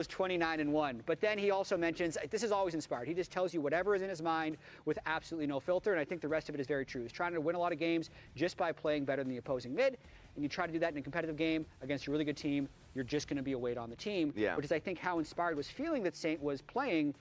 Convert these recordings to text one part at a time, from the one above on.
was 29-1. But then he also mentions, this is always Inspired. He just tells you whatever is in his mind with absolutely no filter, and I think the rest of it is very true. He's trying to win a lot of games just by playing better than the opposing mid, and you try to do that in a competitive game against a really good team, you're just going to be a weight on the team, which is, I think, how Inspired was feeling that Saint was playing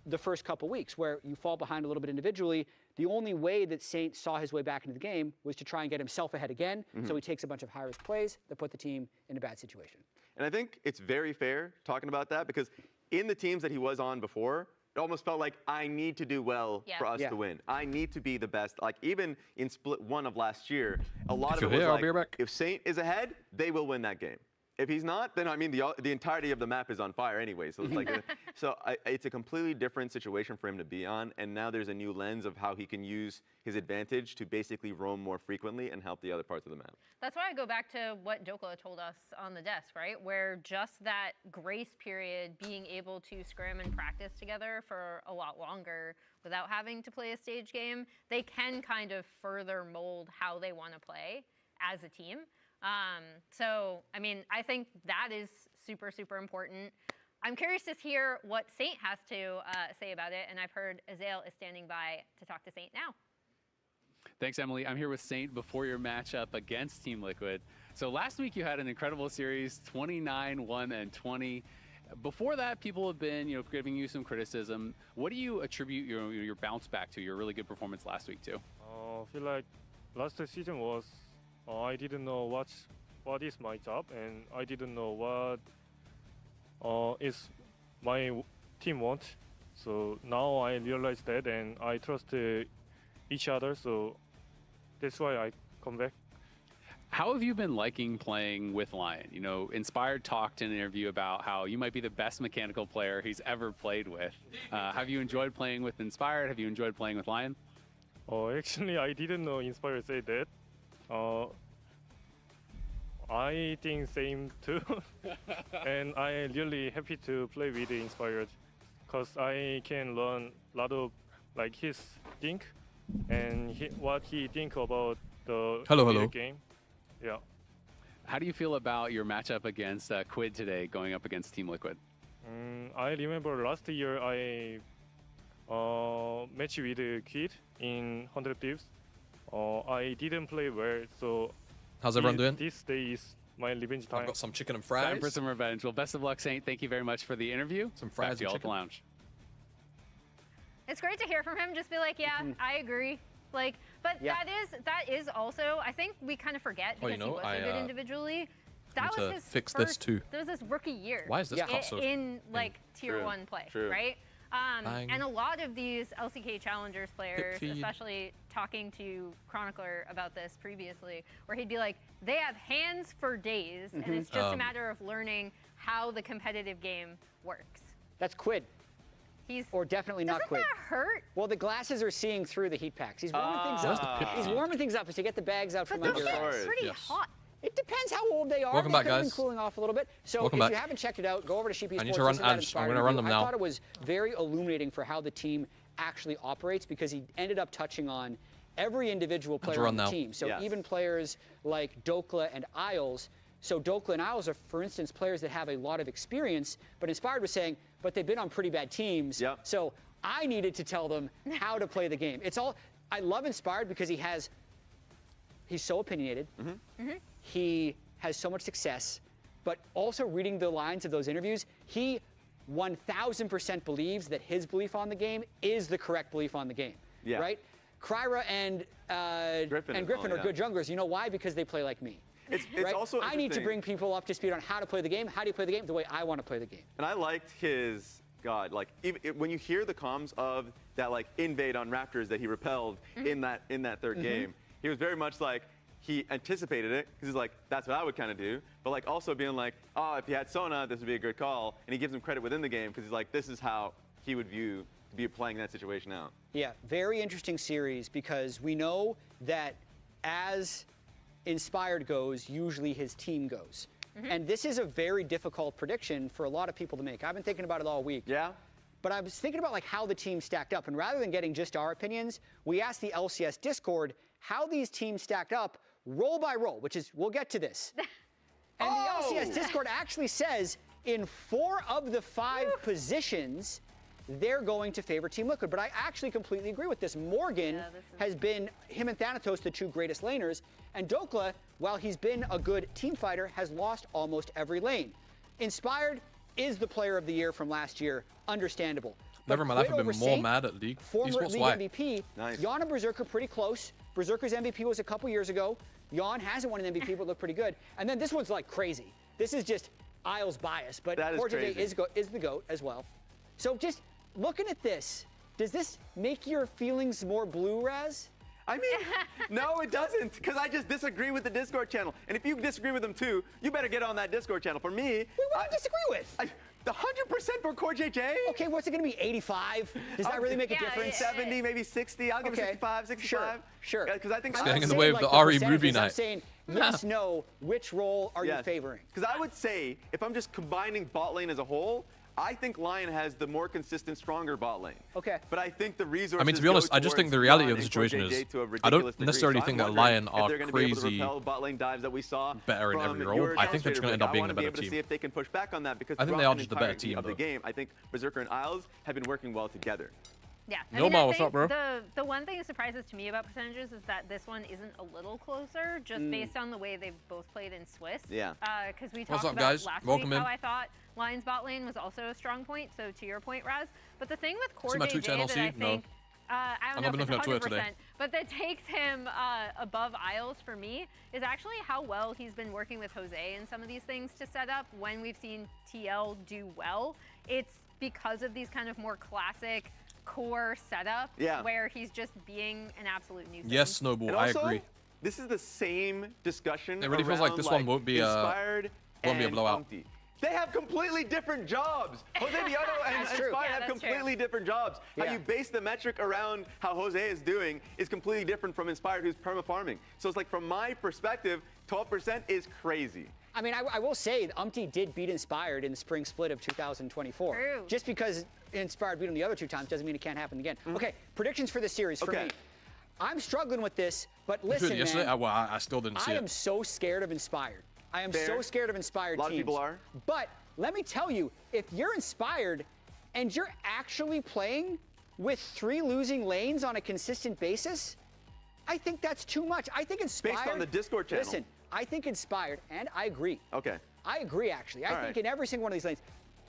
the first couple weeks, where you fall behind a little bit individually. The only way that Saint saw his way back into the game was to try and get himself ahead again, so he takes a bunch of high-risk plays that put the team in a bad situation. And I think it's very fair talking about that, because in the teams that he was on before, it almost felt like, I need to do well for us to win. I need to be the best. Like, even in split 1 of last year, a lot of it was like, if Saint is ahead, they will win that game. If he's not, then I mean the entirety of the map is on fire anyway. So it's like, it's a completely different situation for him to be on. And now there's a new lens of how he can use his advantage to basically roam more frequently and help the other parts of the map. That's why I go back to what Dokla told us on the desk, right? Where just that grace period, being able to scrim and practice together for a lot longer without having to play a stage game, they can kind of further mold how they want to play as a team. So, I mean, I think that is super, super important. I'm curious to hear what Saint has to say about it, and I've heard Azael is standing by to talk to Saint now. Thanks, Emily. I'm here with Saint before your matchup against Team Liquid. So last week you had an incredible series, 29-1-20. Before that, people have been, giving you some criticism. What do you attribute your bounce back to, your really good performance last week to? I feel like last season was I didn't know what is my job, and I didn't know what is my team want. So now I realize that, and I trust each other. So that's why I come back. How have you been liking playing with LYON? Inspired talked in an interview about how you might be the best mechanical player he's ever played with. Have you enjoyed playing with Inspired? Have you enjoyed playing with LYON? Actually, I didn't know Inspired say that. I think same too, and I'm really happy to play with Inspired, because I can learn a lot of his think and what he think about the game. Yeah. How do you feel about your matchup against Quid today, going up against Team Liquid? I remember last year I matched with Quid in 100 Thieves. I didn't play well, so how's everyone doing? This day is my revenge time. I've got some chicken and fries. Time for some revenge. Well, best of luck, Saint. Thank you very much for the interview. Some fries and chicken. Lounge. It's great to hear from him. Just be like, yeah, I agree. But that is also, I think we kind of forget, because he was so good individually. That was his first, that was his rookie year. Why is this cut so in tier 1 play, right? And a lot of these LCK Challengers players, especially talking to Chronicler about this previously, where he'd be like, they have hands for days, and it's just a matter of learning how the competitive game works. That's Quid. Or definitely not Quid. Doesn't that hurt? Well, the glasses are seeing through the heat packs. He's warming things up. He's warming things up as you get the bags out from under your eyes. It's pretty hot. It depends how old they are. Welcome back, guys. Cooling off a little bit. So Welcome if back. you haven't checked it out, go over to Sheepy Sports. I need to run. I'm going to run them now. I thought it was very illuminating for how the team actually operates, because he ended up touching on every individual player on the team. So even players like Dokla and Isles. So Dokla and Isles are, for instance, players that have a lot of experience, but Inspired was saying, but they've been on pretty bad teams. So I needed to tell them how to play the game. I love Inspired because he's so opinionated. He has so much success, but also reading the lines of those interviews, he 1000% believes that his belief on the game is the correct belief on the game, right? Kryra and Griffin are good junglers. You know why? Because they play like me. It's right? also I need to bring people up to speed on how to play the game. How do you play the game? The way I want to play the game. And I liked his, when you hear the comms of that invade on Raptors that he repelled in that third game, he was very much like, he anticipated it, because he's like, that's what I would kind of do. But also being like, oh, if you had Sona, this would be a good call. And he gives him credit within the game, because he's like, this is how he would view to be playing that situation out. Yeah, very interesting series, because we know that as Inspired goes, usually his team goes. And this is a very difficult prediction for a lot of people to make. I've been thinking about it all week. Yeah? But I was thinking about how the team stacked up. And rather than getting just our opinions, we asked the LCS Discord how these teams stacked up roll by roll, which is, we'll get to this. And the LCS Discord actually says in 4 of the 5 positions, they're going to favor Team Liquid. But I actually completely agree with this. Morgan has been, him and Thanatos, the 2 greatest laners. And Dokla, while he's been a good team fighter, has lost almost every lane. Inspired is the player of the year from last year. Understandable. Never in my life I've been more mad at League. Former League MVP. Nice. LYON and Berserker pretty close. Berserker's MVP was a couple years ago. LYON hasn't won an MVP, but looked pretty good. And then this one's like crazy. This is just Isles bias, but CoreJJ is the GOAT as well. So just looking at this, does this make your feelings more blue, Raz? I mean, no, it doesn't, because I just disagree with the Discord channel. And if you disagree with them too, you better get on that Discord channel. For me, wait, what do you disagree with? The 100% for CoreJJ. Okay, what's it going to be, 85? Does that really make a difference? 70, maybe 60. I'll give it 65, 65. Sure. Because I think it's getting in the way of the RE movie night. I'm saying, yes, no, which role are you favoring? Because I would say, if I'm just combining bot lane as a whole, I think LYON has the more consistent, stronger bot lane. Okay. But I think the resources. I mean, to be honest, I just think the reality of the situation is I don't necessarily think that LYON are crazy bot lane dives that we saw better in every role. I think they're just going to end up being the better team. To see if they can push back on that, because I think they are just the better team of the game. I think Berserker and Isles have been working well together. Yeah. Noma, what's up, bro? The one thing that surprises to me about percentages is that this one isn't a little closer, just based on the way they've both played in Swiss. Yeah. Because we talked about guys? last Welcome week in. how I thought LYON's bot lane was also a strong point. So to your point, Raz. But the thing with CoreJJ that I think, I don't know if it's 100%, but that takes him above Isles for me is actually how well he's been working with Jose in some of these things to set up. When we've seen TL do well, it's because of these kind of more classic core setup where he's just being an absolute nuisance. Yes, Snowball, I agree. This is the same discussion. It really feels like this one won't be a blowout. They have completely different jobs. Jose Villano and Inspired have completely different jobs. How you base the metric around how Jose is doing is completely different from Inspired, who's perma-farming. So it's like, from my perspective, 12% is crazy. I mean, I will say Umpty did beat Inspired in the spring split of 2024. True. Just because Inspired beat him the other 2 times doesn't mean it can't happen again. Okay, predictions for the series for me. I'm struggling with this, but listen, man. Well, I still didn't see it. I am so scared of Inspired. I am so scared of Inspired teams. A lot of people are. But let me tell you, if you're Inspired and you're actually playing with 3 losing lanes on a consistent basis, I think that's too much. I think Inspired... Based on the Discord channel. Listen, I think Inspired, and I agree. Okay. I agree, actually. I think in every single one of these lanes...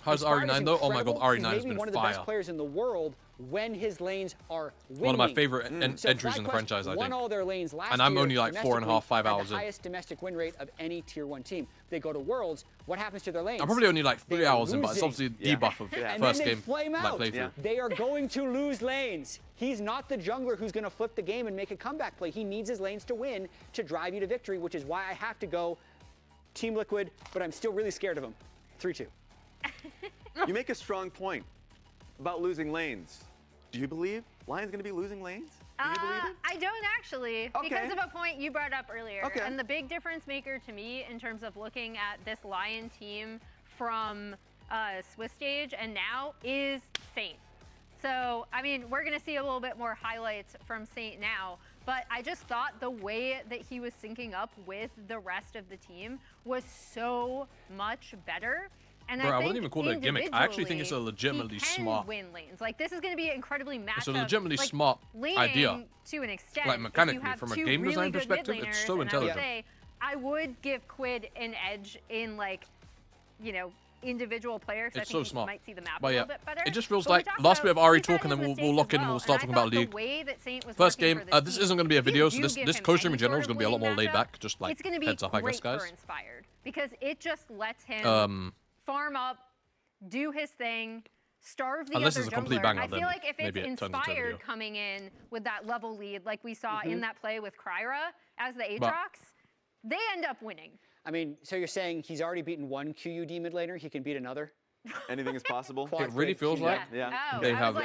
How's RE9 though? Oh my god, RE9 has been fire. He's maybe one of the best players in the world when his lanes are winning. One of my favorite entries in the franchise, I think. Won all their lanes last and I'm year, only like 4.5, 5 hours the in. highest domestic win rate of any Tier 1 team. They go to Worlds. What happens to their lanes? I'm probably only like 3 hours in, but it's obviously a debuff of first game. Flame out. They are going to lose lanes. He's not the jungler who's going to flip the game and make a comeback play. He needs his lanes to win to drive you to victory, which is why I have to go Team Liquid, but I'm still really scared of him. 3-2. You make a strong point about losing lanes. Do you believe LYON's going to be losing lanes? Do you believe it? I don't actually, because of a point you brought up earlier. And the big difference maker to me in terms of looking at this LYON team from Swiss stage and now is Saint. So, I mean, we're going to see a little bit more highlights from Saint now, but I just thought the way that he was syncing up with the rest of the team was so much better. And I wouldn't even call it a gimmick. I actually think it's a legitimately smart win lanes. Like, this is going to be incredibly matchup. It's a legitimately smart idea. To an extent, like mechanically, from a game design perspective, it's so intelligent. I would give Quid an edge in, like, you know, individual players. It's I think so smart. Might see the map a little bit better. It just feels like last bit of RE talk, and then we'll lock in and we'll start talking about League. First game, this isn't going to be a video, so this co-stream in general is going to be a lot more laid back. Just like heads up, I guess, guys. Inspired because it just lets him farm up, do his thing, starve the other jungler. I feel like if it's Inspired coming in with that level lead, like we saw in that play with Kryra as the Aatrox, they end up winning. I mean, so you're saying he's already beaten 1 QUD mid laner, he can beat another? Anything is possible. It really feels like they have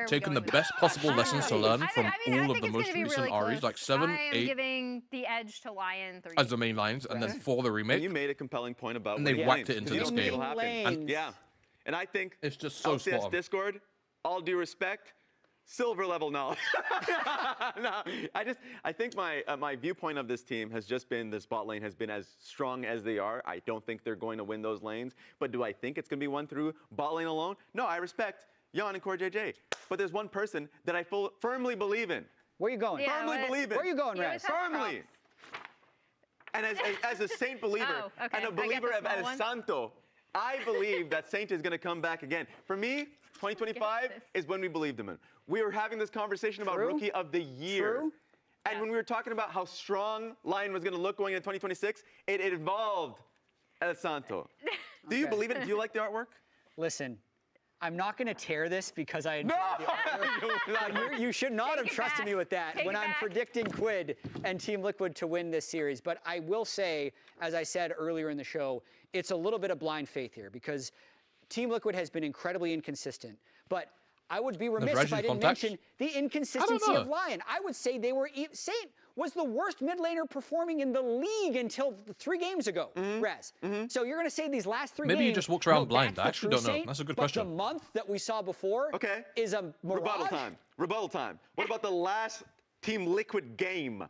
taken the best possible lessons to learn from all of the most recent REs, like 7, 8. I am giving the edge to LYON 3. As the main lines, and then for the remake. You made a compelling point about and they whacked it into this game. And I think it's just so spot on. Discord, all due respect, silver level knowledge. No, I think my viewpoint of this team has just been this bot lane has been as strong as they are. I don't think they're going to win those lanes. But do I think it's going to be won through bot lane alone? No, I respect LYON and Core JJ. But there's one person that I firmly believe in. Where you going? Yeah, firmly believe in. Where you going, Raz? Firmly. And as a Saint believer and a believer of El Santo, I believe that Saint is going to come back again. For me, 2025 is when we believed him in. We were having this conversation about Rookie of the Year. And when we were talking about how strong LYON was going to look going into 2026, it involved El Santo. Do you believe it? Do you like the artwork? Listen, I'm not going to tear this because I enjoy the artwork. You should not have trusted me with that when I'm predicting Quid and Team Liquid to win this series. But I will say, as I said earlier in the show, it's a little bit of blind faith here because Team Liquid has been incredibly inconsistent. But I would be remiss if I didn't mention the inconsistency of LYON. I would say they were Saint was the worst mid laner performing in the league until 3 games ago, Raz. So you're going to say these last 3 games. Maybe you just walked around blind. I actually don't know. That's a good question. But the month that we saw before is a mirage. Rebuttal time. Rebuttal time. What about the last Team Liquid game?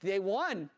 They won.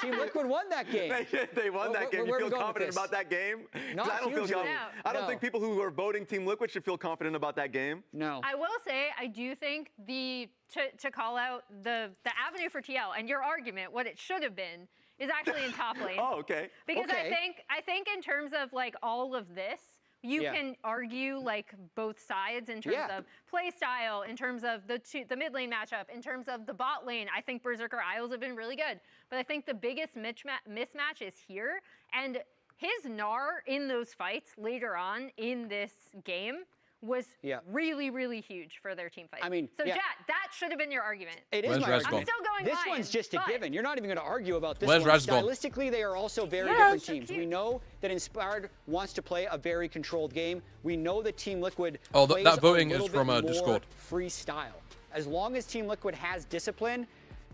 Team Liquid won that game. They won that game. You feel confident about that game? Not I don't feel confident. I don't think people who are voting Team Liquid should feel confident about that game. No. I will say, I do think to call out the avenue for TL and your argument, what it should have been, is actually in top lane. Oh, okay. Because I think in terms of like all of this, you can argue like both sides in terms of play style, in terms of the mid lane matchup, in terms of the bot lane. I think Berserker Isles have been really good. But I think the biggest mismatch is here. And his Gnar in those fights later on in this game was really, really huge for their team fight. I mean, so Jat, that should have been your argument. It is my argument. I'm still going This one's just a given. You're not even going to argue about this one. Stylistically, they are also very different teams. We know that Inspired wants to play a very controlled game. We know that Team Liquid plays that voting a is from Discord. Freestyle. As long as Team Liquid has discipline,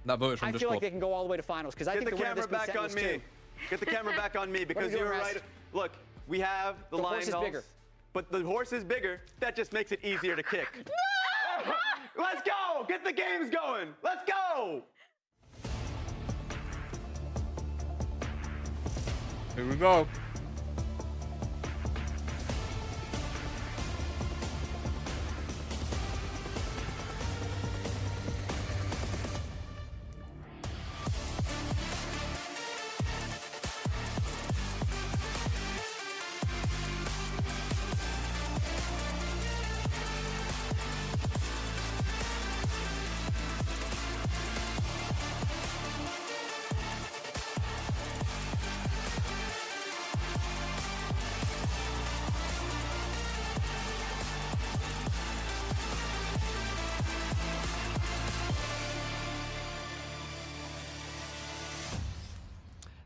that vote is from I feel like they can go all the way to finals because I think the camera back on me. Get the camera back on me because you're right. Look, we have the horse is bigger. But the horse is bigger. That just makes it easier to kick. No! Let's go! Get the games going! Let's go! Here we go.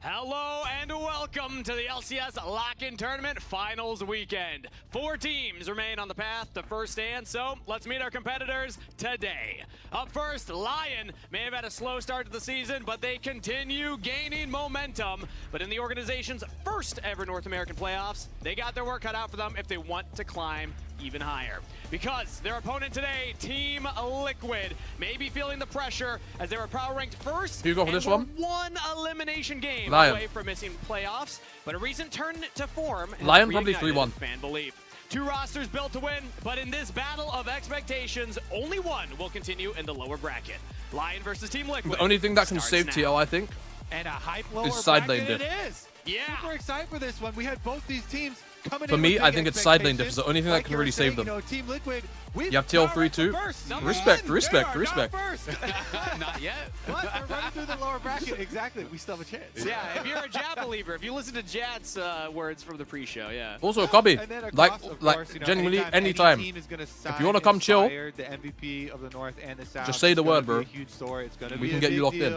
Hello and welcome to the LCS Lock-In Tournament Finals Weekend. 4 teams remain on the path to first stand, so let's meet our competitors today. Up first, LYON may have had a slow start to the season, but they continue gaining momentum. But in the organization's first ever North American playoffs, they got their work cut out for them if they want to climb even higher. Because their opponent today, Team Liquid, may be feeling the pressure as they were power ranked first. Here you go for this one. One elimination game away from missing playoffs, but a recent turn to form. LYON probably 3-1. Fan belief. 2 rosters built to win, but in this battle of expectations, only one will continue in the lower bracket. LYON versus Team Liquid. The only thing that can save TL, I think, and a hype lower is side lane diff. It is. Yeah. Super excited for this one. We had both these teams coming for me, I think it's side lane diff. It's the only thing that can really save them. Team Liquid, you have TL 3-2. Respect. Not yet. But they're running through the lower bracket. Exactly. We still have a chance. Yeah, if you're a Jad believer, if you listen to Jad's words from the pre-show, Also, Cubby, like genuinely, anytime. If you want to come chill, the MVP of the North and the South, just say the word, bro. We can get you locked in.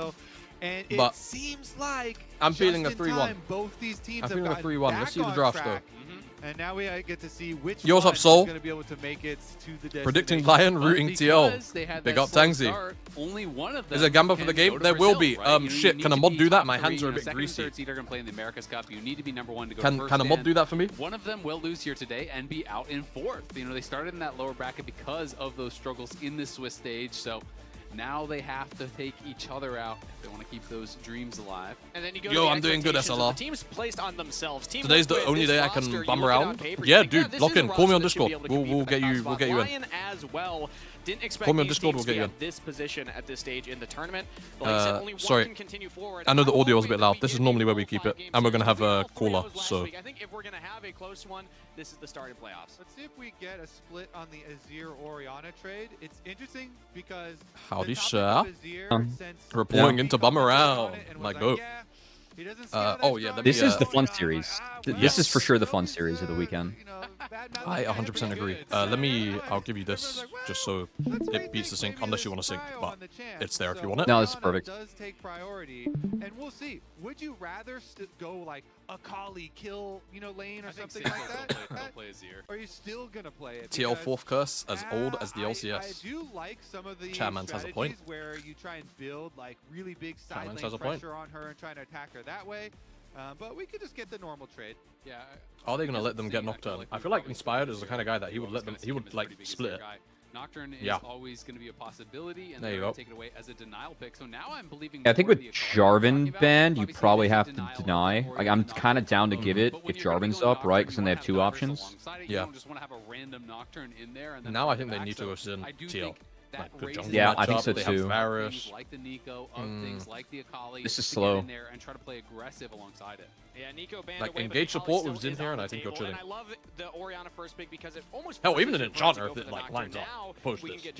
And but it seems like I'm feeling a 3-1. Both these teams I'm feeling a 3-1. Let's see the draft though. And now we get to see which Yo, what's up, one Soul? is going to be able to make it to the Predicting destination. LYON, rooting TL. Big up Tangzy. Only one of them Is there Gamba for the game? There will be. Shit, can a mod do that? My hands are a bit greasy. You need to be number one to go Can a mod do that for me? One of them will lose here today and be out in 4th. You know, they started in that lower bracket because of those struggles in the Swiss stage, so now they have to take each other out if they want to keep those dreams alive. And then you go Yo, I'm doing good, SLR. Teams placed on themselves. Today's the only day I can bum around. Yeah, dude, lock in. Call me on Discord. We'll get you in. As well. Didn't expect Call me on Discord, we'll get you in. This position at this stage in the tournament. But like I said, only one sorry, can continue forward. I know the audio is a bit loud. This is normally where we keep it, and we're gonna have a caller. So I think if we're gonna have a close one, this is the start of playoffs. Let's see if we get a split on the Azir Orianna trade. It's interesting because howdy, sir. Reporting into bum around. My goat. Oh yeah, this is the fun series. This is for sure the fun series of the weekend. I 100% agree. I'll give you this just so it beats the sync, unless you want to sync, but it's there if you want it. No, this is perfect. Does take priority, and we'll see. Would you rather go like Akali kill, lane or something like that? Or are you still gonna play it? TL 4th curse as old as the LCS. I do like some of the Chatmans has a point. Where you try and build like really big side lane pressure on her and trying to attack her that way. But we could just get the normal trade. Yeah. Are they gonna let them get Nocturne? I feel like Inspired is the kind of guy that he would let them. He would like split it. Nocturne is always going to be a possibility, and they're going to take it away as a denial pick. So now I'm believing. I think with Jarvan banned, you probably have to deny. Like I'm kind of down to give it if Jarvan's up, right? Because then they have two options. Yeah. Just want to have a random Nocturne in there, and then now I think they need to go Sin TL. Like good jungle yeah, matchup. I think so they too. Have Varus. Like the Nico, things like the Akali. This is slow. In there and try to play aggressive alongside it. Yeah, Nico banned like away, engage support was in here, and I think you're chilling. And I love the Orianna first pick because it almost hell, even an enchanter if it like lines up. Post this.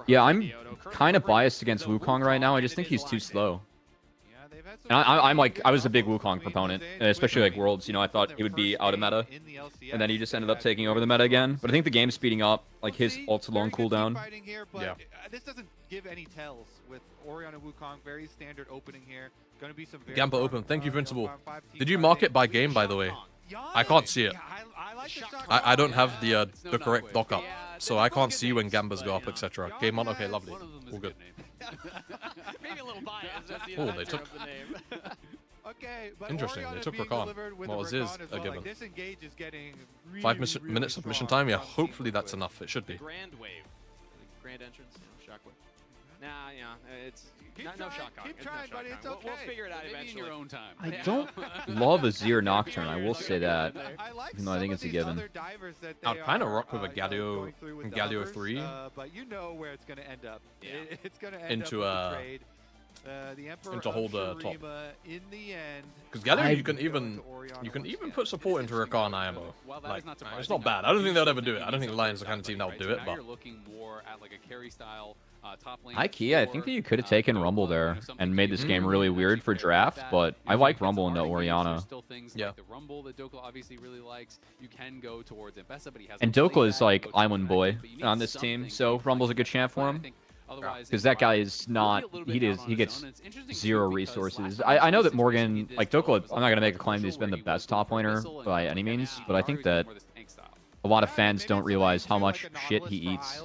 Yeah, I'm kind of biased against Wukong right now. I just think he's too slow. And I was a big Wukong proponent, especially like Worlds. I thought he would be out of meta, and then he just ended up taking over the meta again. But I think the game's speeding up. Like his ult's a long cooldown. Yeah. This doesn't give any tells with Orianna Wukong. Very standard opening here. Going to be some very Gamba open. Thank you, Vincible. Did you mark it by game, by the way? I can't see it. I don't have the correct dock up, so I can't see when Gambas go up, etc. Game on. Okay, lovely. All good. Maybe a little biased. Oh, they took. Okay, but interesting. They took Rakan. What was his a given? Like, this engage is getting 5 minutes of mission time. Yeah, hopefully that's enough. It should be. Grand wave, grand entrance, shockwave. Nah, yeah, it's no shock. Keep trying, buddy. It's okay. We'll figure it out eventually. In your own time. I don't love Azir Nocturne. I will say that, even though I think it's a given. I'd kind of rock with a Galio 3. But you know where it's going to end up. Yeah. It's going to end into up with a trade. Into hold top. In the end, because Galio, you can even put support into Rakan IMO. Like, it's not bad. I don't think they'll ever do it. I don't think LYON's the kind of team that would do it. But you're looking more at like a carry style top lane. High key, I think that you could have taken Rumble there and made this game really weird for draft, but I like Rumble into Orianna. Yeah. Like the Rumble that Dokla obviously really likes. You can go towards Ambessa, but he has. And Dokla is like Island Boy on this team, so Rumble's a good champ for him. Because that guy is not, he gets zero resources. I know that Morgan, like Dokla, I'm not going to make a claim that he's been the best top laner by any means, but I think that a lot of fans don't realize how much shit he eats.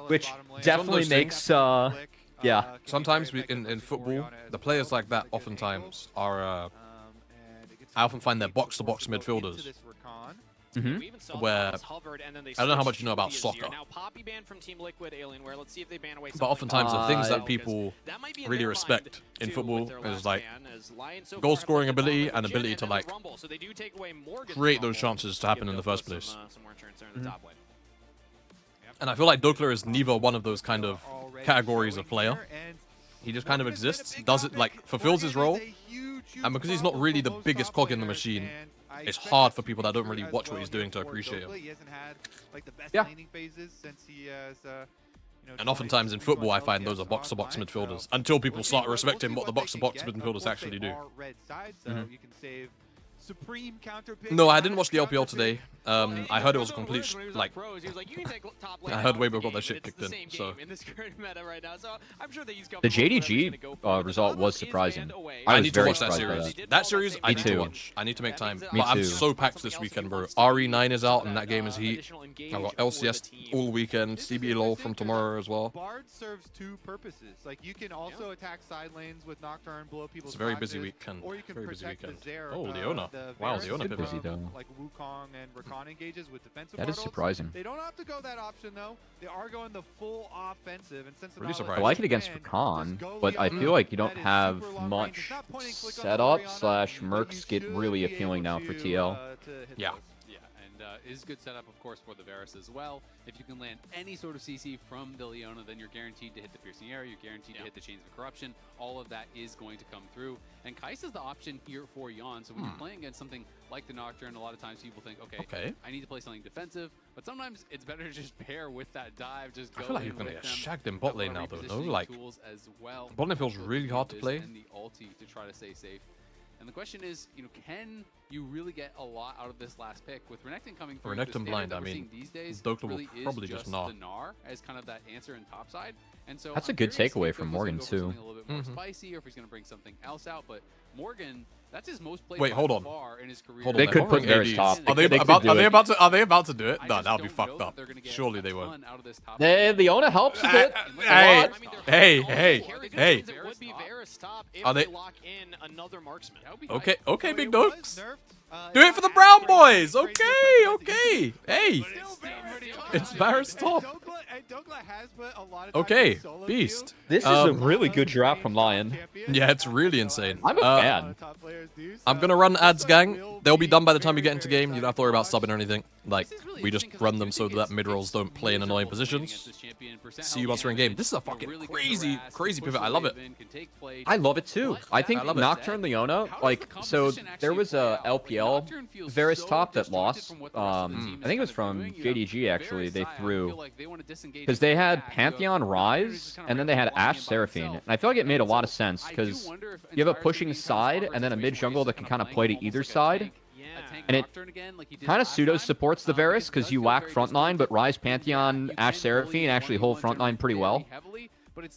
Which definitely makes, yeah. Sometimes in football, the players like that oftentimes are, I often find they're box-to-box midfielders. Where I don't know how much you know about soccer, but oftentimes the things that people really respect in football is like goal scoring ability and ability to like create those chances to happen in the first place. And I feel like Dokla is neither one of those kind of categories of player. He just kind of exists, does it, like fulfills his role, and because he's not really the biggest cog in the machine, it's hard for people that don't really watch what he's doing to appreciate him. Yeah. And oftentimes in football, I find those are box-to-box midfielders until people start respecting what the box-to-box midfielders actually do. No, I didn't watch the LPL today. I heard it was a complete like. I heard Weibo got that shit kicked in. So the JDG result was surprising. I need to watch that series. That series I need to watch. I need to make time. But I'm so packed this weekend, bro. RE9 is out and that game is heat. I've got LCS all weekend. CB LOL from tomorrow as well. Bard serves two purposes. Like you can also attack side lanes with Nocturne, blow people's. It's a very busy weekend. Or you can protect the Zerg. Oh, Leona. Wow, Leona busy though. Like Wukong and Rakan engages with defensive. That is surprising. They don't have to go that option though. They are going the full offensive, and since really I like it against Rakan, but I feel like you don't have much setup / mercs get really appealing now for TL. Yeah. Is good setup, of course, for the Varus as well. If you can land any sort of CC from the Leona, then you're guaranteed to hit the Piercing Arrow, you're guaranteed to hit the Chains of Corruption. All of that is going to come through. And Kai'Sa is the option here for LYON. So when you're playing against something like the Nocturne, a lot of times people think, okay, I need to play something defensive. But sometimes it's better to just pair with that dive. Just go I feel like you're going to get shagged in bot lane now, though. No, like, bot lane feels really hard to play. And the ulti to try to stay safe. And the question is, can you really get a lot out of this last pick with Renekton coming through? Renekton blind, I mean, these days Dokla really will probably just gnar. The gnar as kind of that answer in topside. And so that's a good takeaway from Morgan too. A little bit more spicy, or if he's going to bring something else out. But Morgan, that's his most played. Wait, hold on. In his career. They could put Varus top. Are they about to do it? No, that'll be fucked up. Surely they won't. Leona helps a bit. Hey. Are they? Okay, big dogs. Do it for the Brown Boys. Okay. Hey, it's Varus top. Okay, beast. This is a really good draft from LYON. Yeah, it's really insane. I'm a fan. I'm gonna run ads, gang. They'll be done by the time we get into game. You don't have to worry about subbing or anything. Like, we just run them so that mid rolls don't play in annoying positions. See you once we're in game. This is a fucking crazy pivot. I love it. I love it too. I think Nocturne Leona, like, so there was a LPL Varus top that lost. I think it was from JDG actually. They threw because they had Pantheon Rise and then they had Ashe Seraphine. And I feel like it made a lot of sense because you have a pushing side and then a mid jungle that can kind of play to either side. And it kind of pseudo supports the Varus because you lack frontline, but Rise, Pantheon, Ashe Seraphine actually hold frontline pretty well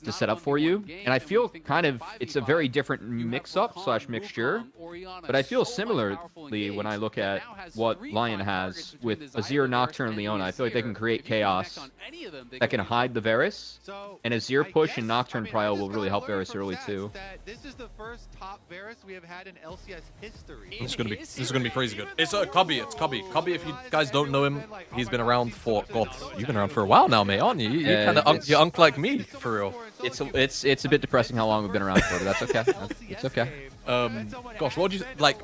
to set up for you. And I feel kind of it's a very different mix-up / mixture, but I feel similarly when I look at what LYON has with Azir, Nocturne, Leona. I feel like they can create chaos that can hide the Varus, and Azir push and Nocturne Prio will really help Varus early too. This is the first top Varus we have had in LCS history. This is gonna be crazy good. It's Cubby. It's Cubby. Cubby, if you guys don't know him, he's been around for you've been around for a while now, mate, aren't you? You're kind of you're unk like me, for real. It's a bit depressing how long we've been around for, but that's okay. It's okay. Gosh, what would you like?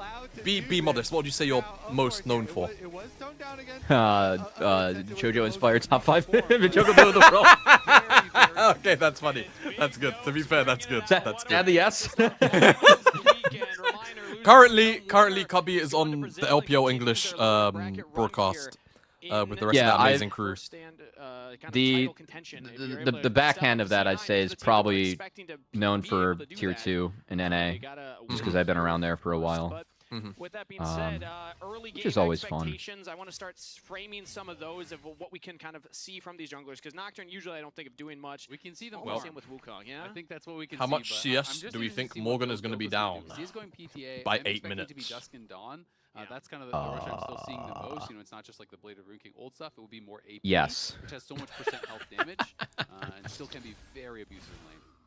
Be modest. What would you say you're most known for? JoJo inspired top 5 JoJo Middle of the world. Okay, that's funny. That's good. To be fair, that's good. That's good. Add the S. Currently, Cubby is on the LPL English broadcast with the rest of that amazing crew. The backhand of that, I'd say, is probably known for Tier 2 in NA, just because I've been around there for a while. With that being said, early game which is always fun. I want to start framing some of those of what we can kind of see from these junglers, because Nocturne usually I don't think of doing much. We can see them well. Same with Wukong, yeah. I think that's what we can How see. much CS do we think Morgan is going to be down? He's going PTA by 8 minutes. To be Dusk and Dawn. That's kind of the rush I'm still seeing the most. You know, it's not just like the Blade of Rune King old stuff. It will be more AP, yes, which has so much % health damage, and still can be very abusive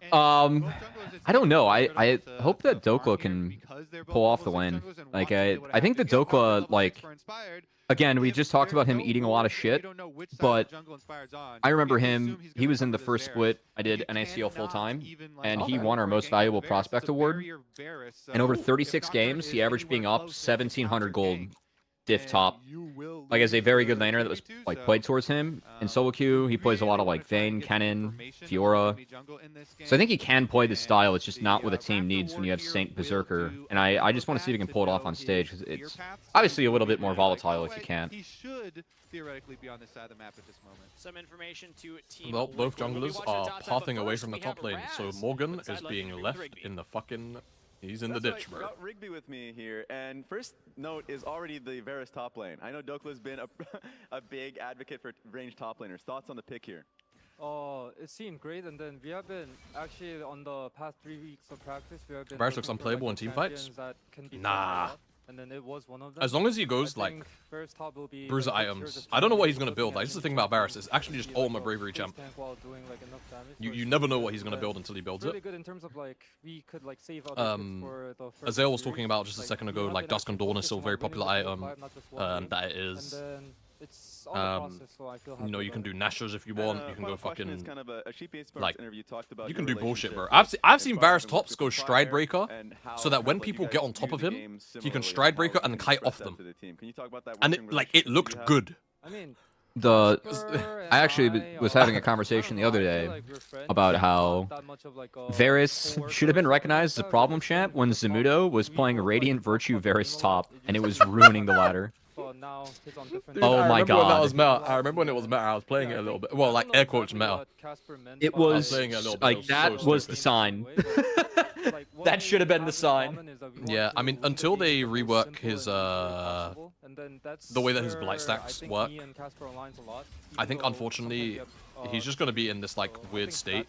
in lane. I don't know. I hope that Dokla can pull off the win. Like I think the Dokla, like, again, we just talked about him eating a lot of shit, but I remember him. He was in the first split. I did NACL full time, and he won our most valuable prospect award. And over 36 games, he averaged being up 1,700 gold diff top, like, as a very good laner that was like played towards him. In solo queue, he plays a lot of like Vayne, Kennen, Fiora. So I think he can play this style. It's just not what a team needs when you have Saint Berserker. And I just want to see if he can pull it off on stage, because it's obviously a little bit more volatile if you can. He should theoretically be on this side of the map at this moment. Some information to team. Well, both junglers are pathing away from the top lane, so Morgan is being left in the fucking He's in the ditch, bro. Got Rigby with me here, and first note is already the Varus top lane. I know Dokla's been a big advocate for range top laners. Thoughts on the pick here? It seemed great, and then we have been actually on the past 3 weeks of practice. We have been Varus looks unplayable in team fights. Nah. And then it was one of them. As long as he goes like bruiser items, I don't know what he's gonna build. Like, this is the thing about Varus. It's actually just ultimate bravery champ. You never know what he's gonna build until he builds it. Azael was talking about just a second ago, like Dusk and Dawn is still a very popular item. That it is. You know, you can do Nashers if you want. You can go fucking like you can do bullshit, bro. I've seen Varus tops go Stride Breaker, so that when people get on top of him, he can Stride Breaker and kite off them. And it looked good. I actually was having a conversation the other day about how Varus should have been recognized as a problem champ when Zamudo was playing Radiant Virtue Varus top, and it was ruining the ladder. Dude, oh my god. I remember when it was meta, I was playing it a little bit. Well, like air quotes meta. It was like, that was the sign. That should have been the sign. Yeah, I mean, until they rework his, the way that his blight stacks work, I think, unfortunately, he's just going to be in this, like, weird state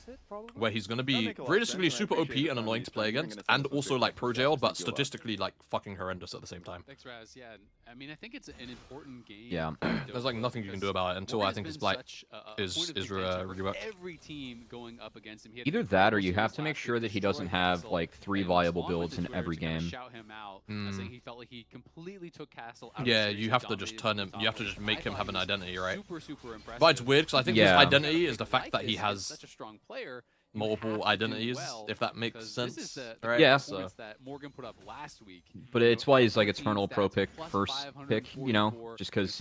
where he's going to be realistically super OP and annoying to play against, and also, like, pro-jail, but statistically, like, fucking horrendous at the same time. Thanks, Raz. Yeah, I mean, I think it's an important game. Yeah. There's, like, nothing you can do about it until I think his blight is reworked. Every team going up against him. Either that, or you have to make sure that he doesn't have, like, 3 viable builds in every game. Shout him out, saying he felt like he completely took Castle out. Yeah, you have to just turn him. You have to just make him have an identity, right? Super impressive. But it's weird because I think his identity is the fact that he has such a strong player. Multiple identities, if that makes sense, right? Yeah. So. That Morgan put up last week. But it's why he's like Eternal Pro pick, first pick, you know, just because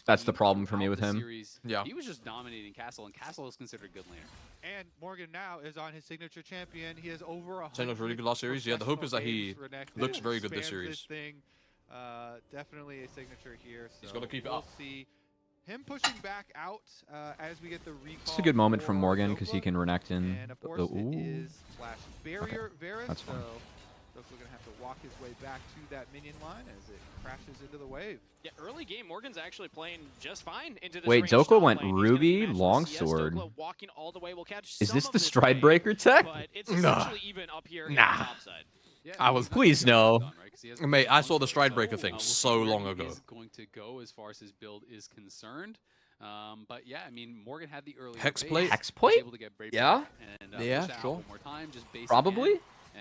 that's the problem for me with him. Yeah. He was just dominating Castle, and Castle is considered a good laner. And Morgan now is on his signature champion. He has over 100. Signature really good last series. Yeah, the hope is that he looks very good this series. Definitely a signature here. So he's got to keep it up. See him pushing back out as we get the recall. It's a good moment from Morgan because he can Renekton. And of course, it is Flash Barrier Varus. That's fine. So Doka gonna have to walk his way back to that minion line as it crashes into the wave. Yeah, early game, Morgan's actually playing just fine into this. Wait, Doka went Ruby Longsword. Is this the Stride Breaker tech? But it's essentially even up here in the top side. Yeah, please no. Mate, I saw the Stride Breaker thing so long ago. He's going to go as far as his build is concerned. But yeah, I mean, Morgan had the early Hexplate? Hexplate? Yeah? And, yeah, sure. One more time, just probably?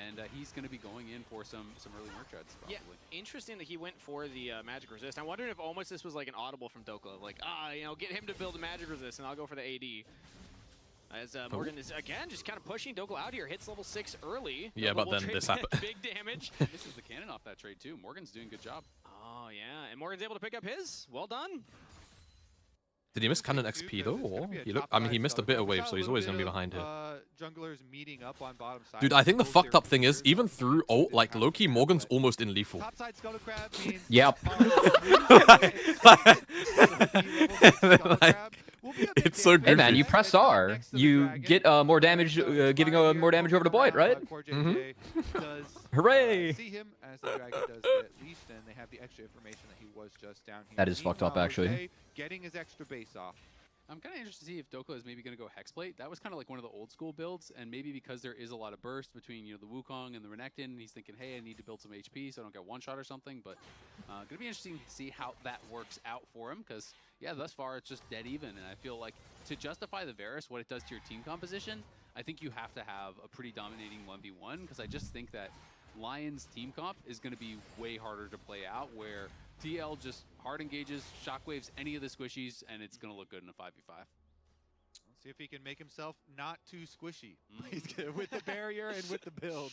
And he's going to be going in for some early merch ads, probably. Yeah, interesting that he went for the Magic Resist. I'm wondering if almost this was like an audible from Doka. Like, you know, get him to build a Magic Resist, and I'll go for the AD. As Morgan is, again, just kind of pushing Doka out here. Hits level 6 early. Yeah, but then this happened. Big damage. This is the cannon off that trade, too. Morgan's doing a good job. Oh, yeah. And Morgan's able to pick up his. Well done. Did he miss cannon XP, though? Or I mean, he missed a bit of wave, so he's always going to be behind here. Junglers meeting up on bottom side. Dude, I think the fucked up thing is, even through ult, like, low-key, Morgan's almost in lethal. Yep. Like, it's so goofy. Hey man, you press R, you get more damage, giving more damage over to Blight, right? Hooray! See him as the dragon does at least, and they have the extra information that he was just down here. That is fucked up, actually. Getting his extra base off. I'm kind of interested to see if Doka is maybe going to go Hexplate. That was kind of like one of the old school builds, and maybe because there is a lot of burst between, you know, the Wukong and the Renekton, he's thinking, hey, I need to build some HP so I don't get one shot or something. But going to be interesting to see how that works out for him, because yeah, thus far it's just dead even, and I feel like to justify the Varus, what it does to your team composition, I think you have to have a pretty dominating 1v1, because I just think that LYON's team comp is going to be way harder to play out, where TL just hard engages, shockwaves any of the squishies, and it's going to look good in a 5v5. Let's see if he can make himself not too squishy with the barrier and with the build.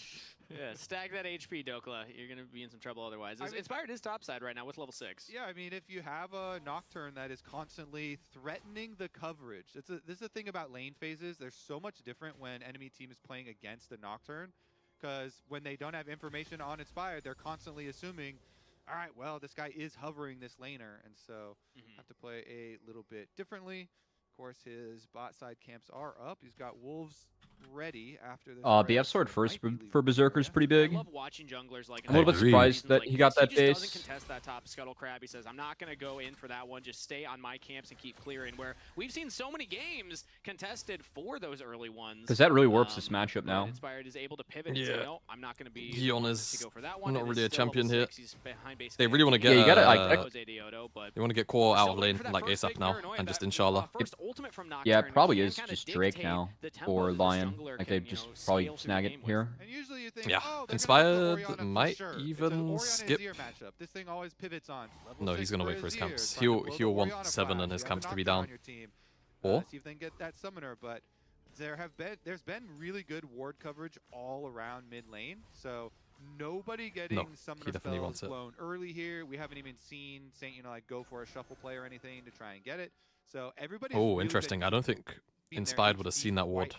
Yeah, stack that HP, Dokla. You're going to be in some trouble otherwise. Inspired is topside right now with level 6. Yeah, I mean, if you have a Nocturne that is constantly threatening the coverage, this is the thing about lane phases. There's so much different when enemy team is playing against a Nocturne, because when they don't have information on Inspired, they're constantly assuming, all right, well, this guy is hovering this laner, and so have to play a little bit differently. Of course, his bot side camps are up. He's got Wolves ready after this. BF sword first for Berserker is pretty big. I love watching junglers like I'm a little bit surprised that he got that he base. Doesn't contest that top scuttle crab. He says, I'm not going to go in for that one. Just stay on my camps and keep clearing. Where we've seen so many games contested for those early ones. Because that really warps this matchup now. Inspired is able to pivot and say, no, I'm not going to be LYON is to go for that one. not really a champion here. They They really want to get. Yeah, you gotta. They want to get core out of lane like ASAP now, and just inshallah. Yeah, it probably is just Drake now or LYON. Like they just probably snag it here. And usually you think, Yeah, oh, Inspired might even skip. This thing always pivots on. No, he's gonna wait for his camps. He'll want 7 and his camps to be down. Or see if they can get that summoner, but there's been really good ward coverage all around mid lane. So nobody getting summoner spells blown early here. We haven't even seen Saint, like go for a shuffle play or anything to try and get it. So everybody. Oh, interesting. I don't think Inspired would have seen that ward.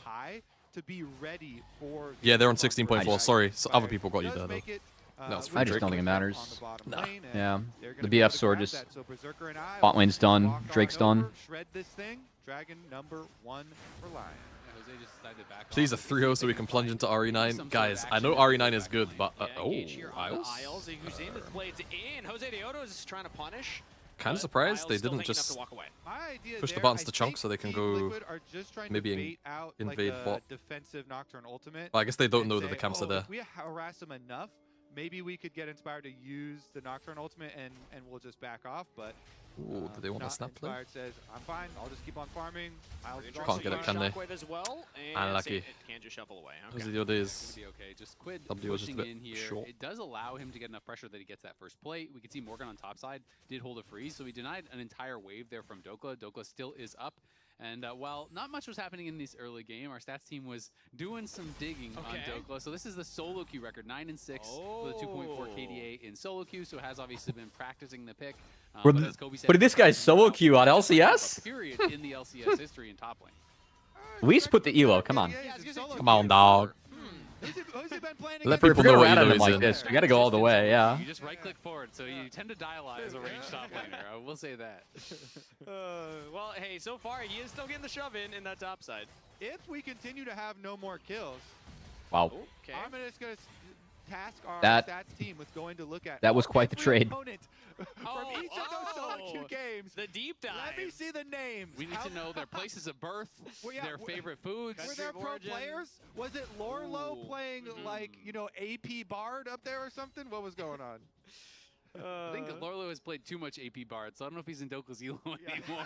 To be ready for yeah, they're on 16.4. Sorry, so other people got you there though. I just don't think it matters. Nah. Yeah, the BF sword just bot lane's done, Drake's done. Shred this thing. Dragon number 1 for LYON. Please a 3-0 so we can plunge into RE9. Guys, I know RE9 is good, but oh, Isles? Kind of surprised they didn't just push the buttons to chunk so they can go maybe invade bot. Well, I guess they don't know that the camps are there. If we harass them enough, maybe we could get Inspired to use the Nocturne ultimate and we'll just back off, but ooh, do they want a snap play? Inspired says, I'm fine, I'll just keep on farming. Can't get it, can they? Unlucky. Okay. The other is okay. Just Quid W was just a bit in here. short. It does allow him to get enough pressure that he gets that first plate. We can see Morgan on top side did hold a freeze, so he denied an entire wave there from Dokla. Dokla still is up. And while not much was happening in this early game, our stats team was doing some digging on Dokla. So this is the solo queue record, 9-6 with a 2.4 KDA in solo queue. So has obviously been practicing the pick. But did this guy's solo queue on LCS? Period in the LCS history in top lane. At least put the elo. Come on. Come on, dog. Let people know what elo is like this. We gotta go all the way, yeah. You just right-click forward, so you tend to dialize a ranged top laner. I will say that. Well, hey, so far he is still getting the shove in that top side. If we continue to have no more kills, wow. Okay. I'm just gonna task our That- stats team with going to look at That was quite the trade. from each of those solo queue games. The deep dive. Let me see the names. We need to know their places of birth, their favorite foods. Were there pro players? Was it Lorlo playing like, AP Bard up there or something? What was going on? I think Lorlo has played too much AP Bard, so I don't know if he's in Dokla's elo anymore.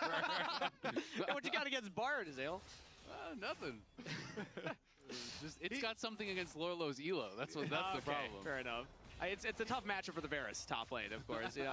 Hey, what you got against Bard, Azale? Nothing. It's got something against Lorlo's elo. That's the problem. Fair enough. It's a tough matchup for the Varus top lane, of course. He's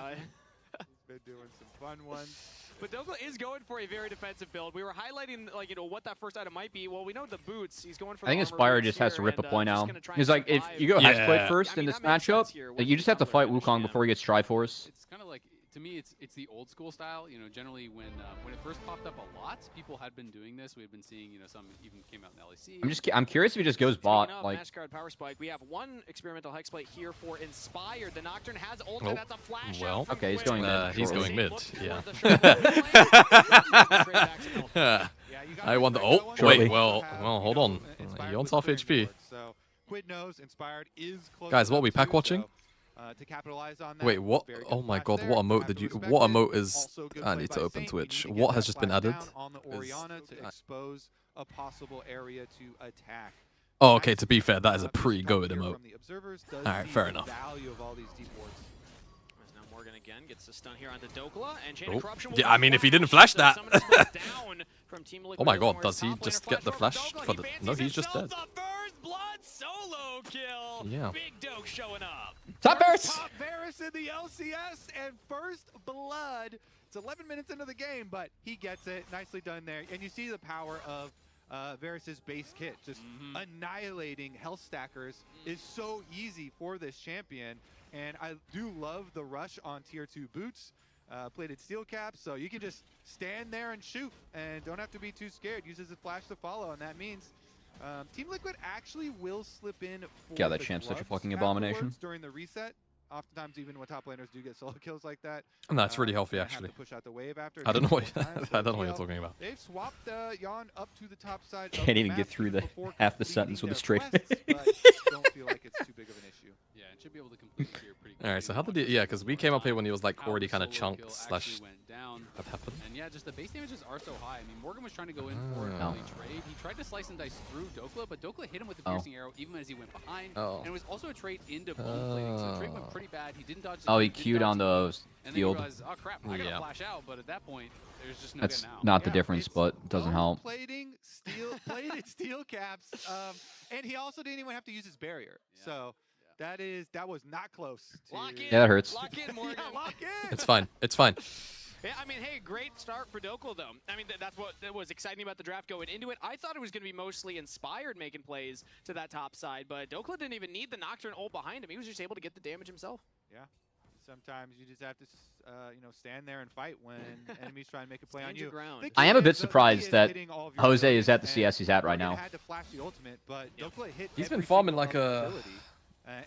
been doing some fun ones. But Dokla is going for a very defensive build. We were highlighting, what that first item might be. Well, we know the boots. He's going for. I think Inspire just has to rip a point out. He's like, if you go Hexblade first in this matchup, you just have to fight Wukong before he gets Triforce. It's kind of like, to me, it's the old school style. Generally when it first popped up a lot, people had been doing this. We had been seeing, some even came out in LEC. I'm curious if he just goes bot. Like, Masquerade Power Spike. We have one experimental hex plate here for Inspired. The Nocturne has ultimate. That's a flash. Well, okay, he's going mid. He's going mid. Yeah. I won the ult. Wait, well, hold on. Lyon's off HP. So Quid knows Inspired is close. Guys, what are we pack watching? To capitalize on that. Wait, what? Oh my god, what emote did you? What emote is? I need to open Twitch. What has just been added? On the Orianna to expose a possible area to attack. Oh, okay. To be fair, that is a pretty goated emote. All right, fair enough. Morgan again gets the stun here onto Dokla, and Chain of Corruption. Yeah, I mean, if he didn't flash that. Oh my god, does he just get the flash for the? No, he's just dead. Blood solo kill. Yeah. Big Doke showing up. Top Varus! Top Varus in the LCS and first blood. It's 11 minutes into the game, but he gets it. Nicely done there. And you see the power of Varus's base kit. Just annihilating health stackers is so easy for this champion. And I do love the rush on tier 2 boots. Plated steel caps, so you can just stand there and shoot and don't have to be too scared. Uses a flash to follow, and that means Team Liquid actually will slip in for God, that champ's such a fucking abomination. During the reset, oftentimes even when top laners do get solo kills like that. No, it's really healthy actually. Push out the wave after I don't know what I don't know what you're talking about. They've swapped LYON up to the top side. Can't even get through the half the sentence with a straight face. Don't feel like it's too big of an issue. Yeah, it should be able to complete here pretty quickly. All right, so how did he? Yeah, because we came up here when he was like already kind of chunked slash. What happened? And yeah, just the base damages are so high. I mean, Morgan was trying to go in for an early trade. He tried to slice and dice through Dokla, but Dokla hit him with the piercing arrow even as he went behind. And it was also a trade into bone plating, so the trade went pretty bad. He didn't dodge. He queued on the field. And then he realized, oh crap, I gotta flash out. But at that point, there's just no That's getting out. not the difference, but it doesn't help. Plating, plated steel caps, and he also didn't even have to use his barrier. So. That was not close. Yeah, that hurts. Lock in, Morgan. Lock in. It's fine. It's fine. Yeah, I mean, hey, great start for Dokla, though. I mean, that's what was exciting about the draft going into it. I thought it was going to be mostly Inspired making plays to that top side, but Dokla didn't even need the Nocturne ult behind him. He was just able to get the damage himself. Yeah. Sometimes you just have to, stand there and fight when enemies try and make a play on you. I am a bit surprised that Jose is at the CS he's at right now. Had to flash the ultimate, but he's been farming like a...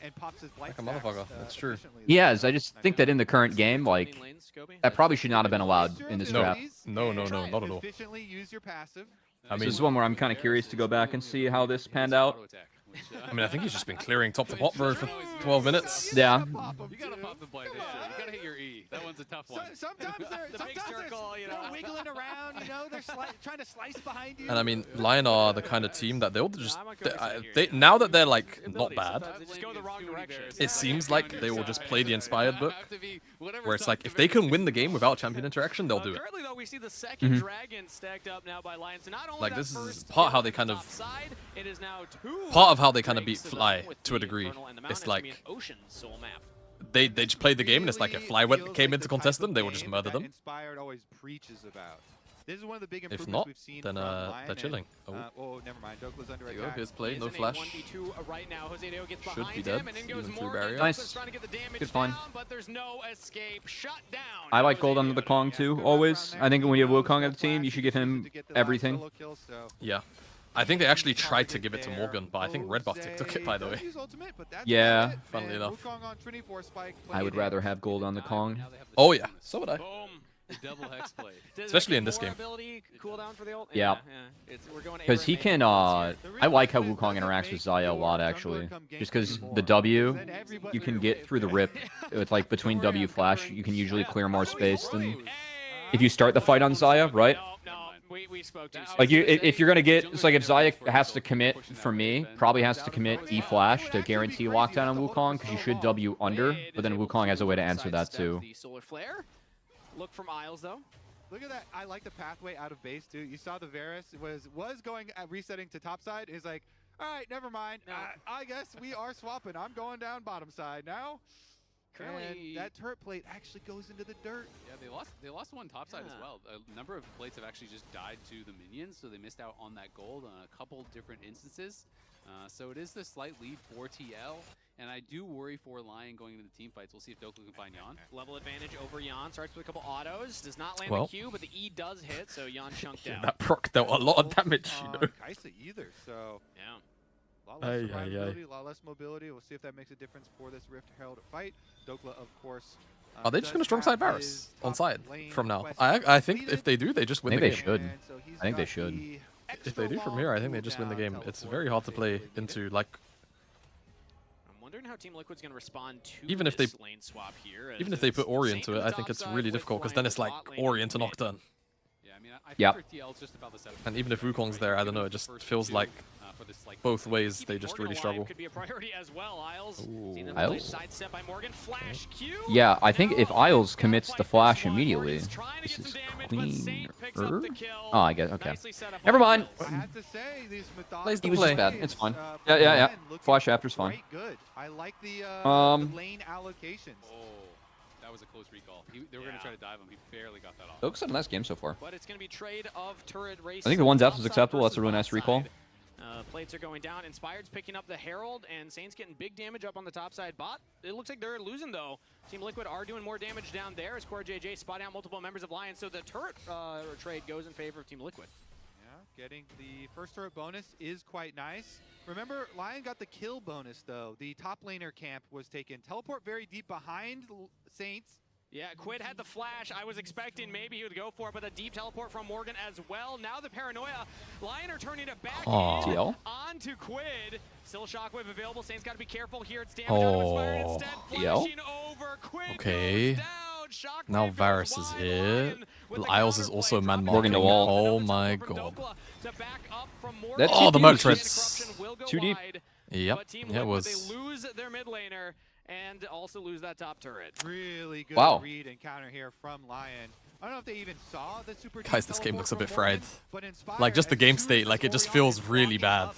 and pops his like a motherfucker. That's true. He has. I just think that in the current game, like, that probably should not have been allowed in this draft. No, not at all. Efficiently use your passive. I mean, this is one where I'm kind of curious to go back and see how this panned out. I mean, I think he's just been clearing top to bottom for 12 minutes. Yeah. You gotta pop the blade. You gotta hit your E. That one's a tough one. Sometimes they're wiggling around. They're trying to slice behind you. And I mean, LYON are the kind of team that they'll just now that they're like not bad. It seems like they will just play the Inspired book, where it's like if they can win the game without champion interaction, they'll do it. Currently, though, we see the second dragon stacked up now by LYON. So not only like this is part how they kind of part of how they kind of beat Fly to a degree. It's like they just played the game, and it's like if Fly came in to contest them, they would just murder them. Inspired always preaches about. This is one of the big If improvements not, we've seen then they're chilling. Oh, never mind. Dokla's under There you attack. go. Here's play. No flash. Right now. Jose Deo gets Should be dead. Even through barrier. Nice. Good find. But there's no escape. Shut down. I like gold under the Kong too, always. I think when you have Wukong at the team, you should give him everything. Yeah. I think they actually tried to give it to Morgan, but I think Red Buff took it, by the way. Yeah. Funnily enough. I would rather have gold on the Kong. Oh, yeah. So would I. The double hex play. Especially in this game. Yeah. Because he can, I like how Wukong interacts with Xayah a lot, actually. Just because the W, you can get through the rip. It's like between W flash, you can usually clear more space than if you start the fight on Xayah, right? Like if you're gonna get, it's like if Xayah has to commit, for me, probably has to commit E flash to guarantee lockdown on Wukong, because you should W under, but then Wukong has a way to answer that too. Look from Isles though. Look at that. I like the pathway out of base too. You saw the Varus was going resetting to top side. Is like, all right, never mind. No. I guess we are swapping. I'm going down bottom side now. Currently, and that turret plate actually goes into the dirt. Yeah, they lost one top side as well. A number of plates have actually just died to the minions, so they missed out on that gold on a couple different instances. So it is the slight lead for TL, and I do worry for LYON going into the team fights. We'll see if Dokla can find YON. Level advantage over YON. Starts with a couple autos. Does not land the Q, but the E does hit, so YON chunked out. That proc dealt a lot of damage, you know. Kaisa either, so yeah. A lot less survivability, a lot less mobility. We'll see if that makes a difference for this Rift Herald fight. Dokla, of course. Are they just going to strong side Varus on side from now? I think if they do, they just win the game. I think they should. I think they should. If they do from here, I think they just win the game. It's very hard to play into, like... I'm wondering how Team Liquid's going to respond to even if they lane swap here. Even if they put Ori into it, I think it's really difficult, because then it's like Ori into Nocturne. Yeah, I mean, I think for TL, it's just about the setup. And even if Wukong's there, I don't know, it just feels like both ways they just really struggle. Could be a priority as well. Isles. Isles? Sidestep by Morgan. Flash Q. Yeah, I think if Isles commits the flash immediately, this is cleaner. Oh, I guess, okay. Never mind. Plays the He was play. just bad. It's fine. Yeah. Flash after's fine. Good. I like the lane allocations. That was a close recall. They were going to try to dive him. He barely got that off. Looks like a nice game so far. But it's going to be trade of turret race. I think the 1-death is acceptable. That's a really nice recall. Plates are going down. Inspired's picking up the Herald, and Saint's getting big damage up on the top side bot. It looks like they're losing, though. Team Liquid are doing more damage down there as Core JJ spot out multiple members of LYON, so the turret trade goes in favor of Team Liquid. Yeah, getting the first turret bonus is quite nice. Remember, LYON got the kill bonus, though. The top laner camp was taken. Teleport very deep behind Saints. Yeah, Quid had the flash. I was expecting maybe he would go for it, but the deep teleport from Morgan as well. Now the paranoia. LYON are turning it back in onto Quid. Still Shockwave available. Saints got to be careful here. It's damage on Inspired instead. Flashing over. Quid goes down. Shockwave now Varus is here. Isles is also man Morgan marking. to wall. Oh my god. That's the mud treads. Too deep. Yep. Yeah, it was. They lose their mid laner and also lose that top turret. Really good read and counter here from LYON. I don't know if they even saw the super. Guys, this game looks a bit fried. Like, just the game state, like, it just feels really bad.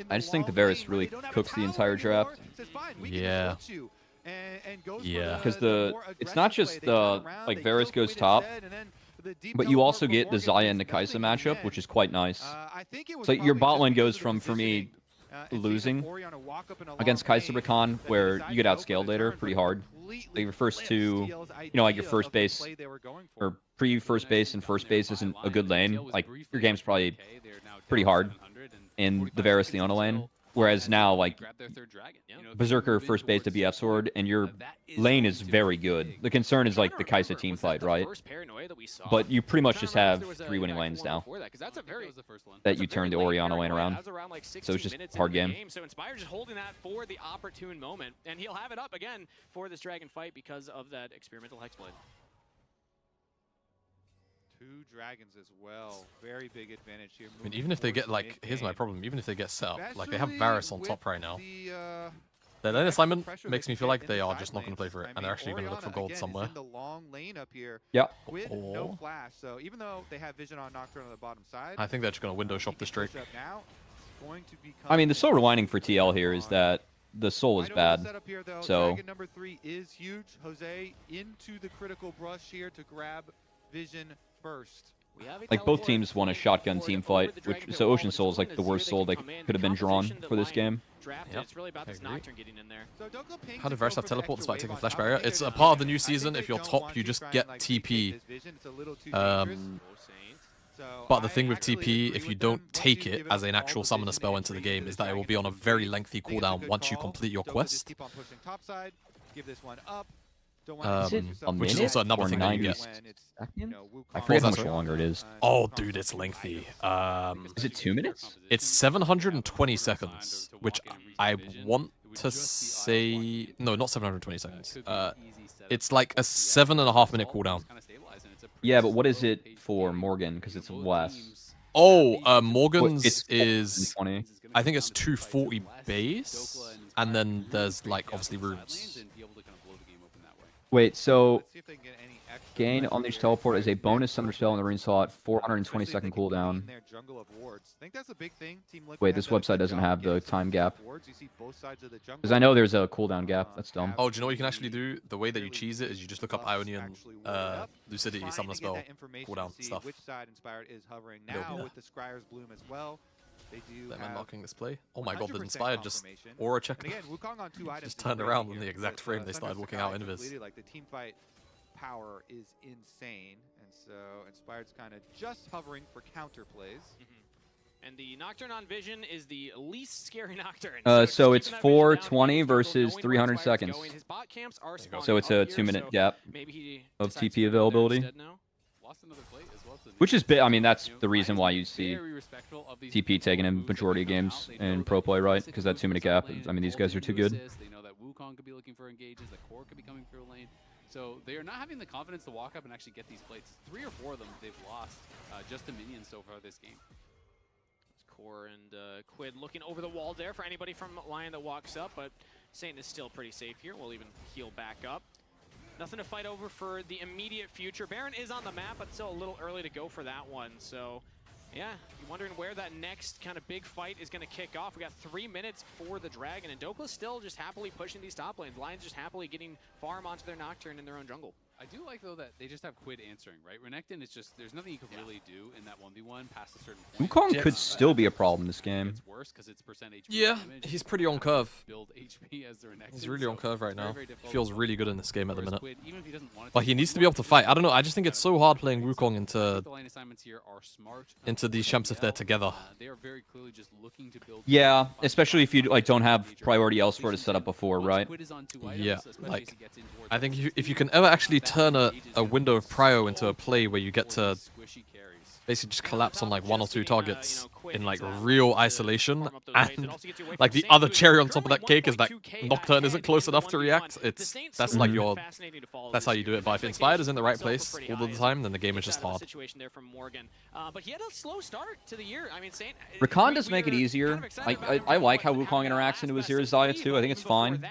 I just think the Varus really cooks the entire draft. Yeah. Yeah. Because it's not just the, like, Varus goes top, but you also get the Xayah and Nakaisa matchup, which is quite nice. So your bot lane goes from, for me, losing against Kai'Sa Rakan, where you get outscaled later pretty hard. Like your first two, you know, like your first base or pre-first base and first base isn't a good lane. Like your game's probably pretty hard in the Varus Leona lane. Whereas now, like, Berserker first base to BF Sword, and your lane is very good. The concern is, like, the Kai'Sa team fight, right? But you pretty much just have 3 winning lanes now that you turn the Orianna lane around. So it's just a hard game. So Inspire just holding that for the opportune moment, and he'll have it up again for this Dragon fight because of that experimental Hexblade. 2 dragons as well. Very big advantage here. I mean, even if they get, like, here's my problem. Even if they get set up, like, they have Varus on top right now. Their lane assignment makes me feel like they are just not going to play for it, and they're actually going to look for gold somewhere. Yeah. No flash, so even though they have vision on Nocturne on the bottom side, I think they're just going to window shop this Drake. I mean, the silver lining for TL here is that the soul is bad. So Dragon number 3 is huge. Jose into the critical brush here to grab vision first. Like both teams won a shotgun team fight, which so Ocean Soul is like the worst soul that could have been drawn for this game. Yep. How did Varus have teleport despite taking flash barrier? It's a part of the new season. If you're top, you just get TP. But the thing with TP, if you don't take it as an actual summoner spell into the game, is that it will be on a very lengthy cooldown once you complete your quest. Which is also another thing that you get. I forget how much longer it is. Oh, dude, it's lengthy. Is it 2 minutes? It's 720 seconds, which I want to say... No, not 720 seconds. It's like a 7.5 minute cooldown. Yeah, but what is it for Morgan? Because it's less. Oh, Morgan's is... 20. I think it's 240 base, and then there's, like, obviously runes. Wait, so gain Unleash Teleport is a bonus summoner spell in the rune slot, 420-second cooldown. Wait, this website doesn't have the time gap. Because I know there's a cooldown gap. That's dumb. Oh, do you know what you can actually do? The way that you cheese it is you just look up Ionian Lucidity summoner spell cooldown stuff. Them unlocking this play. Oh my god, the Inspired just aura check just turned around in the exact frame they started walking out Invis. Like the team fight power is insane, and so Inspired's kind of just hovering for counter plays. And the Nocturne on Vision is the least scary Nocturne. So it's 420 versus 300 seconds. So it's a 2-minute gap of TP availability. Which is big. I mean, that's the reason why you see TP taking in majority of games in pro play, right? Because that 2-minute gap. I mean, these guys are too good. They know that Wukong could be looking for engages, that Core could be coming through a lane. So they are not having the confidence to walk up and actually get these plates. 3 or 4 of them they've lost just to minions so far this game. Core and Quid looking over the wall there for anybody from LYON that walks up, but Saint is still pretty safe here. We'll even heal back up. Nothing to fight over for the immediate future. Baron is on the map, but still a little early to go for that one. So, yeah, you're wondering where that next kind of big fight is going to kick off. We got 3 minutes for the Dragon, and Dokla's still just happily pushing these top lanes. LYON's just happily getting farm onto their Nocturne in their own jungle. I do like, though, that they just have Quid answering, right? Renekton is just, there's nothing you can really do in that 1v1 past a certain point. Wukong could still be a problem this game. It's worse because it's percent HP Yeah, damage. he's pretty on curve. Build HP as the Renekton, He's really on curve right now. very Feels really good in this game at the minute. Quid, even if he doesn't want But he needs to be able to fight. I don't know, I just think it's so hard playing Wukong the lane assignments here are smart. into these champs if they're together. They are very clearly just looking to build. Yeah, especially if you like don't have priority elsewhere to set up before, right? Yeah, like, I think if you can ever actually turn a window of prio into a play where you get to basically just collapse on like 1 or 2 targets in like real isolation, and like the other cherry on top of that cake is that Nocturne isn't close enough to react. That's like that's how you do it. But if Inspired is in the right place all the time, then the game is just hard. But he had a slow start to the year. I mean, Rakan does make it easier. I like how Wukong interacts into Azir Xayah too. I think it's fine.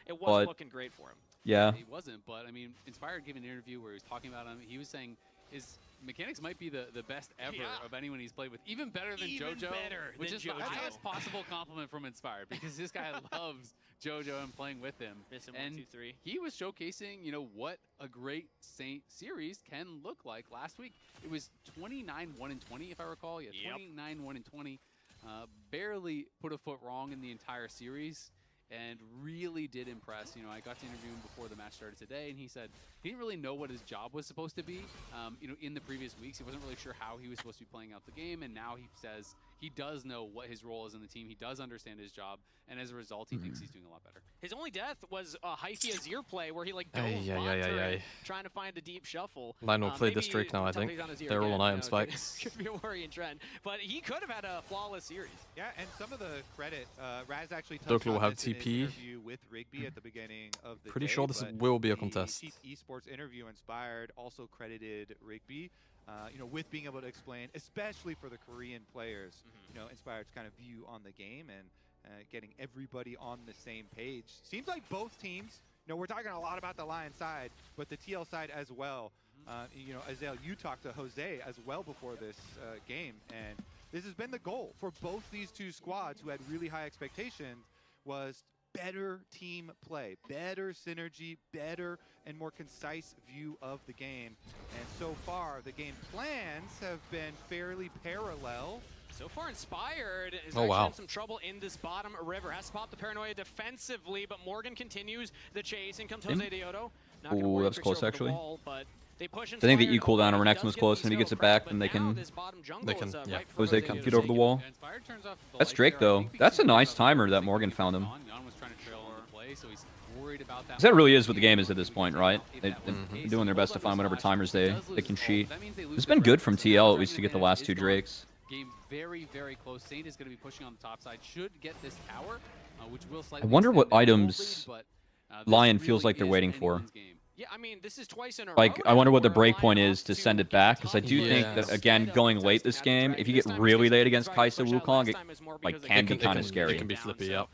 It wasn't looking great for him. Yeah. He wasn't, but I mean, Inspired gave an interview where he was talking about him. He was saying his mechanics might be the best ever of anyone he's played with. Even better than JoJo, which is the highest possible compliment from Inspired, because this guy loves JoJo and playing with him. And 1, 2, 3. He was showcasing, you know, what a great Saint series can look like. Last week, it was 29-1-20, if I recall. Yeah, 29-1-20. Barely put a foot wrong in the entire series, and really did impress. You know, I got to interview him before the match started today, and he said he didn't really know what his job was supposed to be. You know, in the previous weeks, he wasn't really sure how he was supposed to be playing out the game, and now he says he does know what his role is in the team. He does understand his job, and as a result, he thinks he's doing a lot better. His only death was a Hyphy Azir play where he like dove trying to find a deep shuffle. Lionel played this streak now, I think. They're all on item spikes. Could be a worrying trend, but he could have had a flawless series. Yeah, and some of the credit, Raz actually touched Dokla will on have this in his TP. interview with Rigby at the beginning of the Pretty day, sure this but will be a the contest. Chief Esports interview Inspired also credited Rigby, you know, with being able to explain, especially for the Korean players, you know, Inspired's kind of view on the game and getting everybody on the same page. Seems like both teams, you know, we're talking a lot about the Lion side, but the TL side as well. You know, Azael, you talked to Jose as well before this game, and this has been the goal for both these two squads who had really high expectations, was better team play, better synergy, better and more concise view of the game. And so far, the game plans have been fairly parallel. So far, Inspired is actually in some trouble in this bottom river. Has to pop the Paranoia defensively, but Morgan continues the chase. In comes Jose Deodo. Ooh, that was close, actually. But they push I think the E cooldown on Renekton was close, and if he gets it back, then they can Jose can feed over the wall. That's Drake, though. That's a nice timer that Morgan found him. Because that really is what the game is at this point, right? They're doing their best to find whatever timers they can cheat. It's been good from TL, at least, to get the last 2 Drakes. Game very, very close. Saint is going to be pushing on the top side. Should get this tower, which will slightly. I wonder what items Lion feels like they're waiting for. Yeah, I mean, this is twice in a row. Like, I wonder what the breakpoint is to send it back, because I do think that, again, going late this game, if you get really late against Kai'Sa Wukong, it like, can be kind of scary. It can be flippy, yeah.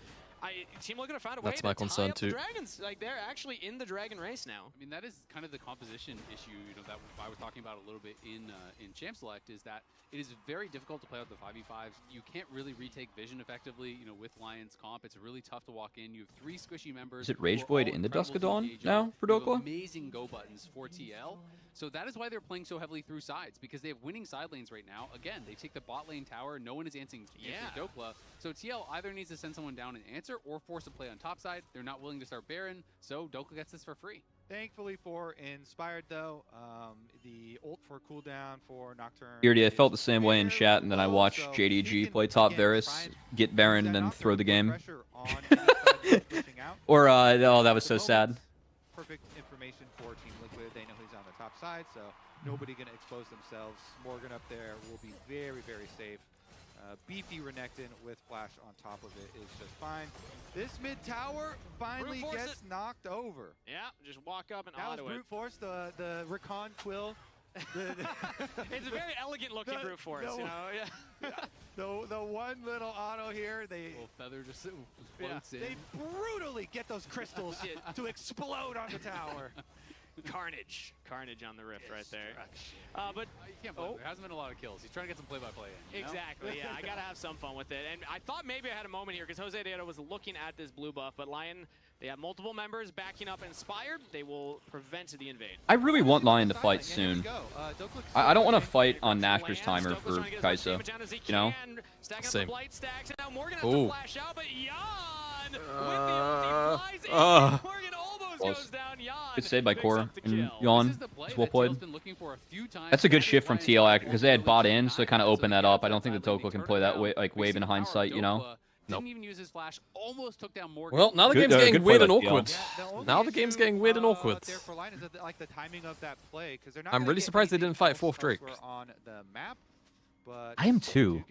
Team looking to find a way That's my concern too. The Dragons, like, they're actually in the Dragon race now. I mean, that is kind of the composition issue, you know, that I was talking about a little bit in Champ Select, is that it is very difficult to play out the 5v5s. You can't really retake vision effectively, you know, with Lion's comp. It's really tough to walk in. You have 3 squishy members. Is it Rage Void in the Dusk of Dawn now for Dokla? Amazing go buttons for TL. So that is why they're playing so heavily through sides, because they have winning side lanes right now. Again, they take the bot lane tower. No one is answering Dokla. So TL either needs to send someone down and answer or force a play on top side. They're not willing to start Baron, so Dokla gets this for free. Thankfully for Inspired, though, the ult for cooldown for Nocturne. Beardy, I felt the same way in chat, and then I watched JDG play top Varus, get Baron, and then throw the game. Or, oh, that was so sad. Perfect information for Team Liquid. They know he's on the top side, so nobody going to expose themselves. Morgan up there will be very, very safe. Beefy Renekton with Flash on top of it is just fine. This mid tower finally gets knocked over. Yeah, just walk up and that was brute force, the Rakan Quill. It's a very elegant looking brute force, you know. The one little auto here, little feather just floats in. They brutally get those crystals to explode on the tower. Carnage on the rift right there. But you can't blame him. There hasn't been a lot of kills. He's trying to get some play-by-play in. Exactly, yeah. I got to have some fun with it. And I thought maybe I had a moment here because Jose Deodo was looking at this blue buff, but LYON, they have multiple members backing up Inspired. They will prevent the invade. I really want LYON to fight soon. I don't want to fight on Nashor's timer for Kai'Sa, you know? Same. Oh. Good save by Core and LYON. It's well played. That's a good shift from TL because they had bought in, so it kind of opened that up. I don't think the Dokla can play that way, like wave in hindsight, you know? Nope. Even use his flash, almost took down Morgan. Well, now the game's getting weird and awkward. Now the game's getting weird and awkward. I'm really surprised they didn't fight 4th Drake. I am too.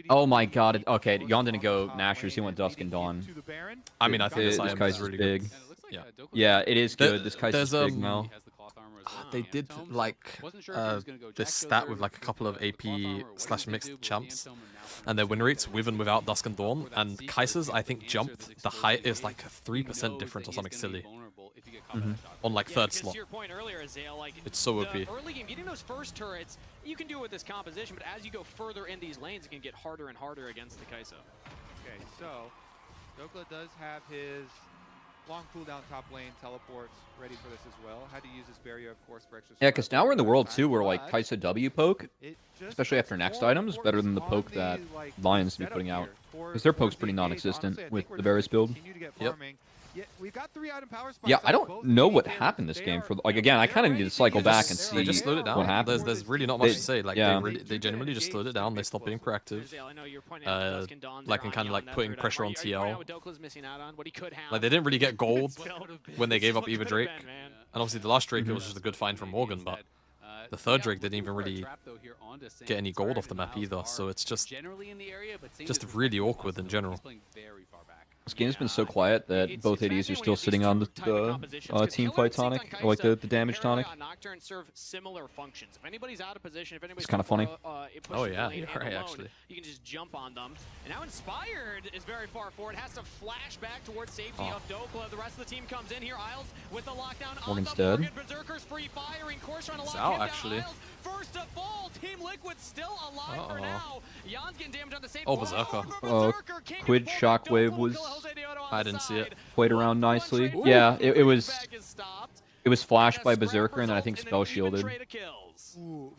Oh my god. Okay, LYON didn't go Nashor's, he went Dusk and Dawn. I mean, I think this Kai'Sa's really big. Good. Yeah. Yeah, it is good. This Kai'Sa's big now. They did like this stat with like a couple of AP/mixed champs, and their win rates with and without Dusk and Dawn. And Kai'Sa's, I think, jumped. The height is like a 3% difference or something silly. On like 3rd slot. It's so OP. Early game, getting those first turrets, you can do it with this composition, but as you go further in these lanes, it can get harder and harder against the Kai'Sa. Okay, so Dokla does have his long cooldown top lane teleports ready for this as well. How to use this barrier, of course, for extra. Yeah, because now we're in the world too where like Kai'Sa W poke, especially after next item, is better than the poke that LYON's be putting out. Because their poke's pretty non-existent with the Varus build. Yep. Yeah, I don't know what happened this game. For like again, I kind of need to cycle back and see. They just slowed it down. What happened. There's really not much to say. Like they genuinely just slowed it down. They stopped being proactive. Like and kind of like putting pressure on TL. Like they didn't really get gold when they gave up either Drake. And obviously the last Drake it was just a good find from Morgan, but the 3rd Drake didn't even really get any gold off the map either. So it's just really awkward in general. This game's been so quiet that both ADs are still sitting on the team fight tonic, or like the damage tonic. Nocturne serve similar functions. If anybody's out of position, if anybody's it's kind of funny. Oh yeah, you're right actually. You can just jump on them. And now Inspired is very far forward. Has to flash back towards safety of Dokla. The rest of the team comes in here. Isles with the lockdown. Morgan's dead. Morgan. Berserker's free firing. Course trying to lock out him actually. Down. First of all, Team Liquid still alive for now. Yon's getting damage on the same. Oh, Berserker. Quid Shockwave was. I didn't see it. Played around nicely. Ooh. Yeah, it was flashed by Berserker and then I think spell shielded. Ooh,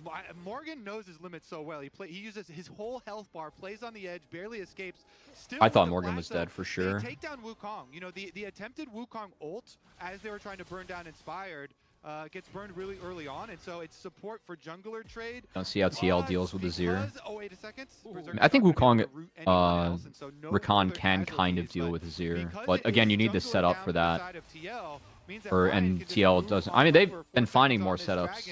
Morgan knows his limits so well. He uses his whole health bar, plays on the edge, barely escapes. Still I thought Morgan was dead for sure. They take down Wukong. You know, the attempted Wukong ult as they were trying to burn down Inspired gets burned really early on, and so it's support for jungler trade. Don't see how TL deals with Azir. Oh, wait a second. I think Wukong, Rakan can kind of deal with Azir, but again, you need to set up for that. And TL doesn't. I mean, they've been finding more setups.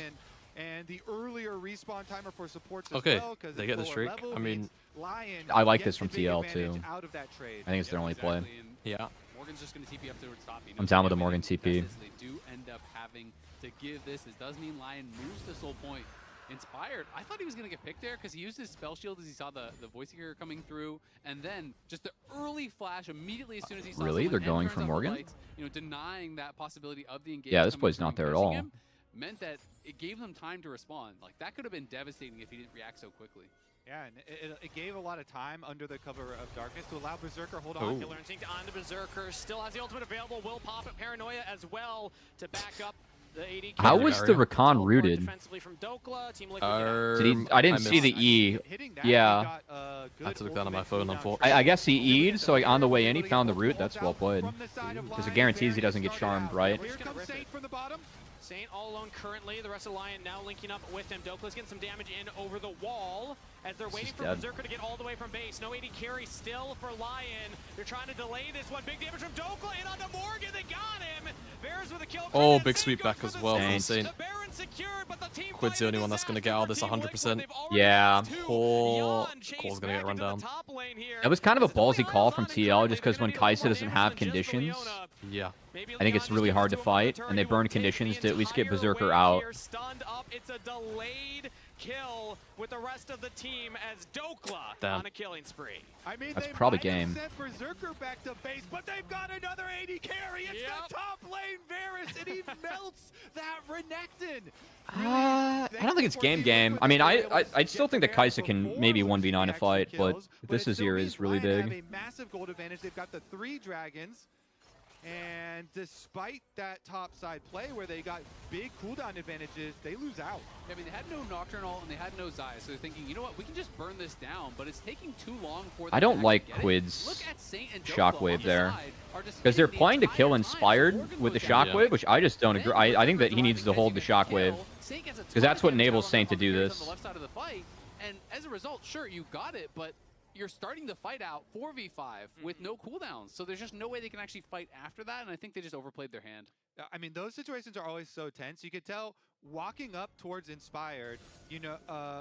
And the earlier respawn timer for supports as okay, well, they get the streak. I mean, I like this from TL too. I think it's their only play. Yeah. Morgan's just going to TP up towards top. I'm down with the Morgan TP. They do end up having to give this. This does mean LYON moves this whole point. Inspired, I thought he was going to get picked there because he used his spell shield as he saw the voice seeker coming through, and then just the early flash immediately as soon as he saw really? They're going for Morgan? Lights, you know, denying that possibility of the engagement. Yeah, this play's not there at all. Meant that it gave them time to respond. Like, that could have been devastating if he didn't react so quickly. Yeah, and it gave a lot of time under the cover of darkness to allow Berserker hold on. Killer Instinct on to Berserker. Still has the ultimate available. Will pop at Paranoia as well to back up the AD. How was the Rakan rooted? I didn't see the E. Yeah. I had to look that on my phone, unfortunately. I guess he E'd, so like on the way in, he found the root. That's well played. Because it guarantees he doesn't get charmed, right? Saint all alone currently. The rest of LYON now linking up with him. Dokla's getting some damage in over the wall as they're waiting for Berserker to get all the way from base. No AD carry still for LYON. They're trying to delay this one. Big damage from Dokla and onto Morgan. They got him. Varus with a kill. Oh, big sweep back as well from Saint. Quid's the only one that's going to get out of this 100%. Yeah. Cole's going to get run down. It was kind of a ballsy call from TL just because when Kai'Sa doesn't have conditions. Yeah. I think it's really hard to fight, and they burn conditions to at least get Berserker out. Stunned up. It's a delayed kill with the rest of the team as Dokla on a killing spree. I mean, that's probably game. Sent Berserker back to base, but they've got another AD carry. It's the top lane Varus, and he melts that Renekton. I don't think it's game. I mean, I still think that Kai'Sa can maybe 1v9 a fight, but this Azir is really big. Have a massive gold advantage. They've got the 3 dragons. And despite that top side play where they got big cooldown advantages, they lose out. I mean, they had no Nocturnal and they had no Xayah, so they're thinking, you know what, we can just burn this down, but it's taking too long for them. I don't like Quid's Shockwave there, because they're playing to kill Inspired with the Shockwave, which I just don't agree. I think that he needs to hold the Shockwave, because that's what enables Saint to do this. And as a result, sure, you got it, but you're starting the fight out 4v5 with no cooldowns, so there's just no way they can actually fight after that, and I think they just overplayed their hand. I mean, those situations are always so tense. You could tell walking up towards Inspired, you know,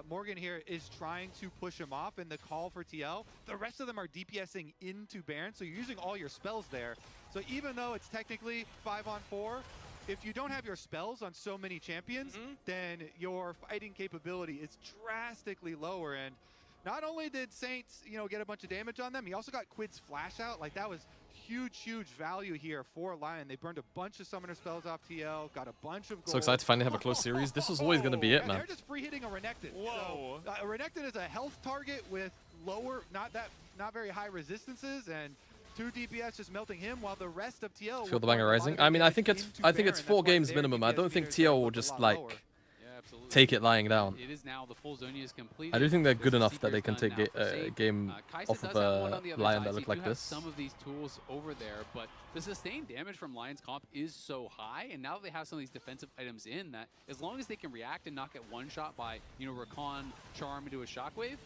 Morgan here is trying to push him off in the call for TL. The rest of them are DPSing into Baron, so you're using all your spells there. So even though it's technically 5-on-4, if you don't have your spells on so many champions, then your fighting capability is drastically lower. And not only did Saints, you know, get a bunch of damage on them, he also got Quid's flash out. Like, that was huge value here for LYON. They burned a bunch of summoner spells off TL, got a bunch of gold. So excited to finally have a close series. This was always going to be it, man. They're just free hitting a Renekton. Whoa. So, a Renekton is a health target with lower, not very high resistances, and 2 DPS just melting him, while the rest of TL feel the banger rising. I mean, I think it's 4 games minimum. I don't think TL will just like take it lying down. It is now the full Zhonya is complete. I do think they're good enough that they can take a game off of LYON that look like this. Some of these tools over there, but the sustained damage from LYON's comp is so high, and now that they have some of these defensive items in, that as long as they can react and not get one shot by, you know, Rakan charm into a shockwave,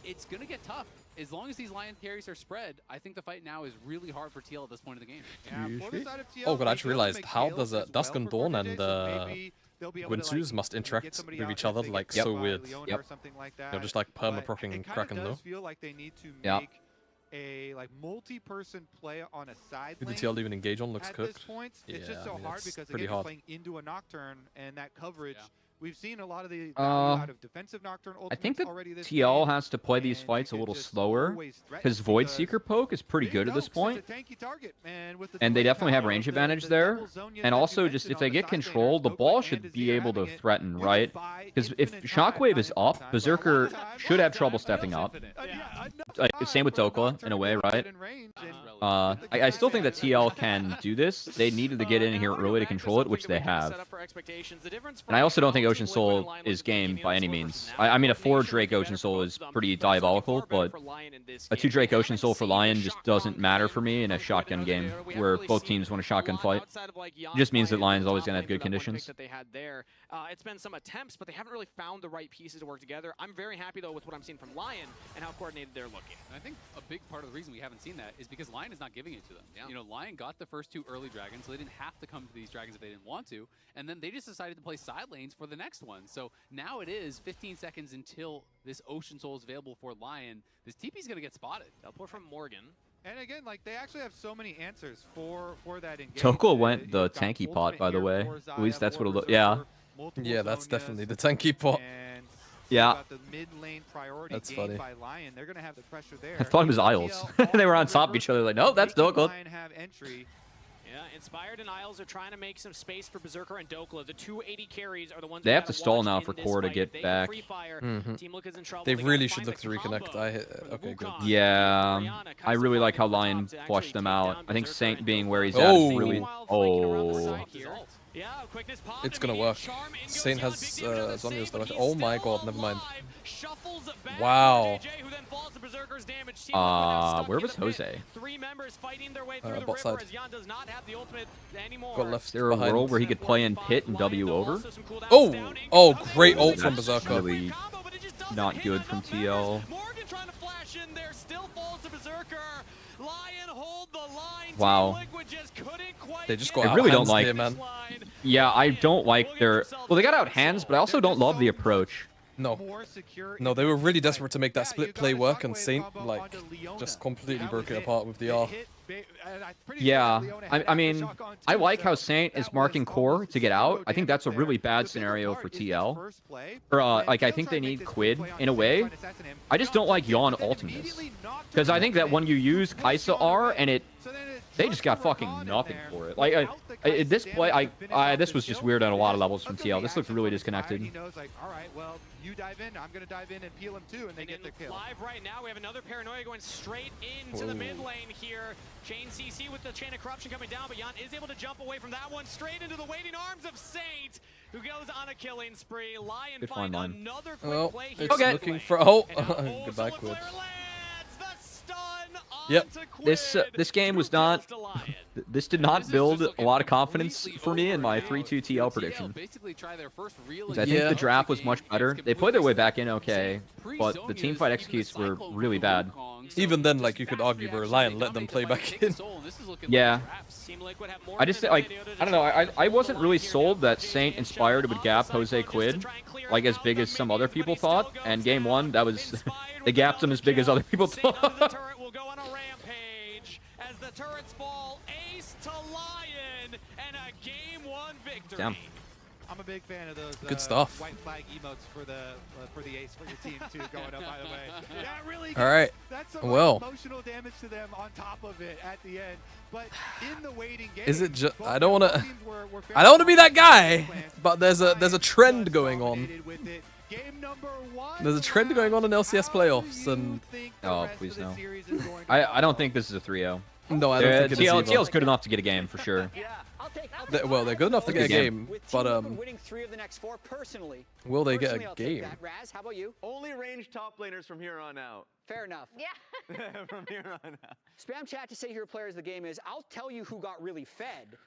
it's gonna get tough. As long as these LYON carries are spread, I think the fight now is really hard for TL at this point in the game. Yeah, oh god, I just realized how does Dusk and Dawn and Guinsoo's must interact with each other like so weird. They're just like perma-procking Kraken though. Feel like they need to make a multi-person play on a side lane. Who the TL even engage on looks cooked. This point, it's just so hard because again, you're playing into a Nocturne, and that coverage. We've seen a lot of the out of defensive Nocturne ultimates. I think that already this TL game, has to play these fights a little slower, because Void Seeker poke is pretty good at this point. And they definitely have range advantage there. And also, just if they get control, the ball should be able to threaten, right? Because if Shockwave is up, Berserker should have trouble stepping up. Same with Dokla, in a way, right? I still think that TL can do this. They needed to get in here early to control it, which they have. And I also don't think Ocean Soul is game by any means. I mean, a 4 Drake Ocean Soul is pretty diabolical, but a 2 Drake Ocean Soul for LYON just doesn't matter for me in a shotgun game where both teams want a shotgun fight. It just means that LYON's always going to have good conditions. It's been some attempts, but they haven't really found the right pieces to work together. I'm very happy, though, with what I'm seeing from LYON and how coordinated they're looking. I think a big part of the reason we haven't seen that is because LYON is not giving it to them. You know, LYON got the first 2 early dragons, so they didn't have to come to these dragons if they didn't want to, and then they just decided to play side lanes for the next one. So now it is 15 seconds until this Ocean Soul is available for LYON. This TP is going to get spotted. Teleport from Morgan. And again, like, they actually have so many answers for that engagement. Toko went the tanky pot, by the way. At least that's what it looked. Yeah. Yeah, that's definitely the tanky pot. Yeah. That's funny. By LYON. They're gonna have the pressure there. I thought it was Isles. They were on top of each other like, no, that's Dokla. Yeah, Inspired and Isles are trying to make some space for Berserker and Dokla. The 280 carries are the ones they have to stall now for Core to get back. They really should look to reconnect. Okay, good. Yeah, I really like how LYON flushed them out. I think Saint being where he's at is really... Oh. It's gonna work. Saint has Zhonya's though. Oh my god, never mind. Wow. Where was Jose? Bot side. Got left. Is there a world where he could play in pit and W over? Oh, great ult from Berserker. Really not good from TL. Wow. They just got I really don't like there, man. Yeah, I don't like their... Well, they got out hands, but I also don't love the approach. more secure. No, they were really desperate to make that split play work, and Saint, like, just completely broke it apart with the R. Yeah, I mean, I like how Saint is marking core to get out. I think that's a really bad scenario for TL. Or, like, I think they need Quid in a way. I just don't like Yawn ultimates. Because I think that when you use Kaisa R and they just got fucking nothing for it. Like, this play, this was just weird on a lot of levels from TL. This looked really disconnected. He knows, like, all right, well, you dive in, I'm going to dive in and peel him too, and they get the kill. Live right now, we have another Paranoia going straight into the mid lane here. Chain CC with the Chain of Corruption coming down, but Jan is able to jump away from that one straight into the waiting arms of Saint, who goes on a killing spree. Lion find another quick play here. Okay. Looking for goodbye, Quid. Yep. This game was not. This did not build a lot of confidence for me in my 3-2 TL prediction. I think the draft was much better. They played their way back in okay, but the teamfight executes were really bad. Even then, like, you could argue where LYON let them play back in. Yeah. I just, like, I don't know, I wasn't really sold that Saint Inspired would gap Jose Quid, like, as big as some other people thought, and game one, that was, they gapped him as big as other people thought. Turrets fall, ace to LYON, and a game 1 victory. Damn. I'm a big fan of those good stuff. White flag emotes for the ace for your team too going up, by the way. That really all right. That's some emotional damage to them on top of it at the end. But in the waiting game, is it just I don't want to be that guy, but there's a trend going on. There's a trend going on in LCS playoffs, and oh, please no. I don't think this is a 3-0. No, I don't think it is either. TL's good enough to get a game for sure. Well, they're good enough to get a game, but winning 3 of the next 4 personally. Will they get a game? Raz, how about you? Only ranged top laners from here on out. Fair enough. Yeah. From here on out. Spam chat to say who your players of the game is. I'll tell you who got really fed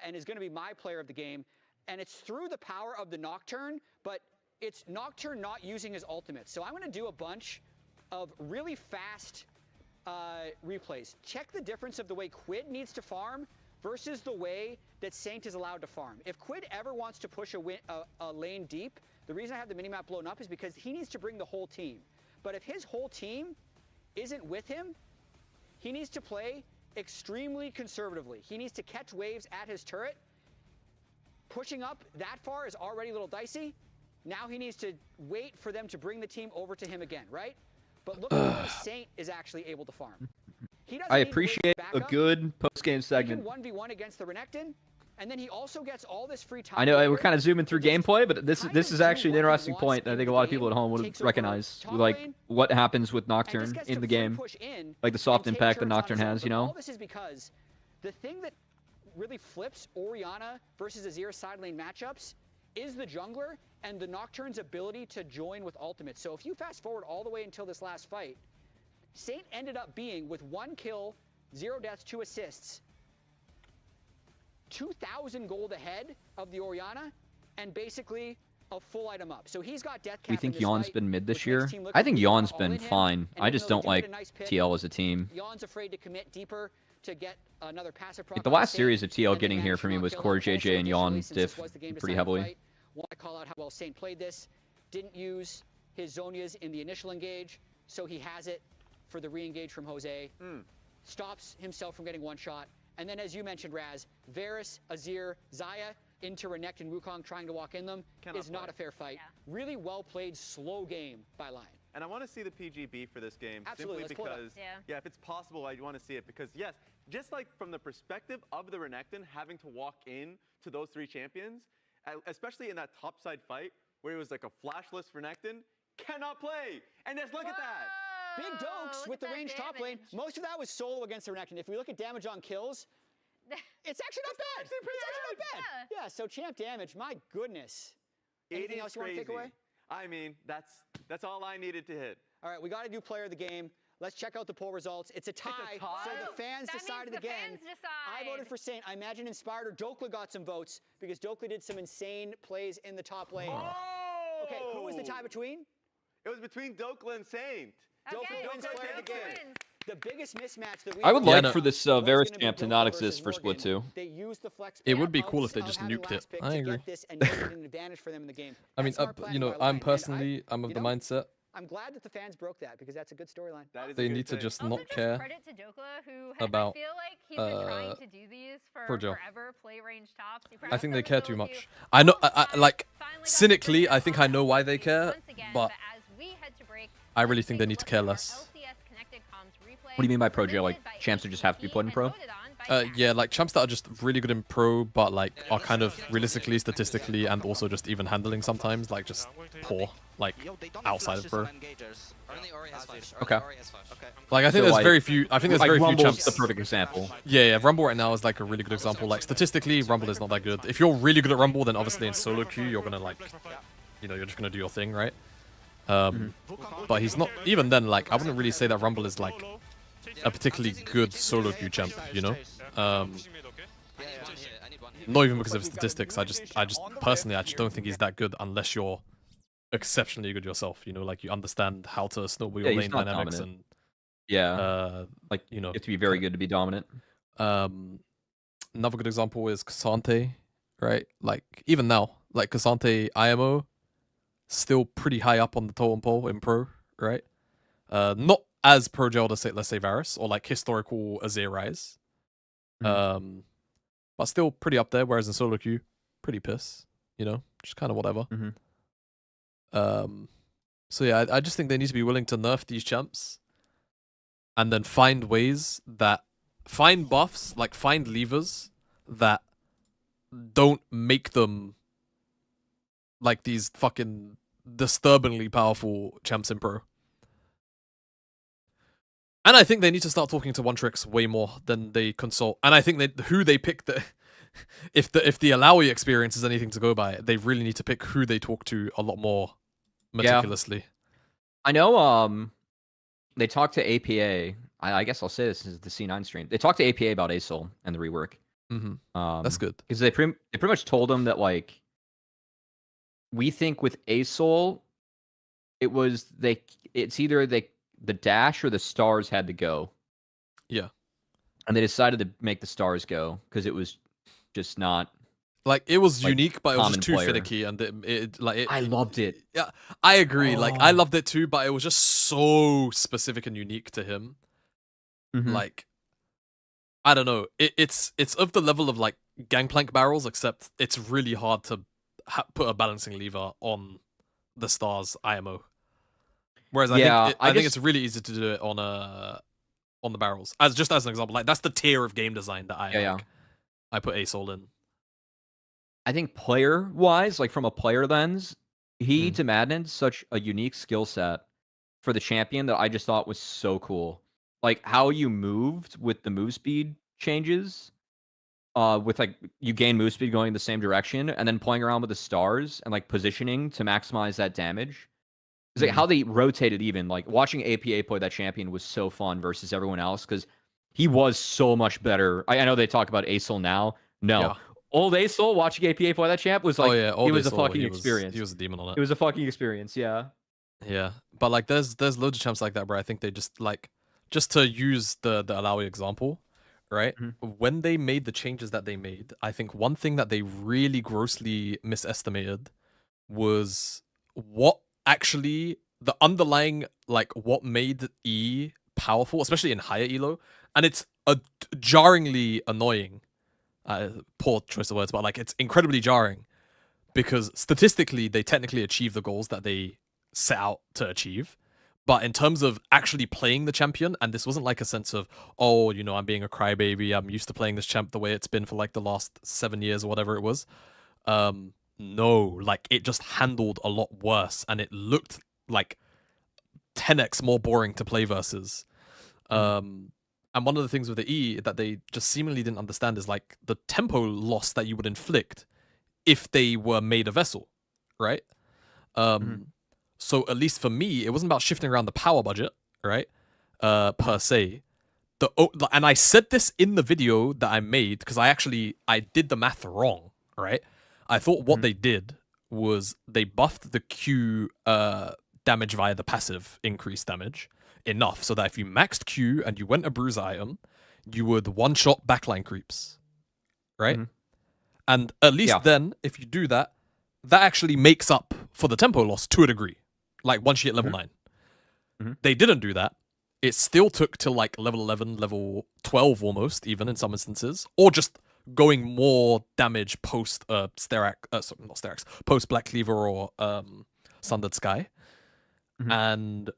and is going to be my player of the game, and it's through the power of the Nocturne, but it's Nocturne not using his ultimate. So I'm going to do a bunch of really fast replays. Check the difference of the way Quid needs to farm versus the way that Saint is allowed to farm. If Quid ever wants to push a lane deep, the reason I have the minimap blown up is because he needs to bring the whole team. But if his whole team isn't with him, he needs to play extremely conservatively. He needs to catch waves at his turret. Pushing up that far is already a little dicey. Now he needs to wait for them to bring the team over to him again, right? But look at where Saint is actually able to farm. I appreciate a good post-game segment. 1v1 against the Renekton, and then he also gets all this free time. I know we're kind of zooming through gameplay, but this is actually an interesting point that I think a lot of people at home would recognize, like what happens with Nocturne in the game, like the soft impact that Nocturne has, you know? All this is because the thing that really flips Orianna versus Azir side lane matchups is the jungler and the Nocturne's ability to join with ultimate. So if you fast forward all the way until this last fight, Saint ended up being, with 1 kill, 0 deaths, 2 assists, 2,000 gold ahead of the Orianna, and basically a full item up. So he's got death cap. You think Yawn's been mid this year? I think Yawn's been fine. I just don't like TL as a team. Yawn's afraid to commit deeper to get another passive proc. Like the last series of TL getting here for me was Core JJ and Yawn diff pretty heavily. Want to call out how well Saint played this. Didn't use his Zonias in the initial engage, so he has it for the re-engage from Jose. Stops himself from getting one shot. And then, as you mentioned, Raz, Varus, Azir, Xayah into Renekton and Wukong trying to walk in them is not a fair fight. Yeah. Really well played, slow game by LYON. And I want to see the PGB for this game. Absolutely. Simply because, yeah, if it's possible, I want to see it. Because, yes, just like from the perspective of the Renekton having to walk in to those 3 champions, especially in that topside fight where it was like a flashless Renekton, cannot play. And just look at that. Big Dokes with the ranged top lane. Most of that was solo against the Renekton. If we look at damage on kills, it's actually not bad. It's actually not bad. Yeah, so champ damage, my goodness. Anything else you want to take away? I mean, that's all I needed to hit. All right, we got to do player of the game. Let's check out the poll results. It's a tie. So the fans decided again. I voted for Saint. I imagine Inspired or Dokla got some votes because Dokla did some insane plays in the top lane. Oh! Okay, who was the tie between? It was between Dokla and Saint. Okay, Dokla wins player of the game. The biggest mismatch that we I would like for this Varus champ to not exist for Split 2. It would be cool if they just nuked it. I agree. I mean, you know, I'm of the mindset. I'm glad that the fans broke that because that's a good storyline. They need to just not care credit to Dokla, who about I feel like he's been trying to do these for forever. Play range tops. I think they care too much. I know, like cynically, I think I know why they care, but I really think they need to care less. What do you mean by pro, Joe? Like champs that just have to be put in pro? Yeah, like champs that are just really good in pro, but like are kind of realistically, statistically, and also just even handling sometimes, like just poor, like outside of pro. Okay. Like I think there's very few. I think there's very few champs. The perfect example. Yeah, Rumble right now is like a really good example. Like statistically, Rumble is not that good. If you're really good at Rumble, then obviously in solo queue you're gonna like, you know, you're just gonna do your thing, right? But he's not. Even then, like I wouldn't really say that Rumble is like a particularly good solo queue champ, you know? Not even because of statistics. I just personally, I just don't think he's that good unless you're exceptionally good yourself. You know, like you understand how to snowball your lane dynamics dominant. and like you know, you have to be very good to be dominant. Another good example is Cassante, right? Like even now, like Cassante IMO, still pretty high up on the totem pole in pro, right? Not as pro gel to say, let's say Varus or like historical Azir Rise. But still pretty up there, whereas in solo queue, pretty piss, you know, just kind of whatever. So yeah, I just think they need to be willing to nerf these champs and then find ways that, find buffs, like find levers that don't make them like these fucking disturbingly powerful champs in pro. And I think they need to start talking to One Tricks way more than they consult. And I think that who they pick, if the LCS experience is anything to go by, they really need to pick who they talk to a lot more meticulously. Yeah. I know they talked to APA. I guess I'll say this is the C9 stream. They talked to APA about ASOL and the rework. That's good. Because they pretty much told them that like we think with ASOL, it's either the dash or the stars had to go. Yeah. And they decided to make the stars go because it was just not like it was like, unique, but it was just too finicky, and I loved it. Yeah, I agree. Like I loved it too, but it was just so specific and unique to him. Like I don't know. It's of the level of like Gangplank barrels, except it's really hard to put a balancing lever on the stars IMO. Whereas I think it's really easy to do it on the barrels. As an example, like that's the tier of game design that I put ASOL in. I think player-wise, like from a player lens, he demanded such a unique skill set for the champion that I just thought was so cool. Like how you moved with the move speed changes, with like you gain move speed going in the same direction, and then playing around with the stars and like positioning to maximize that damage. It's like how they rotated even. Like watching APA play that champion was so fun versus everyone else because he was so much better. I know they talk about ASOL now. No. Yeah. Old ASOL watching APA play that champ was like, it was a fucking experience. He was a demon on it. It was a fucking experience, yeah. Yeah. But like there's loads of champs like that, bro. I think they just like, just to use the Alawi example, right? When they made the changes that they made, I think one thing that they really grossly misestimated was what actually the underlying, like what made E powerful, especially in higher elo, and it's a jarringly annoying, poor choice of words, but like it's incredibly jarring because statistically they technically achieve the goals that they set out to achieve, but in terms of actually playing the champion, and this wasn't like a sense of, oh, you know, I'm being a crybaby, I'm used to playing this champ the way it's been for like the last 7 years or whatever it was. No, like it just handled a lot worse, and it looked like 10x more boring to play versus. And one of the things with the E that they just seemingly didn't understand is like the tempo loss that you would inflict if they were made a vessel, right? So at least for me, it wasn't about shifting around the power budget, right? Per se. And I said this in the video that I made because I did the math wrong, right? I thought what they did was they buffed the Q damage via the passive increased damage. enough so that if you maxed Q and you went a bruise item, you would one-shot backline creeps, right? And at least then, if you do that, that actually makes up for the tempo loss to a degree. Like once you hit level 9. They didn't do that. It still took till like level 11, level 12 almost, even in some instances, or just going more damage post Sterak, sorry, not Sterax, post Black Cleaver or Sundered Sky, and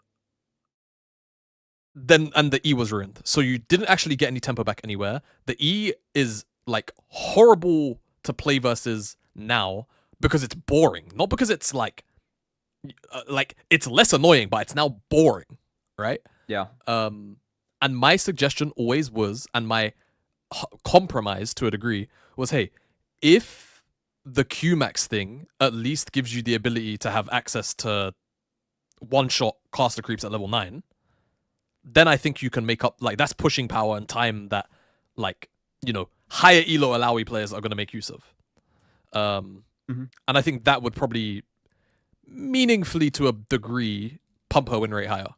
the E was ruined. So you didn't actually get any tempo back anywhere. The E is like horrible to play versus now because it's boring, not because it's like it's less annoying, but it's now boring, right? Yeah. And my suggestion always was, and my compromise to a degree was, hey, if the Qmax thing at least gives you the ability to have access to one-shot caster creeps at level 9, then I think you can make up, like, that's pushing power and time that, like, you know, higher elo Alawi players are going to make use of. And I think that would probably meaningfully, to a degree, pump her win rate higher.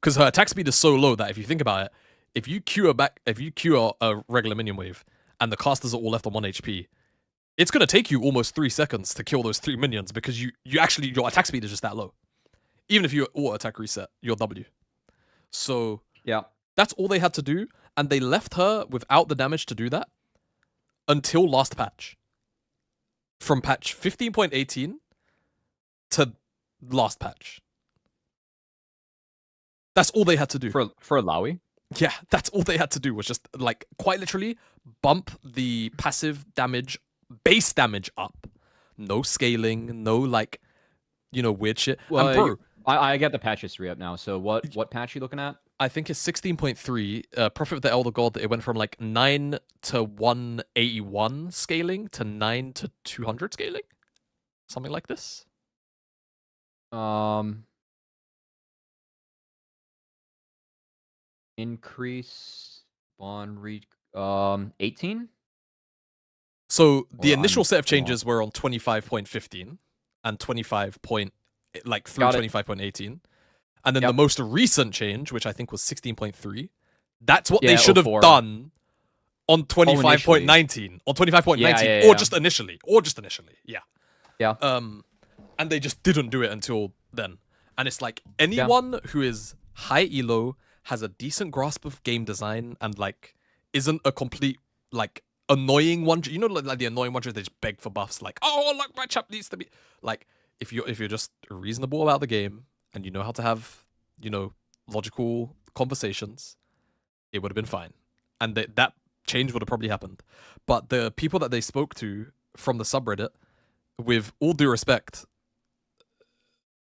Because her attack speed is so low that if you think about it, if you queue a regular minion wave and the casters are all left on 1 HP, it's going to take you almost 3 seconds to kill those 3 minions because your attack speed is just that low. Even if you auto attack reset your W. So yeah, that's all they had to do, and they left her without the damage to do that until last patch. From patch 15.18 to last patch. That's all they had to do. For Alawi? Yeah, that's all they had to do was just, like, quite literally bump the passive damage, base damage up. No scaling, no, like, you know, weird shit. Well, and bro, I get the patch history up now. So what patch are you looking at? I think it's 16.3. Prophet of the Elder God, it went from like 9 to 181 scaling to 9 to 200 scaling? Something like this? Increase bond reach 18? So the initial set of changes were on 25.15 and 25 point, like through 25.18. And then the most recent change, which I think was 16.3, that's what they should have done on 25.19, on 25.19, or just initially, yeah. Yeah. And they just didn't do it until then. And it's like anyone who is high elo, has a decent grasp of game design, and like isn't a complete like annoying one. You know, like the annoying ones they just beg for buffs, like, oh, look, my chap needs to be like. If you're just reasonable about the game and you know how to have, you know, logical conversations, it would have been fine, and that change would have probably happened. But the people that they spoke to from the subreddit, with all due respect,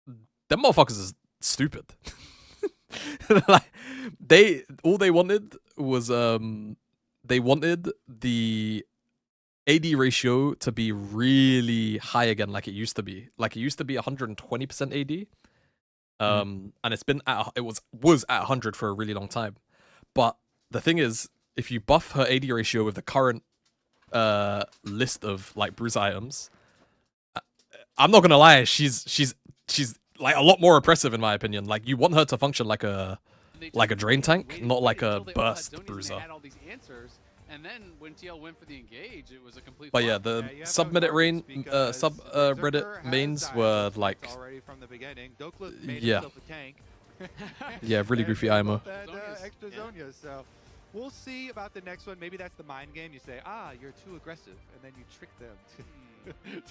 them motherfuckers is stupid. Like, all they wanted was they wanted the AD ratio to be really high again, like it used to be. Like it used to be 120% AD. And it's been it was at 100 for a really long time. But the thing is, if you buff her AD ratio with the current list of like bruise items, I'm not gonna lie, she's like a lot more oppressive in my opinion. Like you want her to function like a drain tank, not like a burst bruiser. And then when TL went for the engage, it was a complete. But yeah, the subreddit Reddit mains were like, yeah, yeah, really goofy IMO. Extra Zonia, so we'll see about the next one. Maybe that's the mind game. You say, you're too aggressive, and then you trick them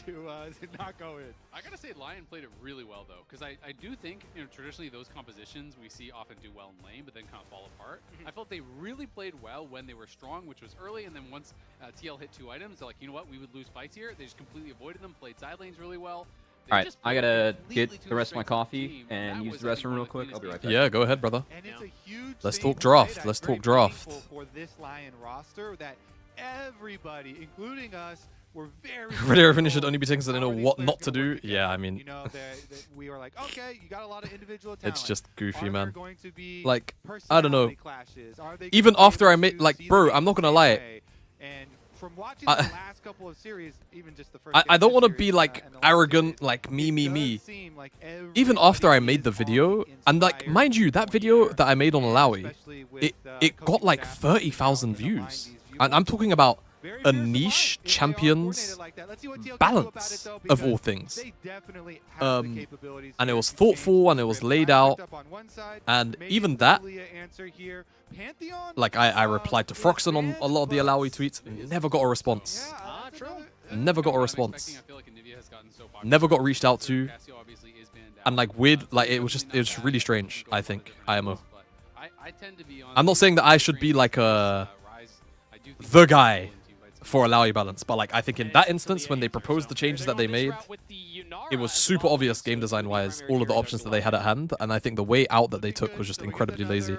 to not go in. I gotta say, LYON played it really well though, because I do think, you know, traditionally those compositions we see often do well in lane, but then kind of fall apart. I felt they really played well when they were strong, which was early, and then once TL hit 2 items, they're like, you know what, we would lose fights here. They just completely avoided them, played side lanes really well. All right, I gotta get the rest of my coffee and use the restroom real quick. I'll be right back. Yeah, go ahead, brother. And it's a huge Let's talk draft. Let's talk draft. For this LYON roster, that everybody, including us, we're very Ready finish should only be taken so they know what not to do. Yeah, I mean, you know, we were like, okay, you got a lot of individual talent. It's just goofy, man. Like, I don't know. Even after I made, like, bro, I'm not gonna lie. from watching the last couple of series, even just the first I don't want to be like arrogant, like me. like Even after I made the video, and like, mind you, that video that I made on Alawi, it got like 30,000 views. And I'm talking about a niche champions balance of all things. And it was thoughtful and it was laid out. And even that, like I replied to Froxen on a lot of the Alawi tweets, never got a response. Never got a response. Never got reached out to. And like weird, like it was really strange, I think, IMO. I'm not saying that I should be like the guy for Alawi balance, but like I think in that instance when they proposed the changes that they made, it was super obvious game design wise all of the options that they had at hand, and I think the way out that they took was just incredibly lazy.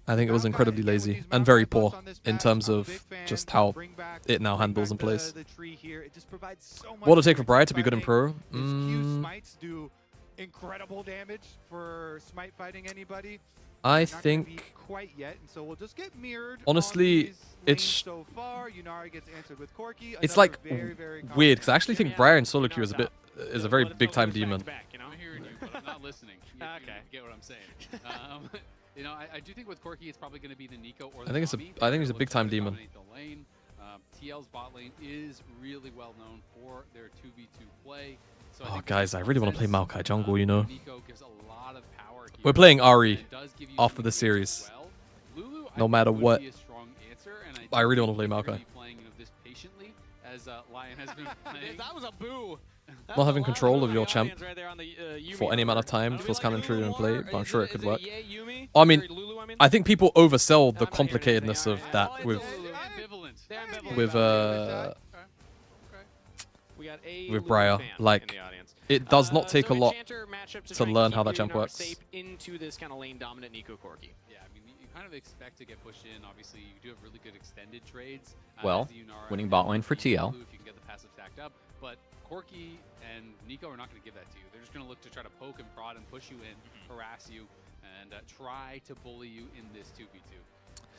I think it was incredibly lazy and very poor in terms of just how it now handles and plays. What would it take for Briar to be good in pro? Incredible damage for Smite fighting anybody. I think honestly it's like weird because I actually think Briar in solo queue is a very big time demon. I'm hearing you, but I'm not listening. You get what I'm saying. You know, I do think with Corki it's probably going to be the Nico or the I think he's a big time demon. TL's bot lane is really well known for their 2v2 play. So oh guys, I really want to play Maokai jungle, you know. Nico gives a lot of power here. We're playing Ari after the series. No matter what. I really want to play Maokai. That was a boo. Not having control of your champ for any amount of time feels counterintuitive in play, but I'm sure it could work. I mean, I think people oversell the complicatedness of that with Briar. Like, it does not take a lot to learn how that champ works. Into this kind of lane dominant Nico Corki. Yeah, I mean, you kind of expect to get pushed in. Obviously, you do have really good extended trades. Well, winning bot lane for TL. If you can get the passive stacked up, but Corki and Nico are not going to give that to you. They're just going to look to try to poke and prod and push you in, harass you, and try to bully you in this 2v2.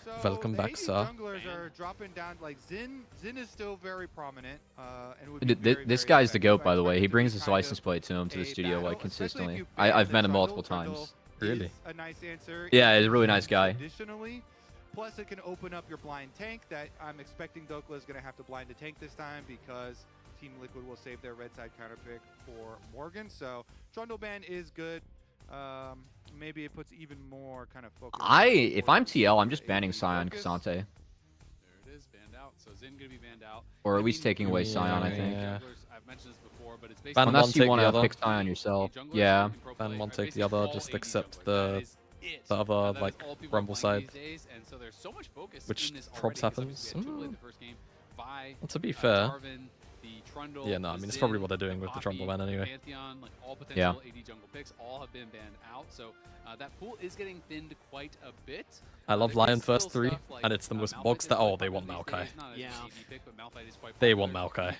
So welcome back, sir. Junglers are dropping down. Like Xin is still very prominent. And this guy's the GOAT, by the way. He brings his license plate to him to the studio like consistently. I've met him multiple times. Really? A nice answer. Yeah, he's a really nice guy. Additionally, plus it can open up your blind tank that I'm expecting Dokla is going to have to blind the tank this time because Team Liquid will save their red side counter pick for Morgan. So Trundle ban is good. Maybe it puts even more kind of focus. If I'm TL, I'm just banning Sion Kasante. There it is, banned out. So Xin gonna be banned out. Or at least taking away Sion, I think. Yeah. I've mentioned this before, but it's Ban unless one, you take want the to other. pick Sion yourself. Yeah. Ban one, take the other. Just accept the other like Rumble side, which props happens. Well, to be fair. Yeah, no, I mean, it's probably what they're doing with the Trundle ban anyway. Yeah. AD jungle picks all have been banned out, so that pool is getting thinned quite a bit. I love LYON first 3, and it's the most bog stat. Oh, they want Maokai. They want Maokai.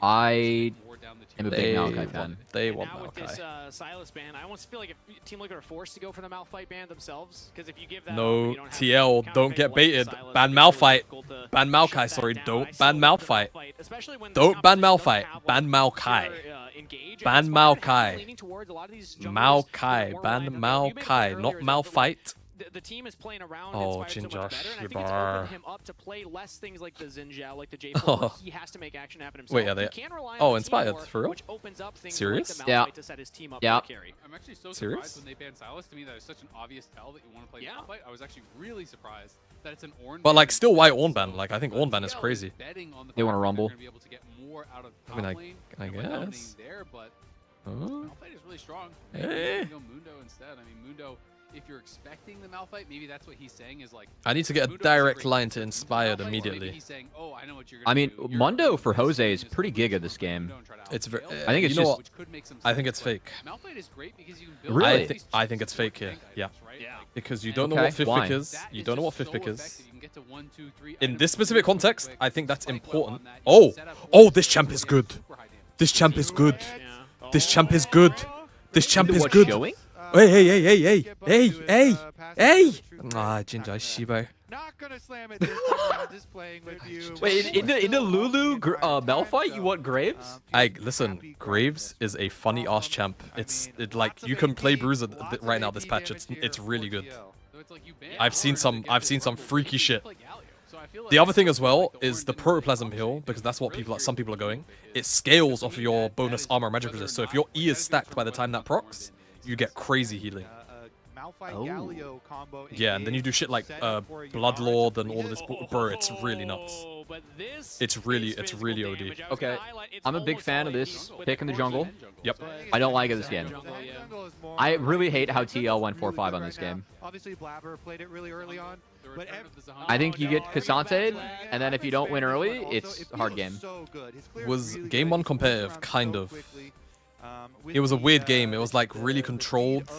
I am a big Maokai fan. They want Now with this Maokai. Silas ban, I almost feel like if Team Liquid are forced to go for the Malphite ban themselves, because if you give that up, No, you don't have TL, don't get baited. Ban Malphite. Ban Maokai, sorry. Don't ban Malphite. Don't ban Malphite. Ban Maokai. Ban Maokai. Maokai. Ban Maokai. Not Malphite. The team is playing around Oh, Inspired so much Jinjosh, better, and I think it's Shibar. opened him up to play less things like the Zinjao, like the J4, where he has to make action happen himself. Wait, are they? He can rely on Oh, the Inspired, team more, for real? which opens up things Serious? like the Yeah. Malphite to set his team up Yeah. for carry. I'm actually so Serious? surprised when they banned Silas. To me, that is such an obvious tell that you want to play Yeah. Malphite. I was actually really surprised that it's an Ornn. But like, still, why Ornban? Like, I think Ornban is crazy. They wanna rumble. I mean, I guess. There, but Huh? Malphite is really strong. Maybe Eh. you can go Mundo instead. I mean, Mundo, if you're expecting the Malphite, maybe that's what he's saying is like. I need to get a Mundo is direct great line to against Inspired Malphite, so maybe immediately. he's saying, oh, I know what you're I gonna mean, do. You're Mundo gonna for do Jose this, is pretty this, giga this game. Mundo and try to It's very. outfail, I think it's you know just- what? which could make some I think sense, it's but fake. Malphite is great because you can build Really? all I these think it's super fake here. tank items, Yeah. right? Yeah. Like, Because you and don't know Okay, what fifth why? pick is. that You is don't know what just fifth so pick is. effective. You can get to 1, 2, 3 In items this really specific quick. context, You I think that's spike well important. on that, you Oh, set up oh, really this quick, champ and is get good. super high damage. This champ is good. Yeah. This champ is good. This champ is What's good. showing? Hey. Ah, Jinjai Shibo. Not gonna slam it this time around, just playing with you. Wait, in the Lulu Malphite, you want Graves? Listen, Graves is a funny ass champ. It's like you can play Bruiser right now this patch. It's really good. I've seen some freaky shit. The other thing as well is the Protoplasm heal, because that's what some people are going. It scales off of your bonus armor and magic resist. So if your E is stacked by the time that procs, you get crazy healing. Yeah, and then you do shit like Bloodlord and all of this, bro. It's really nuts. It's really OD. Okay, I'm a big fan of this pick in the jungle. Yep. I don't like it this game. I really hate how TL went 4-5 on this game. Obviously, Blabber played it really early on. But I think you get Cassante, and then if you don't win early, it's a hard game. Was game 1 competitive? Kind of. It was a weird game. It was like really controlled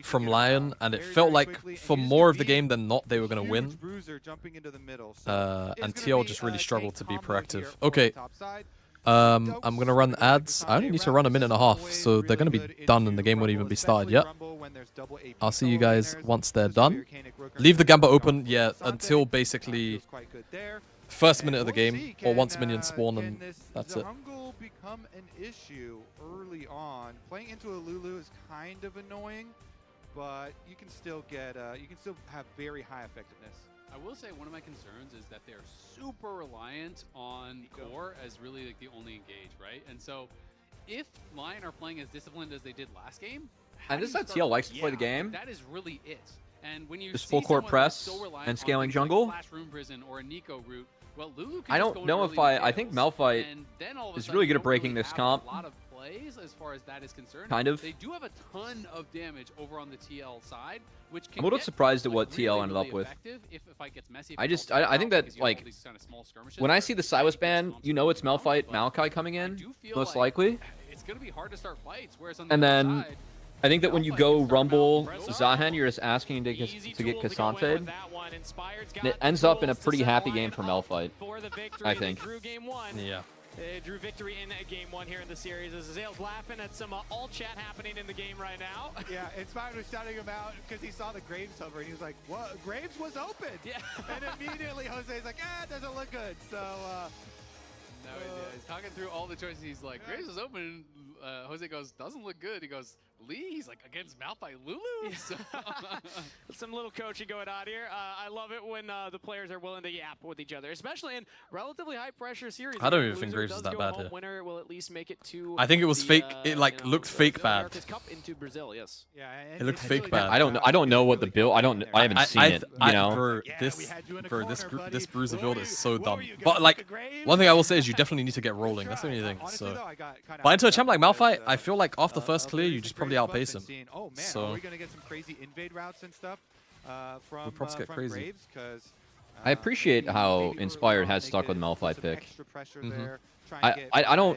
from LYON, and it felt like for more of the game than not, they were going to win. And TL just really struggled to be proactive. Okay. I'm going to run ads. I only need to run a minute and a half, so they're going to be done and the game won't even be started yet. I'll see you guys once they're done. Leave the Gamba open, yeah, until basically first minute of the game, or once minions spawn, and that's it. Become an issue early on. Playing into a Lulu is kind of annoying, but you can still get you can still have very high effectiveness. I will say one of my concerns is that they're super reliant on core as really like the only engage, right? And so if LYON are playing as disciplined as they did last game, and this is how TL likes to play the game. That is really it. And when you just full court press and scaling jungle. Like Room Prison or a Nico route, well, Lulu can I don't know if I think Malphite is really good at breaking this comp. As far as that is concerned. Kind of. They do have a ton of damage over on the TL side, which can I'm a little surprised at what TL ended up with. I think that like when I see the Silas ban, you know it's Malphite Maokai coming in, most likely. It's going to be hard to start fights, whereas on and the then side, I think that when you go Rumble Zahen, you're just asking to get Cassante. And it ends up in a pretty happy game for Malphite, I think. Yeah. Drew victory in game 1 here in the series. As Azale's laughing at some all chat happening in the game right now. Yeah, Inspired was shouting about because he saw the Graves hover and he was like, "What? Graves was open!" Yeah. And immediately Jose's like, "Ah, it doesn't look good." So. No, he's talking through all the choices. He's like, Graves is open. Jose goes, doesn't look good. He goes, Lee? He's like, against Malphite Lulu? Yeah. So some little coaching going on here. I love it when the players are willing to yap with each other, especially in relatively high pressure series. I don't even think Graves is that bad here. Winner will at least make it to I think it was fake. It like looked fake bad. Cup into Brazil, yes. Yeah, it looked fake bad. I don't know what the build. I haven't seen it. You know, this Bruiser build is so dumb. But like, one thing I will say is you definitely need to get rolling. That's the only thing. So, but into a champ like Malphite, I feel like after first clear, you just probably outpace him. Oh man, so we're gonna get some crazy invade routes and stuff from crazy. Graves. I appreciate how Inspired has stuck with Malphite pick. I don't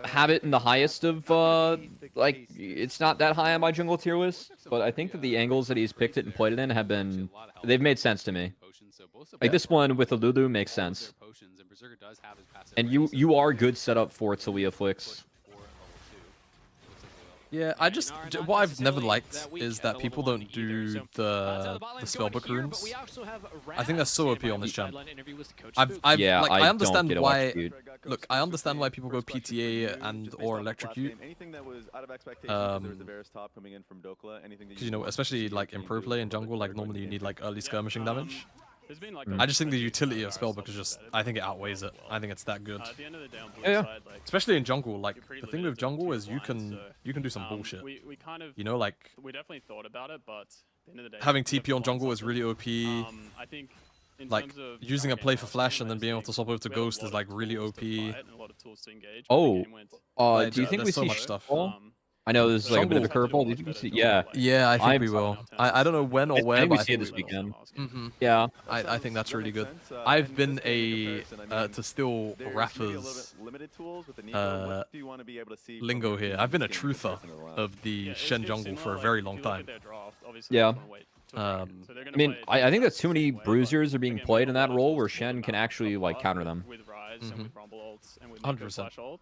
have it in the highest of like it's not that high on my jungle tier list, but I think that the angles that he's picked it and played it in have been they've made sense to me. Like this one with the Lulu makes sense, and you are good setup for Talia Flicks. Yeah, what I've never liked is that people don't do the spellbook runes. I think that's so OP on this champ. I understand why. Look, I understand why people go PTA and or electrocute. Because you know, especially like in pro play and jungle, like normally you need like early skirmishing damage. I just think the utility of Spellbook is just, I think it outweighs it. I think it's that good. Yeah. Especially in jungle, like, the thing with jungle is you can do some bullshit. You know, like, we definitely thought about it, but at the end of the day, having TP on jungle is really OP. I think like, using a play for flash and then being able to swap over to Ghost is like really OP. Oh, do you think we see much stuff? I know this is like a bit of a curveball. Do you think we see? Yeah. Yeah, I think we will. I don't know when or where, but I think we see it this weekend. Yeah. I think that's really good. I've been to steal Rafa's lingo here. I've been a truther of the Shen jungle for a very long time. Yeah. I mean, I think that too many bruisers are being played in that role where Shen can actually like counter them. 100%.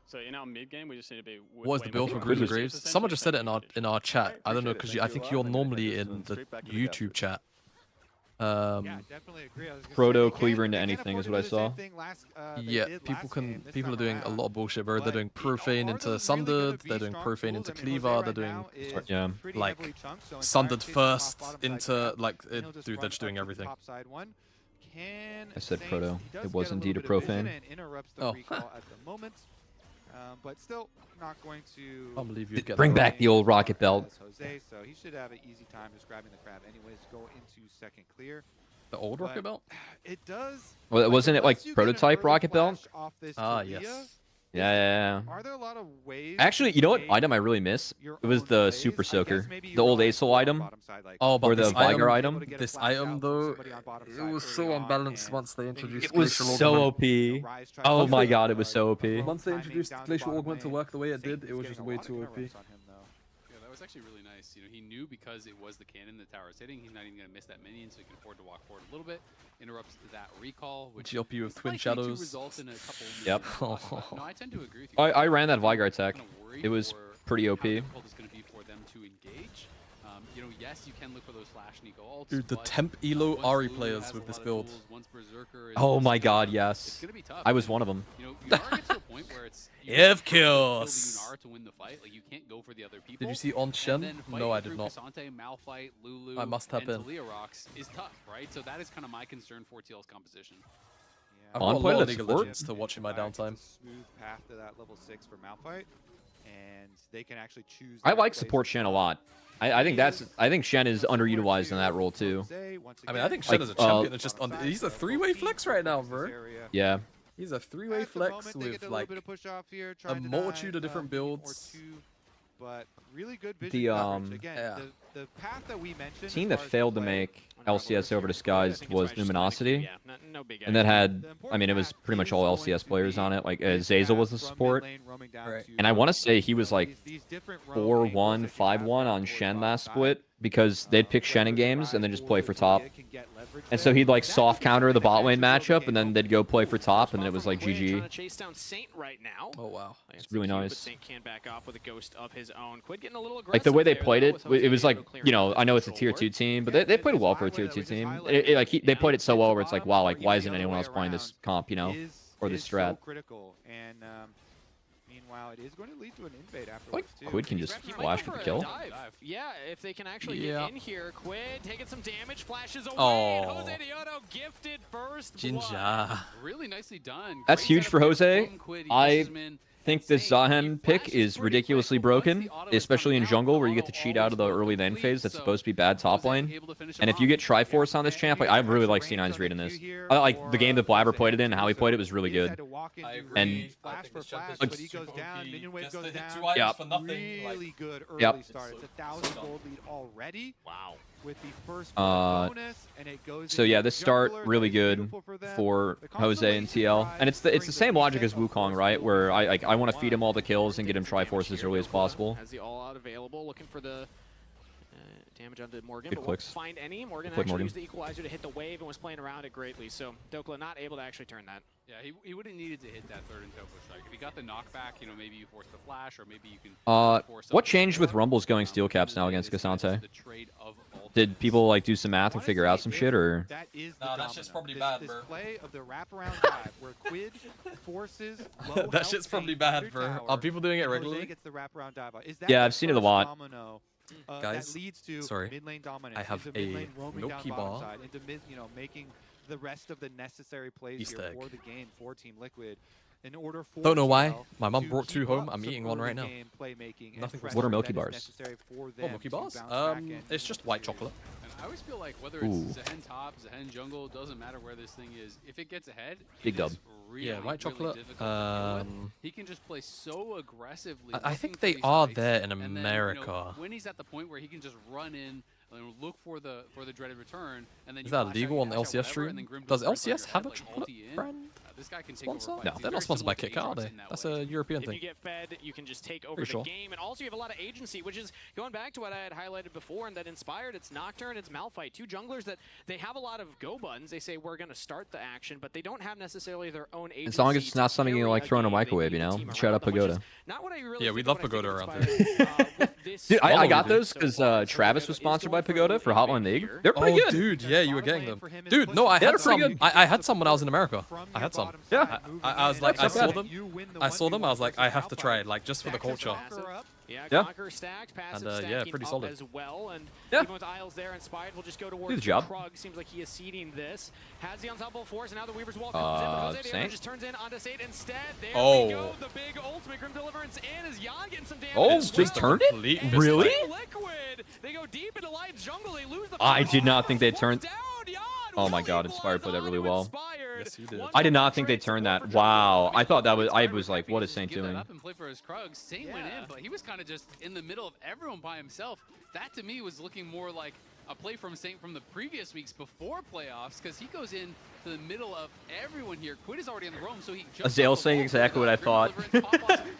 So in our mid game, we just need to be. What is the build for Bruiser Graves? Someone just said it in our chat. I don't know because I think you're normally in the YouTube chat. definitely agree. Proto Cleaver into anything is what I saw. Yeah, people are doing a lot of bullshit, bro. They're doing Profane into Sundered, they're doing Profane into Cleaver, they're doing like Sundered first into like dude, they're just doing everything. I said Proto. It was indeed a Profane. Oh. But still not going to. I believe you get bring back the old rocket belt. Jose, so he should have an easy time just grabbing the crab. Anyways, go into second clear. The old rocket belt? It does. Well, wasn't it like prototype rocket belt? Ah, yes. Yeah. Are there a lot of ways? Actually, you know what item I really miss? It was the Super Soaker, the old Acel item. Oh, but or the Vigar item. This item though, it was so unbalanced once they introduced. It was so OP. Oh my god, it was so OP. Once they introduced Glacial Augment to work the way it did, it was just way too OP. Yeah, that was actually really nice. You know, he knew because it was the cannon the tower is hitting, he's not even going to miss that minion, so he can afford to walk forward a little bit. Interrupts that recall, which GLP with Twin Shadows. Result in a couple yep. No, I tend to agree with you. I ran that Vigar tech. It was pretty OP. How difficult it's going to be for them to engage. You know, yes, you can look for those flash Nico ults. Dude, the temp elo Ari players with this build. Oh my god, yes. I was one of them. You know, Yunara gets to a point where it's if kills. To win the fight. Like, you can't go for the other people. Did you see on Shen? No, I did not. Malphite, Lulu, I must have been. Leorox is tough, right? So that is kind of my concern for TL's composition. I've got a lot of League of Legends to watch in my downtime. Smooth path to that level 6 for Malphite, and they can actually choose. I like support Shen a lot. I think Shen is underutilized in that role too. I mean, I think Shen is a champion. It's just he's a three-way flex right now, bro. Yeah. He's a three-way flex with like a multitude of different builds. But really good vision coverage. Again, the path that we mentioned. Team that failed to make LCS over Disguised was Luminosity. Yeah, no big and that had, I mean, it was pretty much all LCS players on it. Like, Zazel was the support. And I want to say he was like 4-1, 5-1 on Shen last split because they'd pick Shen in games and then just play for top. And so he'd like soft counter the bot lane matchup and then they'd go play for top and then it was like GG. Oh, wow. It's really nice. Like the way they played it, it was like, you know, I know it's a tier 2 team, but they played well for a tier 2 team. They played it so well where it's like, wow, like why isn't anyone else playing this comp, you know, or this strat? Meanwhile, it is going to lead to an invade afterwards, like Quid can just flash for the kill. Yeah, if they can actually get in here. Quid taking some damage, flashes away. Oh. And Jose Diodo gifted first Jinja. Really nicely done. That's huge for Jose. I think this Zahen pick is ridiculously broken, especially in jungle where you get to cheat out of the early lane phase that's supposed to be bad top lane. And if you get Triforce on this champ, like, I really like C9's read in this. I like the game that Blabber played it in, how he played it was really good. And yeah, really good early start. It's 1,000 gold lead already. Wow. With the first bonus, and it goes so yeah, this start really good for Jose and TL, and it's the same logic as Wukong, right? Where I want to feed him all the kills and get him Triforce as early as possible. Has the all out available, looking for the damage onto Morgan, good but clicks. Won't find any. Morgan actually used the equalizer to hit the wave and was playing around it greatly. So Dokla not able to actually turn that. Yeah, he wouldn't needed to hit that third and Topo strike. If he got the knockback, you know, maybe you force the flash, or maybe you can. What changed with Rumbles going steel caps now against Cassante? Did people like do some math and figure out some shit, or? Nah, that shit's probably bad, bro. Of the wraparound dive where Quid forces that shit's probably bad, bro. Are people doing it regularly? Yeah, I've seen it a lot. Guys, sorry, I have a Milky Bar. Into mid, you know, making the rest of the necessary plays Easter here egg. for the game for Team Liquid. In order for don't know why. My mom brought 2 home. I'm eating one right now. Nothing. What are Milky Bars? What Milky Bars? It's just white chocolate. And I always feel like whether it's Zehen top, Zehen jungle, doesn't matter where this thing is. If it gets ahead, big dub. Really, yeah, white chocolate. He can just play so aggressively. I think they are there in America. America. Then, you know, when he's at the point where he can just run in and look for the dreaded return, and then is that legal on the LCS stream? Does LCS have a chocolate brand? This guy can sponsor? No, they're not sponsored by KitKat, are they? That's a European thing. If you get fed, you can just take over the game, and also you have a lot of agency, which is going back to what I had highlighted before, and that inspired. It's Nocturne, it's Malphite, 2 junglers that they have a lot of go buttons. They say we're going to start the action, but they don't have necessarily their own agency. As long as it's not something you like throw in a microwave, you know. Shout out Pagoda. Not what I really yeah, we love Pagoda around here. Dude, I got those because Travis was sponsored by Pagoda for Hotline League. They're pretty good. Dude, yeah, you were getting them. Dude, no, I had some. I had some when I was in America. I had some. Yeah. I was like, I saw them. I was like, I have to try it, like, just for the culture. Yeah. And yeah, pretty solid. As well. And yeah. even with Isles there, Inspired will just go towards do the job. Krug. Seems like he is seeding this. Has the ensemble force, and now the Weaver's Wall comes in. Saint? Just turns in onto Saint instead. There we go. The big ultimate Grim Deliverance in as LYON getting some damage. Oh, just turned it? Really? Liquid. They go deep into Lion's jungle. They lose the I did not think they turned. Oh my god, Inspired played that really well. Yes, he did. I did not think they turned that. Wow. I thought that was. I was like, what is Saint doing? Up and play for his Krug. Saint went in, but he was kind of just in the middle of everyone by himself. That to me was looking more like a play from Saint from the previous weeks before playoffs, because he goes in to the middle of everyone here. Quid is already in the room, so he jumps. Azale saying exactly what I thought.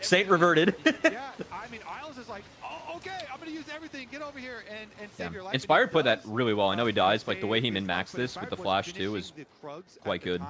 Saint reverted. Yeah, I mean, Isles is like, oh, okay, I'm going to use everything. Get over here and save your life. Inspired played that really well. I know he dies, but like the way he min-maxed this with the flash too is quite good.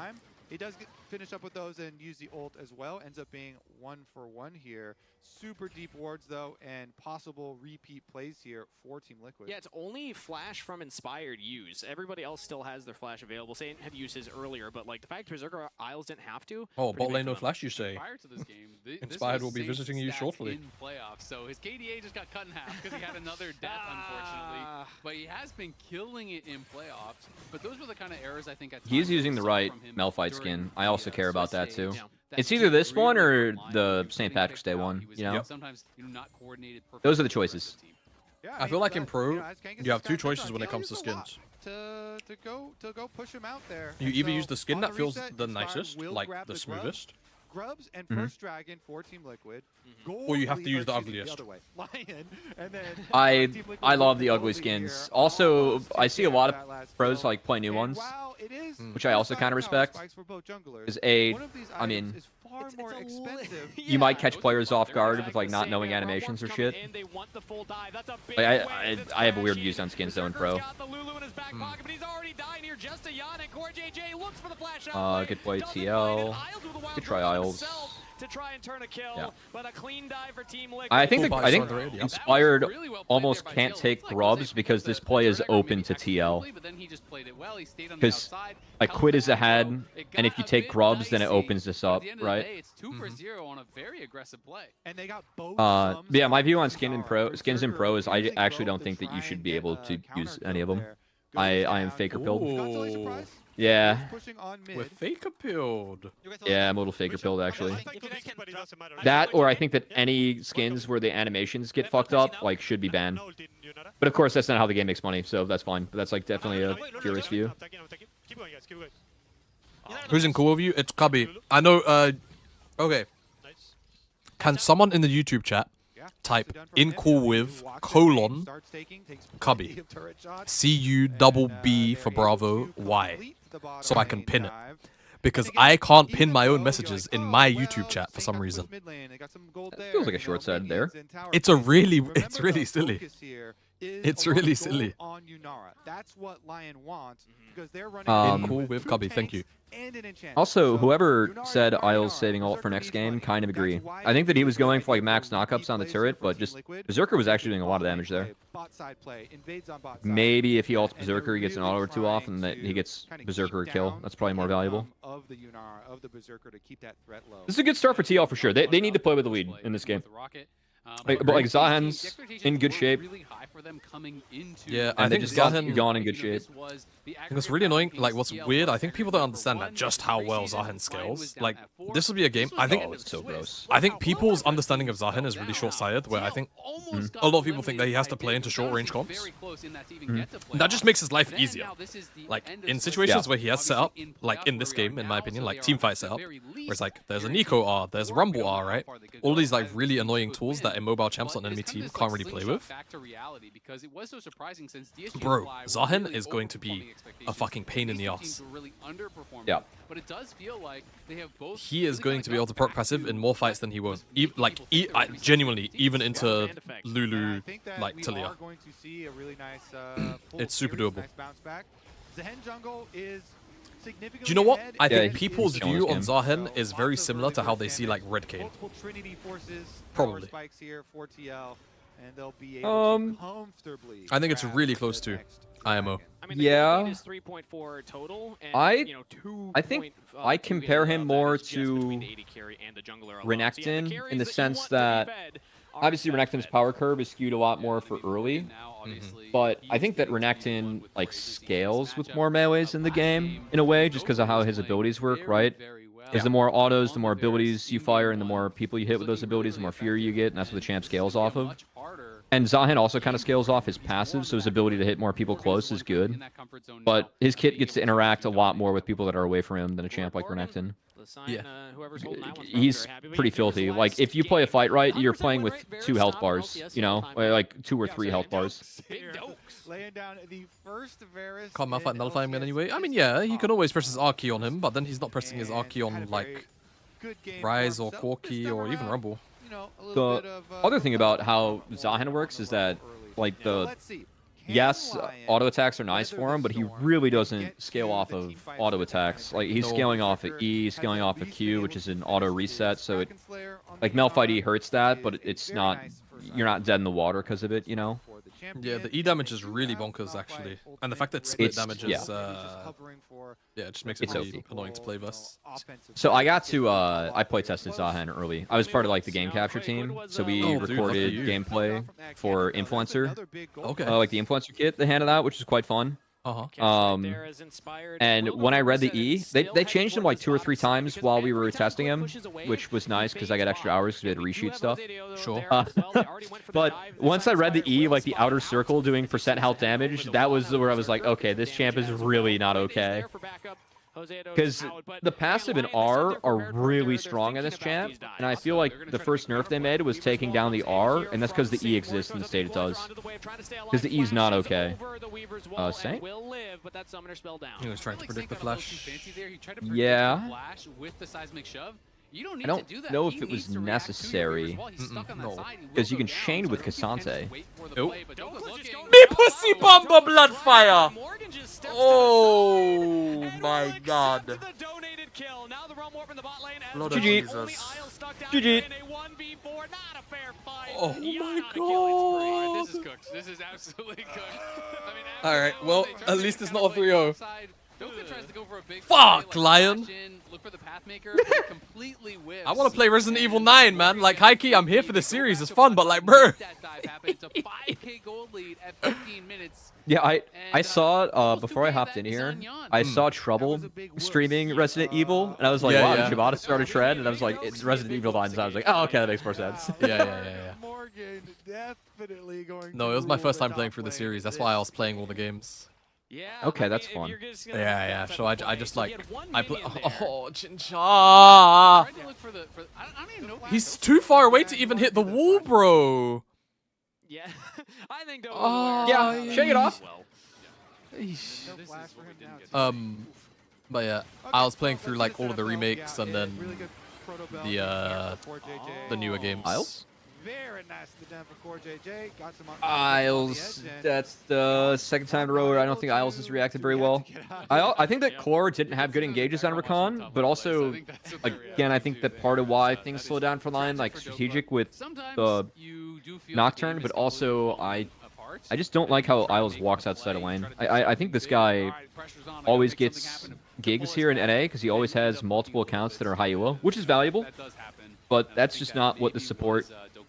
He does finish up with those and use the ult as well. Ends up being 1-for-1 here. Super deep wards, though, and possible repeat plays here for Team Liquid. Yeah, it's only flash from Inspired use. Everybody else still has their flash available. Saint had used his earlier, but like the fact Berserker Isles didn't have to. Oh, bot lane no flash, you say? Prior to this game, Inspired will be visiting you shortly. In playoffs, so his KDA just got cut in half because he had another death, unfortunately. But he has been killing it in playoffs. But those were the kind of errors I think. He's using the right Malphite skin. I also care about that too. It's either this one or the St. Patrick's Day one, you know? Those are the choices. Yeah, I feel like in Pro, you have two choices when it comes to skins. To go push him out there. You either use the skin that feels the nicest, like the smoothest. Grubs and first dragon for Team Liquid. Or you have to use the ugliest. Lion, and then I love the ugly skins. Also, I see a lot of pros like play new ones, which I also kind of respect. Is I mean, you might catch players off guard with like not knowing animations or shit. Like, I have a weird views on skins though in Pro. Good play TL. Good try Isles. To try and turn a kill, but a clean dive for Team Liquid. I think Inspired almost can't take grubs because this play is open to TL. Because like Quid is ahead, and if you take grubs, then it opens this up, right? It's 2 for 0 on a very aggressive play. And they got both. Yeah, my view on skins in Pro is I actually don't think that you should be able to use any of them. I am faker pilled. Yeah. We're faker pilled. Yeah, I'm a little faker pilled actually. That, or I think that any skins where the animations get fucked up, like, should be banned. But of course, that's not how the game makes money, so that's fine. But that's like definitely a curious view. Who's in cool with you? It's Cubby. I know. Okay. Can someone in the YouTube chat type in cool with colon Cubby CUBB for Bravo Y so I can pin it, because I can't pin my own messages in my YouTube chat for some reason. It feels like a short side there. It's really silly. It's really silly. That's what LYON wants, because they're running cool with Cubby, thank you. Also, whoever said Isles saving ult for next game, kind of agree. I think that he was going for like max knockups on the turret, but just Berserker was actually doing a lot of damage there. Maybe if he ults Berserker, he gets an auto or two off, and that he gets Berserker a kill. That's probably more valuable. This is a good start for TL for sure. They need to play with the lead in this game. But like Zahan's in good shape. Yeah, I think Zahan gone in good shape. It's really annoying. Like, what's weird, I think people don't understand that just how well Zahan scales. Like, this will be a game. I think it's so gross. I think people's understanding of Zahan is really short-sighted. Where I think a lot of people think that he has to play into short-range comps. That just makes his life easier. Like in situations where he has set up, like in this game, in my opinion, like teamfight setup, where it's like there's a Nico R, there's Rumble R, right? All these like really annoying tools that a mobile champs on enemy team can't really play with. Bro, Zahan is going to be a fucking pain in the ass. Yeah. But it does feel like they have both. He is going to be able to proc passive in more fights than he won't. Genuinely, even into Lulu, like Talia. It's super doable. Do you know what? I think people's view on Zahan is very similar to how they see like Red Kayn. Probably. and they'll be able to comfortably. I think it's really close to IMO. I mean, yeah. is 3.4 total, and, I think I compare him more to Renekton in the sense that obviously Renekton's power curve is skewed a lot more for early, but I think that Renekton like scales with more melees in the game in a way, just because of how his abilities work, right? Because the more autos, the more abilities you fire, and the more people you hit with those abilities, the more fury you get, and that's what the champ scales off of. And Zahen also kind of scales off his passive, so his ability to hit more people close is good. But his kit gets to interact a lot more with people that are away from him than a champ like Renekton. Yeah. He's pretty filthy. Like, if you play a fight right, you're playing with 2 health bars, you know? Like, 2 or 3 health bars. Can't Malphite nullify him in any way? I mean, yeah, he can always press his R key on him, but then he's not pressing his R key on, like, Rise or Corki or even Rumble. The other thing about how Zahen works is that, like, yes, auto attacks are nice for him, but he really doesn't scale off of auto attacks. Like, he's scaling off of E, scaling off of Q, which is an auto reset, so it, like, Malphite E hurts that, but it's not, you're not dead in the water because of it, you know? Yeah, the E damage is really bonkers, actually. And the fact that split damage is, yeah, it just makes it really annoying to play versus. So I got to, I play tested Zahen early. I was part of, like, the game capture team, so we recorded gameplay for Influencer. Okay. Like, the Influencer kit they handed out, which is quite fun. And when I read the E, they changed him like 2 or 3 times while we were testing him, which was nice because I got extra hours because we had to reshoot stuff. Sure. But once I read the E, like the outer circle doing % health damage, that was where I was like, okay, this champ is really not okay. Because the passive and R are really strong in this champ, and I feel like the first nerf they made was taking down the R, and that's because the E exists in the state it does. Because the E is not okay. Saint? He was trying to predict the flash. Yeah. You don't I don't know if it was necessary. Because you can chain with Cassante. Oh. Me pussy bomber bloodfire! Oh my god. Lord of Jesus. GG. Oh my god. This is cooked. This is absolutely cooked. Alright, well, at least it's not a 3-0. Tries to go for a big Fuck, Lion! Look for the Pathmaker, completely whiffs. I want to play Resident Evil 9, man. Like, high key, I'm here for the series. It's fun, but like, bro. It's a 5K gold lead at 15 minutes. Yeah, I saw, before I hopped in here, I saw Trouble streaming Resident Evil, and I was like, wow, did Shibata start a trend? And I was like, it's Resident Evil lines, and I was like, oh, okay, that makes more sense. Yeah. No, it was my first time playing through the series. That's why I was playing all the games. Yeah. Okay, that's fun. Yeah. So I just like I play. Oh, Chincha! He's too far away to even hit the wall, bro. Yeah, I think. Yeah, shake it off. But yeah, I was playing through like all of the remakes and then the newer games. Isles? Very nicely done for Core JJ. Got some Isles, that's the second time in a row where I don't think Isles has reacted very well. I think that Core didn't have good engages on Recon, but also, again, I think that part of why things slow down for Lion, like strategic with the Nocturne, but also I just don't like how Isles walks outside of lane. I think this guy always gets gigs here in NA because he always has multiple accounts that are high elo, which is valuable, but that's just not what the support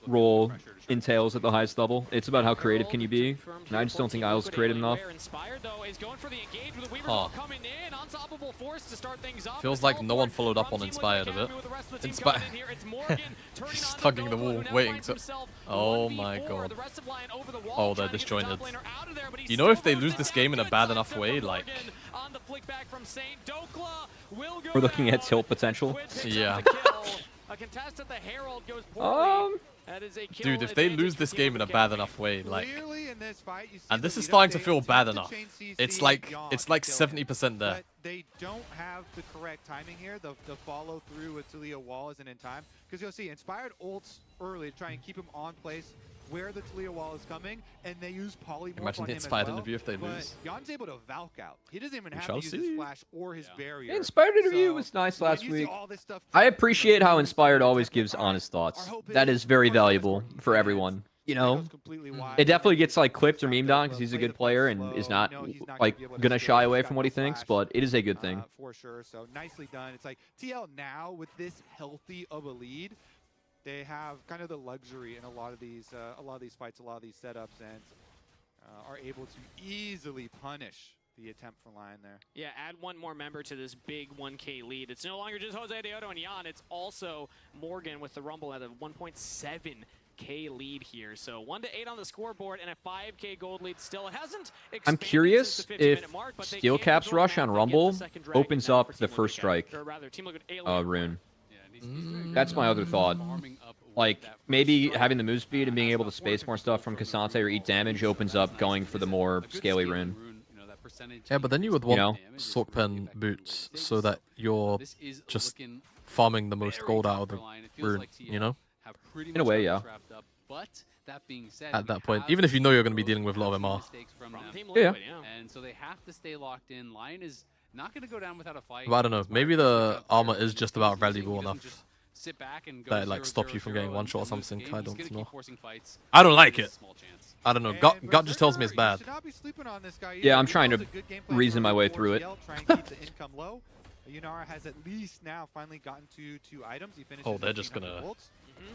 role entails at the highest level. It's about how creative can you be, and I just don't think Isles is creative enough. Feels like no one followed up on Inspired a bit. Inspired. He's tugging the wall, waiting to... Oh my god. Oh, they're disjointed. You know, if they lose this game in a bad enough way, like... We're looking at tilt potential. Yeah. Dude, if they lose this game in a bad enough way, like, and this is starting to feel bad enough. It's like 70% there. They don't have the correct timing here. The follow through with Talia wall isn't in time because you'll see Inspired ults early to try and keep him on place where the Talia wall is coming, and they use polymorph Imagine on the him Inspired as well, interview if they lose. Yon's able to Valk out. He doesn't even have to use his flash or his barrier. Inspired interview was nice last week. I appreciate how Inspired always gives honest thoughts. That is very valuable for everyone. you know, it definitely gets like clipped or memed on because he's a good player and is not like gonna shy away from what he thinks, but it is a good thing. For sure. So nicely done. It's like TL now with this healthy of a lead, they have kind of the luxury in a lot of these fights, a lot of these setups, and are able to easily punish the attempt from LYON there. Yeah, add one more member to this big 1K lead. It's no longer just Jose Deodo and LYON, it's also Morgan with the Rumble at a 1.7K lead here. So 1 to 8 on the scoreboard and a 5K gold lead still. It hasn't. I'm curious if Steel Cap's rush on Rumble opens up the first strike rune. That's my other thought. Like, maybe having the move speed and being able to space more stuff from Cassante or eat damage opens up going for the more scaly rune. Yeah, but then you would want Sorkpen boots so that you're just farming the most gold out of the rune, you know? In a way, yeah. At that point, even if you know you're going to be dealing with a lot of MR. Yeah. And so they have to stay locked in. LYON is not going to go down without a fight. But I don't know, maybe the armor is just about valuable enough sit back and go that like stops you from getting one shot or something. I don't know. Fights. I don't like it. I don't know. Gut just tells me it's bad. Yeah, I'm trying to reason my way through it. Yunara has at least now finally gotten to 2 items. He finishes they're just gonna.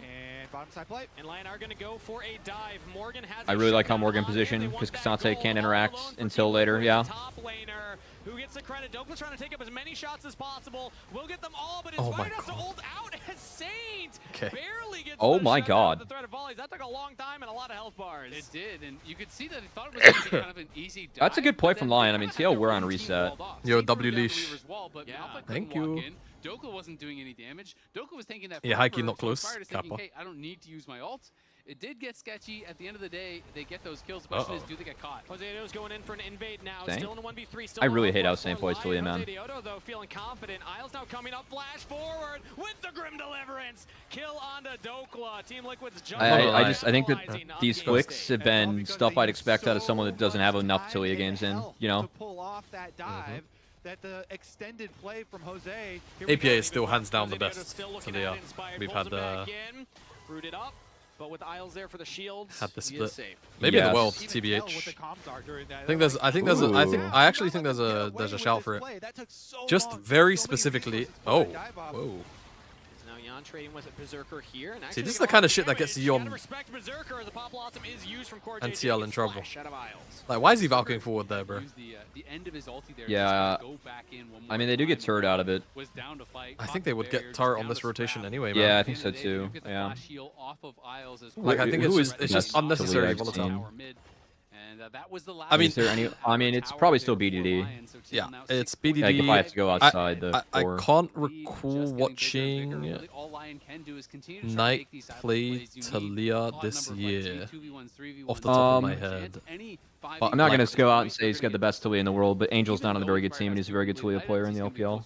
And bottom side play. And LYON are gonna go for a dive. Morgan has I really like how Morgan positioned because Cassante can't interact until later. Yeah. Top laner who gets the credit. Dokla's trying to take up as many shots as possible. We'll get them all, but his fight has to hold out as Saint barely gets the threat of volleys. That took a long time and a lot of health bars. It did, and you could see that he thought it was kind of an easy dive. That's a good play from LYON. I mean, TL, we're on reset. Yo, W leash. Thank you. Dokla wasn't doing any damage. Dokla was taking that. Yeah, Heike not close. Thinking, hey, I don't need to use my ult. It did get sketchy. At the end of the day, they get those kills. The question is, do they get caught? Jose Deodo's going in for an invade now. Dang. Still in the 1v3. Still I really hate how Saint plays Talia, man. Jose Deodo, though, feeling confident. Isles now coming up, flash forward with the Grim Deliverance. Kill onto Dokla. Team Liquid's jumping. I think that these flicks have been stuff I'd expect out of someone that doesn't have enough Talia games in, you know? To pull off that dive. That the extended play from Jose. APA is still hands down the best. So they are. We've had rooted up, but with Isles there for the shields, had the split. Maybe in the world, TBH. I actually think there's a shout for it. Just very specifically. Oh, whoa. LYON trading with a Berserker here. And see, this is the kind of shit that gets LYON and TL in trouble. Like, why is he valking forward there, bro? Yeah, I mean, they do get turret out of it. I think they would get turret on this rotation anyway, man. Yeah, I think so too. Yeah. Like, I think it's just unnecessarily volatile. I mean, is there any? I mean, it's probably still BDD. Yeah, it's BDD. Like if I have to go outside I can't recall watching Knight play Talia this year off the top of my head. But I'm not going to go out and say he's got the best Talia in the world, but Angel's not on a very good team, and he's a very good Talia player in the LPL.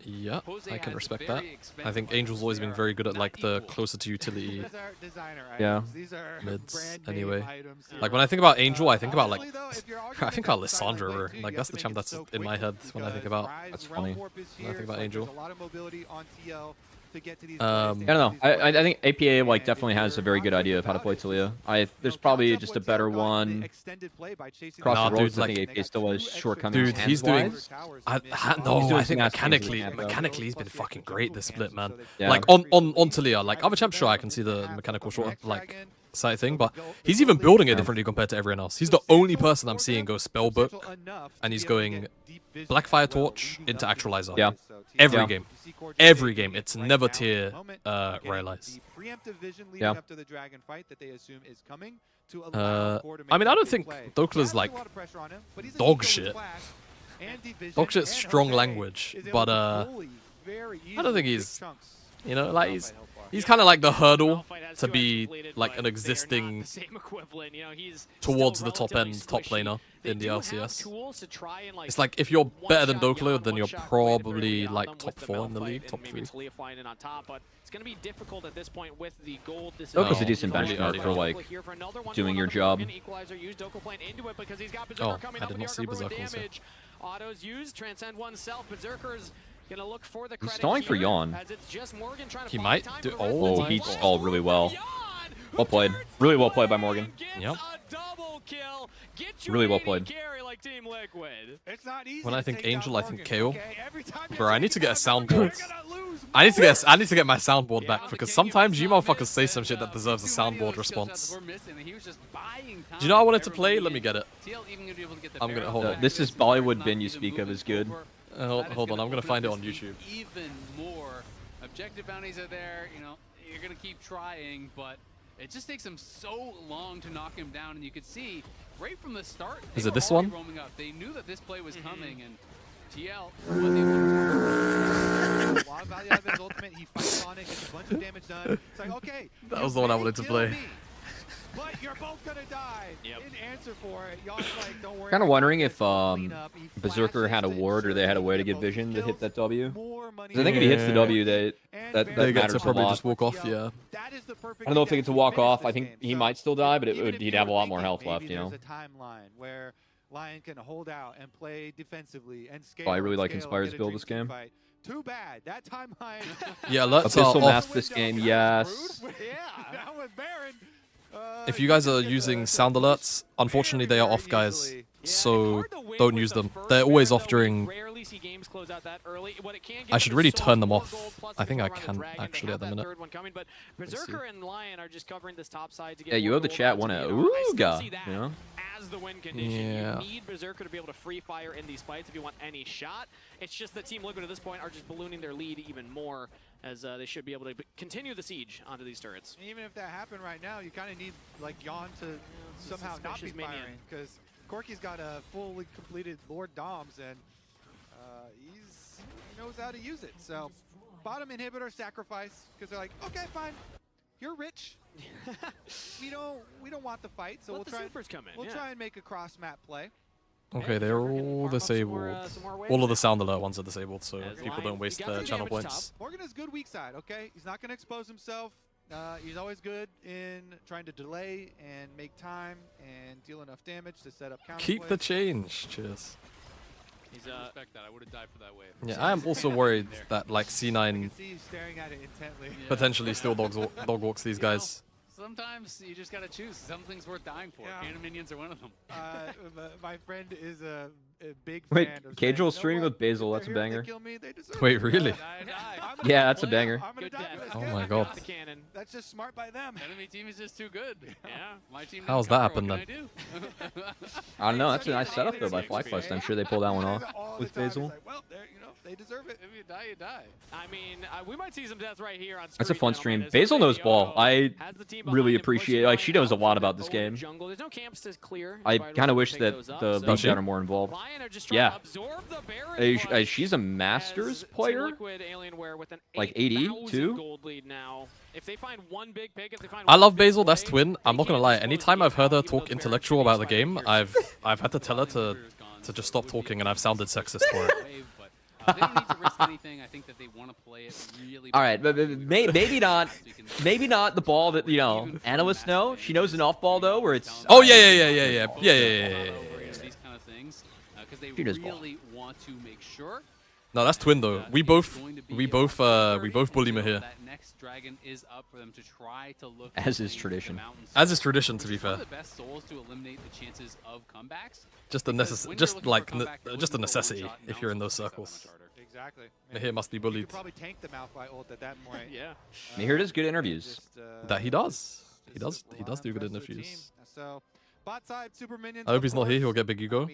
Yeah, I can respect that. I think Angel's always been very good at like the closer to utility mids anyway. Like when I think about Angel, I think about like Lissandra. Like that's the champ that's in my head when I think about. That's funny. When I think about Angel. I don't know. I think APA like definitely has a very good idea of how to play Talia. There's probably just a better one across the world. I think APA still has shortcomings. Dude, he's doing. I think mechanically he's been fucking great this split, man. Yeah. Like on Talia, like other champs, sure I can see the mechanical short side thing, but he's even building it differently compared to everyone else. He's the only person I'm seeing go Spellbook, and he's going Blackfire Torch into Actualizer. Yeah. Every game. It's never tier realize. Yeah. I mean, I don't think Dokla's like dog shit. Dog shit's strong language, but I don't think he's, you know, like he's kind of like the hurdle to be like an existing towards the top end top laner in the LCS. It's like if you're better than Dokla, then you're probably like top 4 in the league, top 3. Dokla's a decent benchmark for like doing your job. Oh, I did not see Berserker. Autos used, transcend oneself. Berserker's gonna look for the He's stalling for LYON. He might do. Oh, he stalled really well. Well played. Really well played by Morgan. Yep. Really well played. It's not easy When I think Angel, I think KO. okay? Bro, I need to get a soundboard. I need to get my soundboard back because sometimes you motherfuckers say some shit that deserves a soundboard response. Do you know I wanted to play? Let me get it. I'm gonna hold on. This is Bollywood bin you speak of is good. Hold on, I'm gonna find it on YouTube. Even more objective bounties are there. You know, you're gonna keep trying, but it just takes them so long to knock him down, and you could see right from the start. Is it this one? Roaming up. They knew that this play was coming, and TL was able to. A lot of value out of his ultimate. He fights on it, gets a bunch of damage done. It's like, okay, That was the one I wanted to play. Me, but you're both gonna die. In answer for it, y'all's like, don't worry. Kind of wondering if Berserker had a ward or they had a way to get vision to hit that W. Because I think if he hits the W, that they get matters to a probably lot. just walk off. Yeah. I don't know if they get to walk off. I think he might still die, but he'd have a lot more health left, you know. There's a timeline where LYON can hold out and play defensively and scale. I really like Inspire's build this game. Too bad. That timeline. Yeah, let's Abyssal Mask this game, yes. Yeah, now with Baron. If you guys are using sound alerts, unfortunately they are off, guys. So don't use them. They're always off during... I should really turn them off. I think I can actually at the minute. Yeah, you owe the chat one a Ooga, you know? The win condition. Yeah. You need Berserker to be able to free fire in these fights if you want any shot. It's just that Team Liquid at this point are just ballooning their lead even more, as they should be able to continue the siege onto these turrets. Even if that happened right now, you kind of need like LYON to somehow not be firing, because Corky's got a fully completed Lord Doms, and he knows how to use it. So bottom inhibitor sacrifice, because they're like, okay, fine, you're rich. we don't want the fight, so we'll try and make a cross map play. Okay, they're all disabled. All of the sound alert ones are disabled, so people don't waste their channel points. Morgan is good weak side, okay? He's not going to expose himself. He's always good in trying to delay and make time and deal enough damage to set up counter Keep the change. Cheers. Respect that. I would have died for that wave. Yeah, I am also worried that like C9 potentially still dog walks these guys. Sometimes you just gotta choose. Something's worth dying for. Cannon minions are one of them. My friend is a big fan of Cajal streaming with Basil, that's a banger. Wait, really? Yeah, that's a banger. Oh my god. That's just smart by them. Enemy team is just too good. Yeah, my team. How's that happen then? I don't know. That's a nice setup though by FlyQuest. I'm sure they pull that one off with Basil. Well, they deserve it. If you die, you die. I mean, we might see some deaths right here on screen. That's a fun stream. Basil knows ball. I really appreciate. Like, she knows a lot about this game. I kind of wish that the league got her more involved. Yeah. She's a Masters player. Like 80 too. I love Basil. That's twin. I'm not gonna lie. Anytime I've heard her talk intellectual about the game, I've had to tell her to just stop talking, and I've sounded sexist for it. They don't need to risk anything. I think that they want to play it really. All right, but maybe not the ball that analysts know. She knows an off ball though, where it's. Oh yeah. These kind of things, because they really want to make sure. No, that's twin though. We both bully Mahir. That next dragon is up for them to try to look. As is tradition. As is tradition, to be fair. The best souls to eliminate the chances of comebacks. Just a necessity if you're in those circles. Exactly. Mahir must be bullied. You could probably tank the Malphite ult at that point. Yeah. Mahir does good interviews. That he does. He does do good interviews. So, bot side super minions. I hope he's not here. He'll get big ego.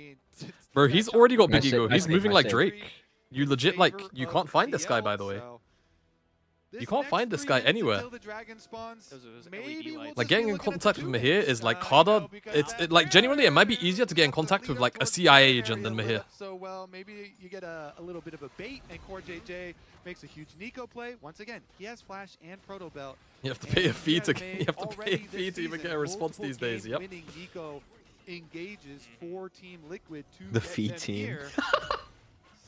Bro, he's already got big ego. He's moving like Drake. You legit you can't find this guy, by the way. You can't find this guy anywhere. Like getting in contact with Mahir is like harder. Like genuinely, it might be easier to get in contact with like a CIA agent than Mahir. So well, maybe you get a little bit of a bait, and Core JJ makes a huge Nico play. Once again, he has Flash and Proto Belt. You have to pay a fee to even get a response these days. Yep. Nico engages for Team Liquid to the fee team.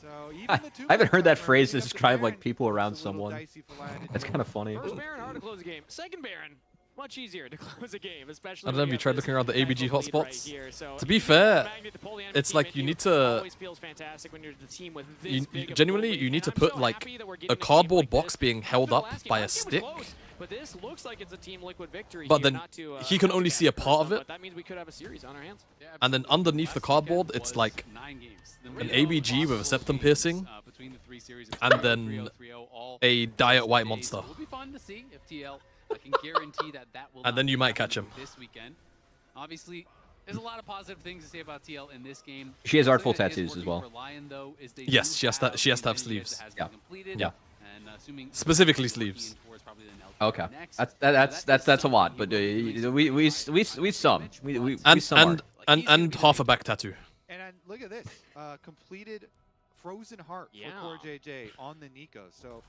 So even I haven't heard that phrase to describe like people around someone. That's kind of funny. First Baron, hard to close the game. Second Baron, much easier to close a game, especially. I don't know if you tried looking around the ABG hotspots. To be fair, it's like you need to. Genuinely, you need to put like a cardboard box being held up by a stick. But this looks like it's a Team Liquid victory. But then he can only see a part of it. That means we could have a series on our hands. And then underneath the cardboard, it's like an ABG with a septum piercing, and then a diet white monster. It will be fun to see if TL can guarantee that will. And then you might catch him This weekend. Obviously, there's a lot of positive things to say about TL in this game. She has artful tattoos as well. Yes, she has to have sleeves. Yeah. Specifically sleeves. Okay, that's a lot, but we sum. And half a back tattoo. And look at this, completed Frozen Heart for Core JJ on the Nico. So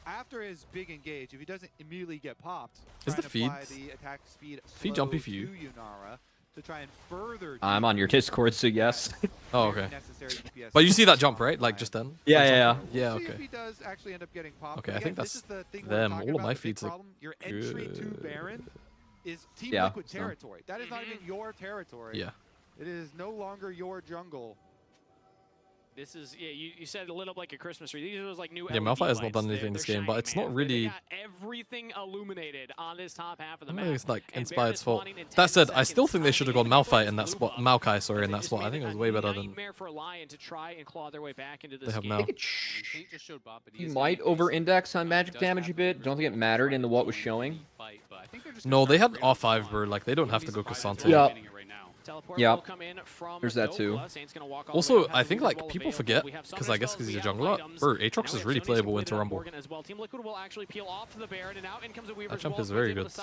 after his big engage, if he doesn't immediately get popped, is the feed jumpy for you? To try and further I'm on your Discord, so yes. Oh, okay. But you see that jump, right? Like just then? Yeah. Yeah, okay. If he does actually end up getting popped. Okay, I think that's the them. All of my feeds are your entry to Baron is Team Liquid territory. That is not even your territory. Yeah. It is no longer your jungle. This is, you said a little like a Christmas tree. These are those like new LED Malphite has not done anything in this game, but it's not really. Everything illuminated on this top half of the map. map. It's like Inspired's fault. That said, I still think they should have gone Malphite in that spot. Maokai, sorry, in that spot. I think it was way better than for LYON to try and claw their way back into this they have now. He might over-index on magic damage a bit. Don't think it mattered in the what was showing. No, they had R5, bro. Like they don't have to go Cassante. Yeah, there's that too. Also, I think like people forget, because I guess because he's a jungler, bro, Aatrox is really playable into Rumble. That jump is very good. Oh,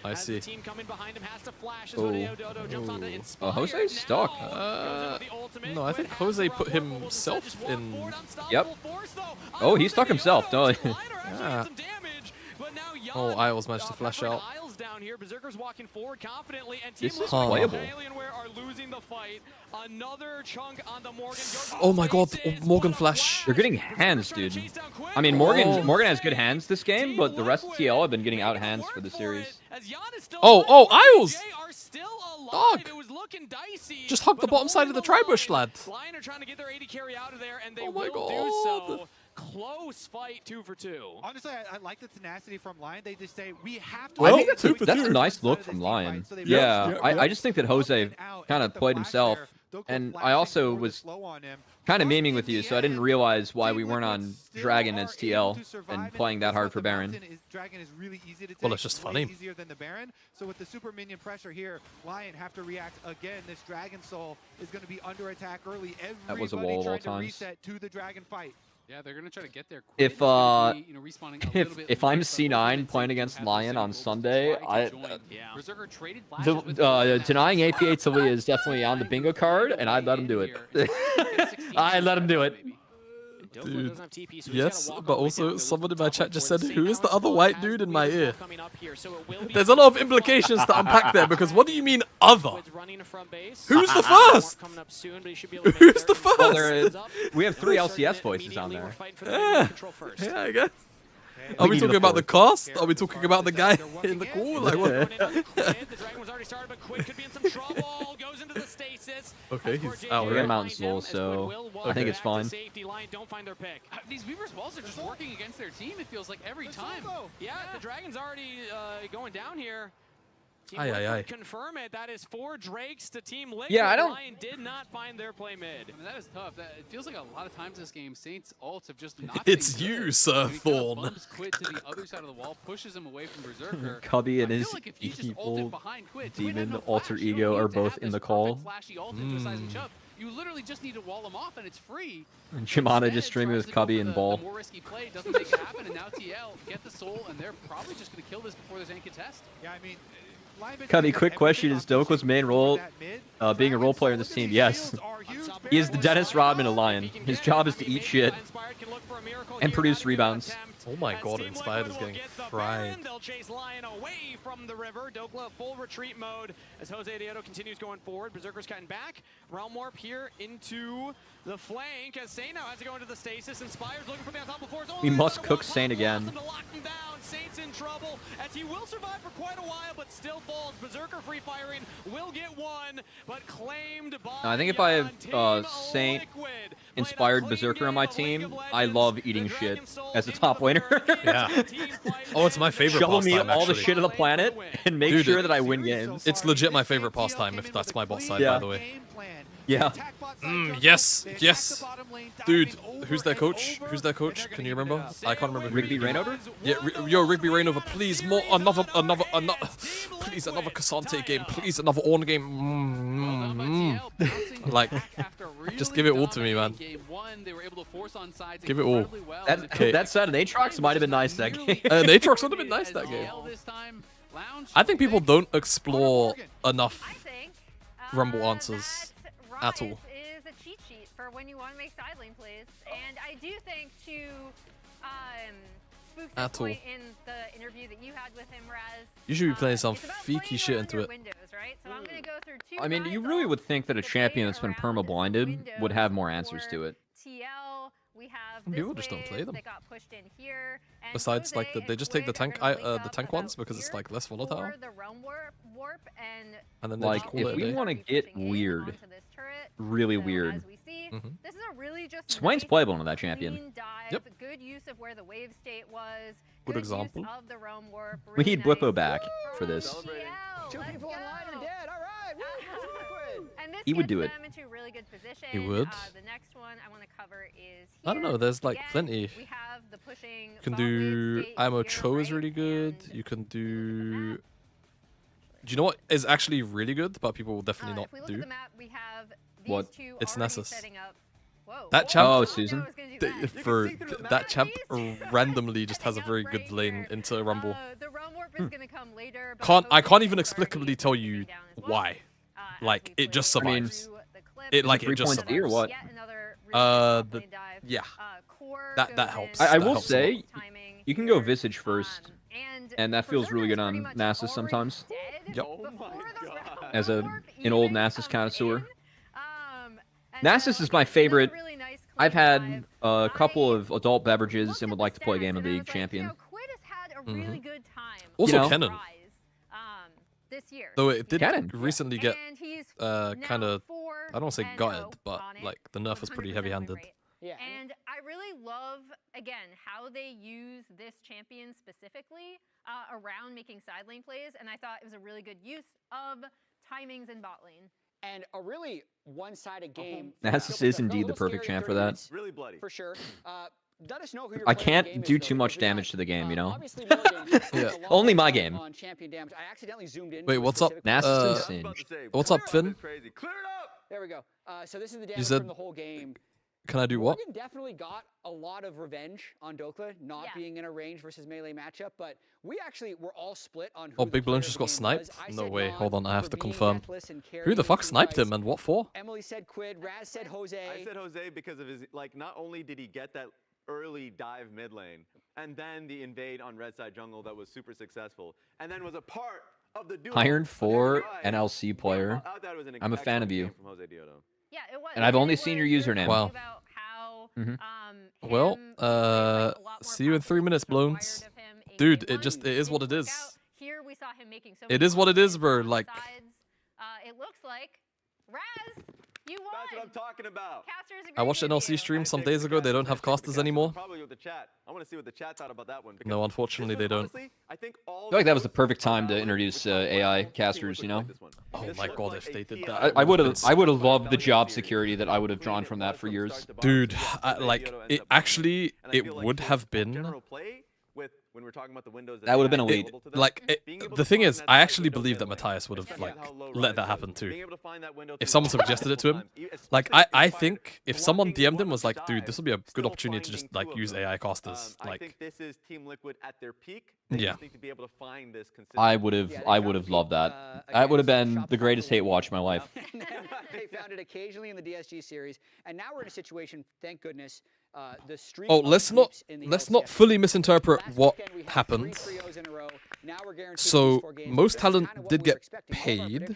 I see. Oh, Jose's stuck. No, I think Jose put himself in. Yep. Oh, he stuck himself. No. Yeah. Oh, Isles managed to flash out. Down here, Berserker's walking forward confidently, and this is playable. Alienware are losing the fight. Another chunk on the Morgan. Oh my God, Morgan flash. They're getting hands, dude. I mean, Morgan has good hands this game, but the rest of TL have been getting out hands for the series. Oh, Isles! Dog! Just hug the bottom side of the tri-bush, lad. LYON are trying to get their AD carry out of there, and they oh my will God. do so. Close fight, 2 for 2. Honestly, I like the tenacity from LYON. They just say, we have to... I think that's a nice look from LYON. Yeah, I just think that Jose kind of played himself. And I also was kind of memeing with you, so I didn't realize why we weren't on Dragon as TL and playing that hard for Baron. Dragon is really easy to take. Well, it's just funny. Easier than the Baron. So with the super minion pressure here, LYON have to react again. This Dragon Soul is going to be under attack early. That was a wall of all times. Reset to the Dragon fight. Yeah, they're gonna try to get there. If if I'm C9 playing against LYON on Sunday, denying APA to Lee is definitely on the bingo card, and I'd let him do it. I'd let him do it. Dude, yes, but also someone in my chat just said, who is the other white dude in my ear? There's a lot of implications to unpack there, because what do you mean other? Who's the first? Who's the first? Well, we have 3 LCS voices on there. Yeah, I guess. Are we talking about the cast? Are we talking about the guy in the call? Like, what? Okay, he's out. We're getting Mountain Soul, so I think it's fine. These Weaver's walls are just working against their team, it feels like, every time. Yeah, the Dragon's already going down here. Confirm it. That is 4 Drakes to Team Liquid. Yeah, I don't. LYON did not find their play mid. I mean, that is tough. It feels like a lot of times this game, Saints ults have just not. It's you, Sir Thorn. Bumps Quid to the other side of the wall, pushes him away from Berserker. Cubby and his evil demon alter ego are both in the call. You literally just need to wall him off, and it's free. And Shimana just streaming with Cubby and Ball. The more risky play doesn't make it happen, and now TL get the soul, and they're probably just going to kill this before there's any contest. Yeah, I mean. Cubby, quick question: is Dokla's main role being a role player in this team? Yes. He is the Dennis Rodman of LYON. His job is to eat shit and produce rebounds. Oh my god, Inspired is getting fried. They'll chase LYON away from the river. Dokla full retreat mode as Jose Dioto continues going forward. Berserker's cutting back. Realm Warp here into the flank as Saint now has to go into the stasis. Inspired's looking for the ensemble force. We must cook Saint again. Saint's in trouble as he will survive for quite a while, but still falls. Berserker free firing will get one, but claimed by I think if I have Saint, Inspired, Berserker on my team, I love eating shit as a top laner. Yeah. Oh, it's my favorite Shovel pastime, me all the actually. shit on the planet and make sure that I win games. It's legit my favorite pastime, if that's my bot side, by the way. Yeah. Yes, yes. Dude, who's their coach? Who's their coach? Can you remember? I can't remember. Rigby Rainover? Yeah, yo, Rigby Rainover, please, more, another, please, another Cassante game, please, another Ornn game. Like, just give it all to me, man. Give it all. That side of Aatrox might have been nice that game. Aatrox would have been nice that game. I think people don't explore enough Rumble answers at all. Is a cheat sheet for when you want to make side lane plays, and I do think to Spook's point in the interview that you had with him, Raz. You should be playing some freaky shit into it. Windows, right? So I'm gonna go through two I mean, you really would think that a champion that's been perma-blinded would have more answers to it. TL, we have People just don't play them. that got pushed in here, and Besides, like, they just take the tank, ones because it's like less volatile. The realm warp And then they Like, just call it if a we day. want to get weird, really weird, this is a really just Swain's playable into that champion. Yep. Good use of where the wave state was. Good example. Use of the realm warp. We Really need Blippo nice. back for this. Two people online are dead. All right. Woo, and this He would gets do it. them into a really good position. He would. The next one I want to cover is I don't here. know, there's like Again, plenty. We have the pushing You can bot wave do state Imo here, Cho is right? really good. And You can do. Do you know what is actually really good, but people will definitely if we not look do? at the map, we have these What? two It's already Nessus. setting up. Whoa. That champ, Oh, Susan. for that champ randomly just has a very good lane into Rumble. The realm warp is gonna come later. But I can't Jose even is already explicably tell you coming down as well. why. As Like, we it just play survives. through the clip. It like Is it it just 3.0 or survives. what? Yet another really good top lane dive. Yeah. Core That goes helps. in, I That will helps a lot. say, timing you can go here. Visage first, and that feels really good on Nasus sometimes. Yep. As an old Nasus connoisseur. Nasus is my favorite. I've had a couple of adult beverages and would like to play a game of League champion. Quid has had a really good time. Also You know, Kennen. This year. Though it did Kennen. recently get And he's kind of, I don't want to say 4-0 gutted, but on it, like the nerf was pretty 100% heavy-handed. win rate. Yeah. And I really love, again, how they use this champion specifically around making side lane plays, and I thought it was a really good use of timings in bot lane. And a really one-sided game. Nasus is indeed the perfect champ for that. Really bloody. For sure. Let us know who your I player of the can't game is, do though, too much because we damage got, to the game, you know? obviously Milligan has Yeah. a lot Only of my time game. on champion damage. I accidentally zoomed in. Wait, what's up? Nasus I and was about to Singe. say, What's clear up, it Finn? it's Crazy. Clear it up. There we go. So this is the You damage said- from the whole game. Can I do what? Morgan definitely got a lot of revenge on Dokla not Yeah. being in a range versus melee matchup, but we actually were all split on who Oh, the Big Balloon player just of got the game sniped? was. I No said way. Nog Hold on, I have for to being confirm. reckless and Who carrying the fuck through sniped fights. him and what for? Emily said Quid, Raz said Jose. I said Jose because of his, like, not only did he get that early dive mid lane, and then the invade on red side jungle that was super successful, and then was a part of the duo. Iron on 4 the right. NLC player. I thought it was an I'm a fan of excellent you. game from Jose Dioto. Yeah, it was. And I've And only it seen was your really username. Wow. about how, Mhm. Well, him playing, like, a lot more see you in 3 minutes, passive was Bloons. required of him in Dude, game it just- one. it is what Didn't it work is. out. Here we saw him making so It many is what it is, plays bro, on like- sides. It looks like Raz, you won. That's what I'm talking about. Casters I watched agreed an with LC you. stream I some take days the ago. They cast. don't I have take the casters cast. anymore. Probably with the chat. I want to see what the chat thought about that one. No, unfortunately, they don't. Honestly, I think all I feel like that was the votes perfect are time to valid introduce with how AI well casters, Team you know? Liquid played this one. Oh This my looked god, like if a they did TLAW. that. I would would've have been loved the job security that I would have drawn from that for years. Dude, like, it actually, it would have been. General play with when we're talking about the windows That would have been they elite. available to them, Like, being able the to thing find is, that I tight actually window believe that dead lane, Matthias would have, especially like, how low let Rise that is. happen too. Being able to find that window If through someone the fight suggested it to him, sometimes, like, especially I if you think fire if someone blocking DM'd him one was of like, the dude, this would be a dives, good still opportunity to just, finding like, two of use them. AI casters. I Like, think this is Team Liquid at their peak. They Yeah. just need to be able to find this consistent. I would have loved that. That would have been the greatest hate watch of my life. They found it occasionally in the DSG series, and now we're in a situation, thank goodness, let's not fully misinterpret what happened. So most talent did get paid,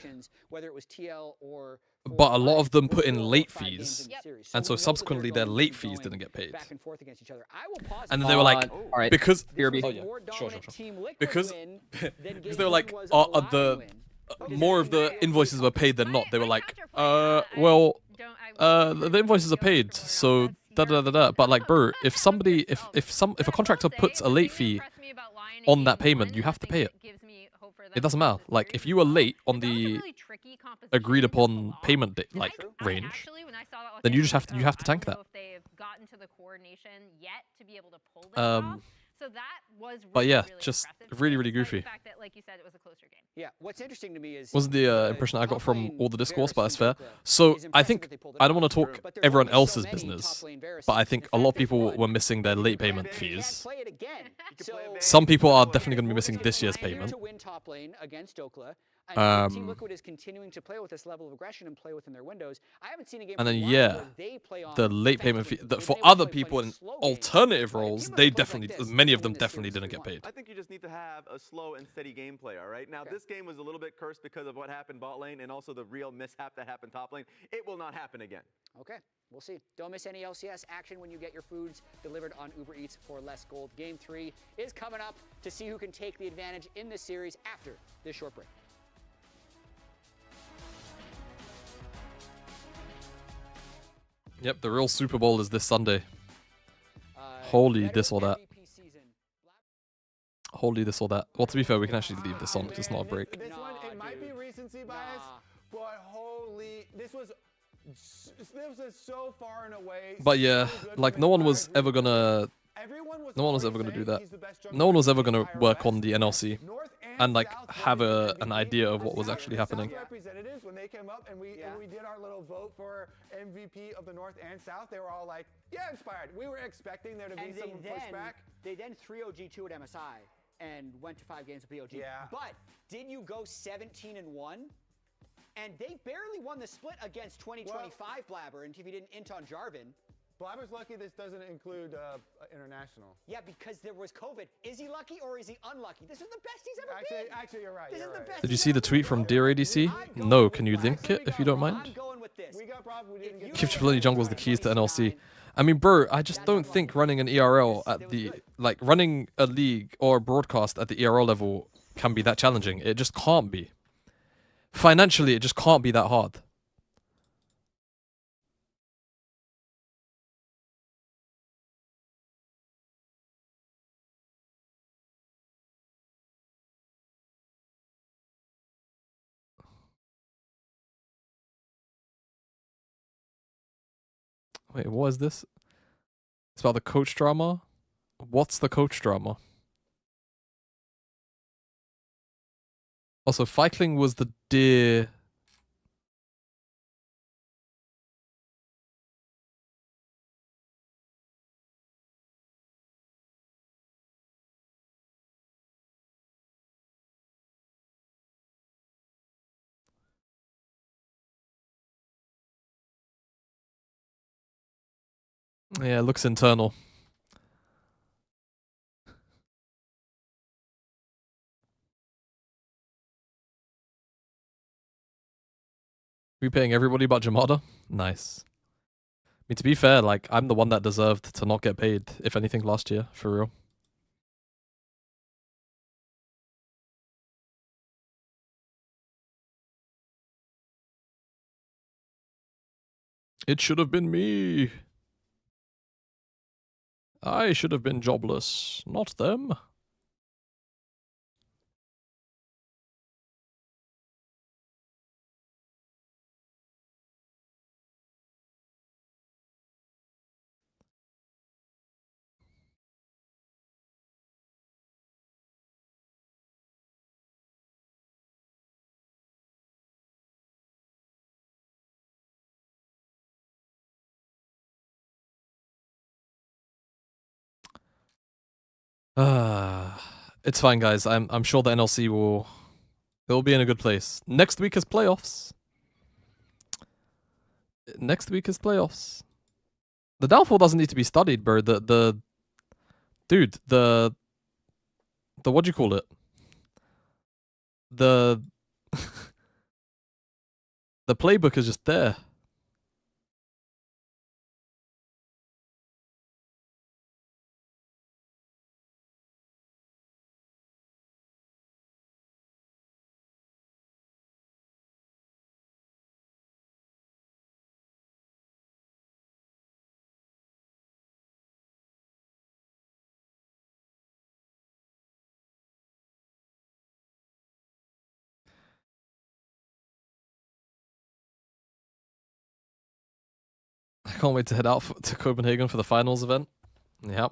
but a lot of them put in late fees, and so subsequently their late fees didn't get paid. And then they were like, because because they were like, more of the invoices were paid than not. They were like, well, the invoices are paid, so da. But like, bro, if a contractor puts a late fee on that payment, you have to pay it. It doesn't matter. Like, if you were late on the agreed upon payment range, then you have to tank that. But yeah, just really goofy. Yeah, what's interesting to me is wasn't the impression I got from all the discourse, but that's fair. So I think I don't want to talk everyone else's business, but I think a lot of people were missing their late payment fees. Some people are definitely going to be missing this year's payment. Team Liquid is continuing to play with this level of aggression and play within their windows. I haven't seen a game. And then the late payment fee for other people in alternative roles, many of them definitely didn't get paid. I think you just need to have a slow and steady gameplay. All right. Now this game was a little bit cursed because of what happened bot lane and also the real mishap that happened top lane. It will not happen again. Okay, we'll see. Don't miss any LCS action when you get your foods delivered on Uber Eats for less gold. Game 3 is coming up to see who can take the advantage in this series after this short break. Yep, the real Super Bowl is this Sunday. Holy this or that. Holy this or that. Well, to be fair, we can actually leave this on. It's not a break. This one, it might be recency bias, but holy, this was so far and away. But yeah, like no one was ever gonna do that. No one was ever gonna work on the NLC and like have an idea of what was actually happening. Representatives, when they came up and we did our little vote for MVP of the North and South, they were all like, yeah, inspired. We were expecting there to be some pushback. They then 3-0-G2 at MSI and went to 5 games of POG. Yeah. But did you go 17-1? And they barely won the split against 2025 Blabber, and if you didn't int on Jarvan. Blabber's lucky this doesn't include international. Yeah, because there was COVID. Is he lucky or is he unlucky? This is the best he's ever been. Actually, you're right. This is the best. Did you see the tweet from Dear ADC? No, can you link it if you don't mind? I'm going with this. We got problems. We didn't get Keep Triple Jungle's the keys to NLC. I mean, bro, I just don't think running an ERL at the running a league or a broadcast at the ERL level can be that challenging. It just can't be. Financially, it just can't be that hard. Wait, what is this? It's about the coach drama? What's the coach drama? Also, Feikling was the deer. Yeah, it looks internal. We paying everybody but Jamada? Nice. I mean, to be fair, like, I'm the one that deserved to not get paid, if anything, last year, for real. It should have been me. I should have been jobless, not them. It's fine, guys. I'm sure the NLC they'll be in a good place. Next week is playoffs. The downfall doesn't need to be studied, bro. Dude, the what do you call it? The the playbook is just there. I can't wait to head out to Copenhagen for the finals event. Yep.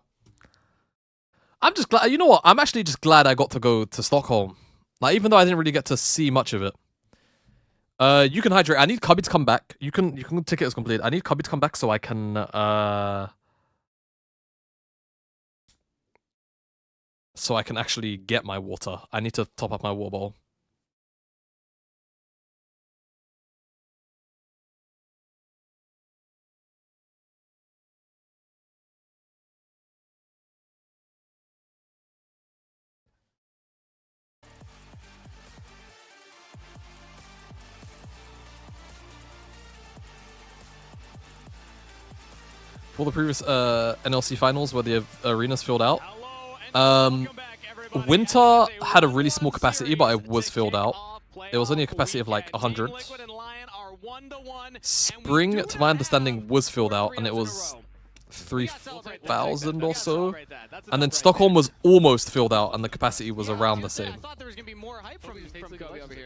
I'm just glad. You know what? I'm actually just glad I got to go to Stockholm. Like, even though I didn't really get to see much of it. You can hydrate. I need Cubby to come back. You can ticket is complete. I need Cubby to come back so I can actually get my water. I need to top up my water bowl. For the previous NLC finals where the arenas filled out, Winter had a really small capacity, but it was filled out. It was only a capacity of like 100. Spring, to my understanding, was filled out, and it was 3,000 or so. And then Stockholm was almost filled out, and the capacity was around the same.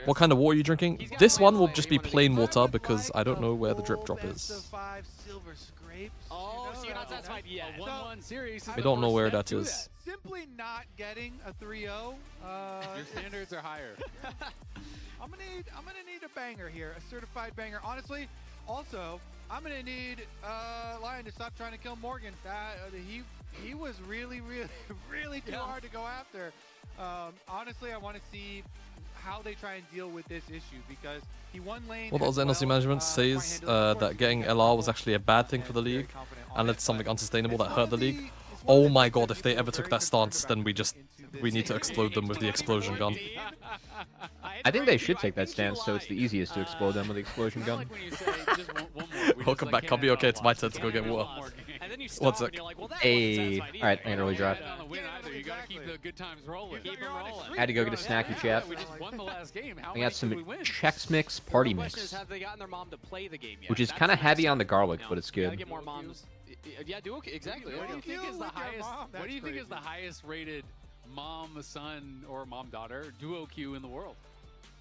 What kind of water are you drinking? This one will just be plain water because I don't know where the drip drop is. We don't know where that is. Simply not getting a 3-0. Your standards are higher. I'm gonna need a banger here, a certified banger. Honestly, also, I'm gonna need LYON to stop trying to kill Morgan. He was really too hard to go after. Honestly, I want to see how they try and deal with this issue because he won lane. Well, those NLC management says that getting LR was actually a bad thing for the league and it's something unsustainable that hurt the league. Oh my god, if they ever took that stance, then we need to explode them with the explosion gun. I think they should take that stance, so it's the easiest to explode them with the explosion gun. Welcome back, Cubby. Okay, it's my turn to go get water. One sec. Hey, alright, I can early drive. I had to go get a snacky chat. I got some Chex Mix Party Mix, which is kind of heavy on the garlic, but it's good. Yeah, exactly. What do you think is the highest? What do you think is the highest rated mom-son or mom-daughter duo queue in the world?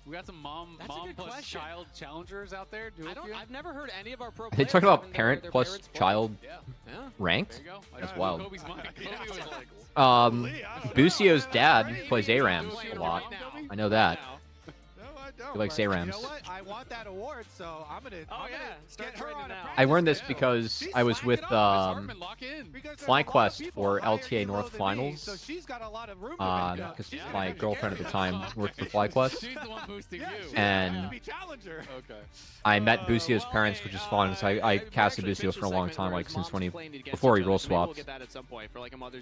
We got some mom plus child challengers out there. I've never heard any of our pro. Are they talking about parent plus child ranked? That's wild. Busio's dad plays ARAMs a lot. I know that. He likes ARAMs. I want that award, so I'm gonna get her on a I learned this because I was with FlyQuest for LTA North Finals. Because my girlfriend at the time worked for FlyQuest. And I met Busio's parents, which is fun. So I casted Busio for a long time, like since before he role swapped.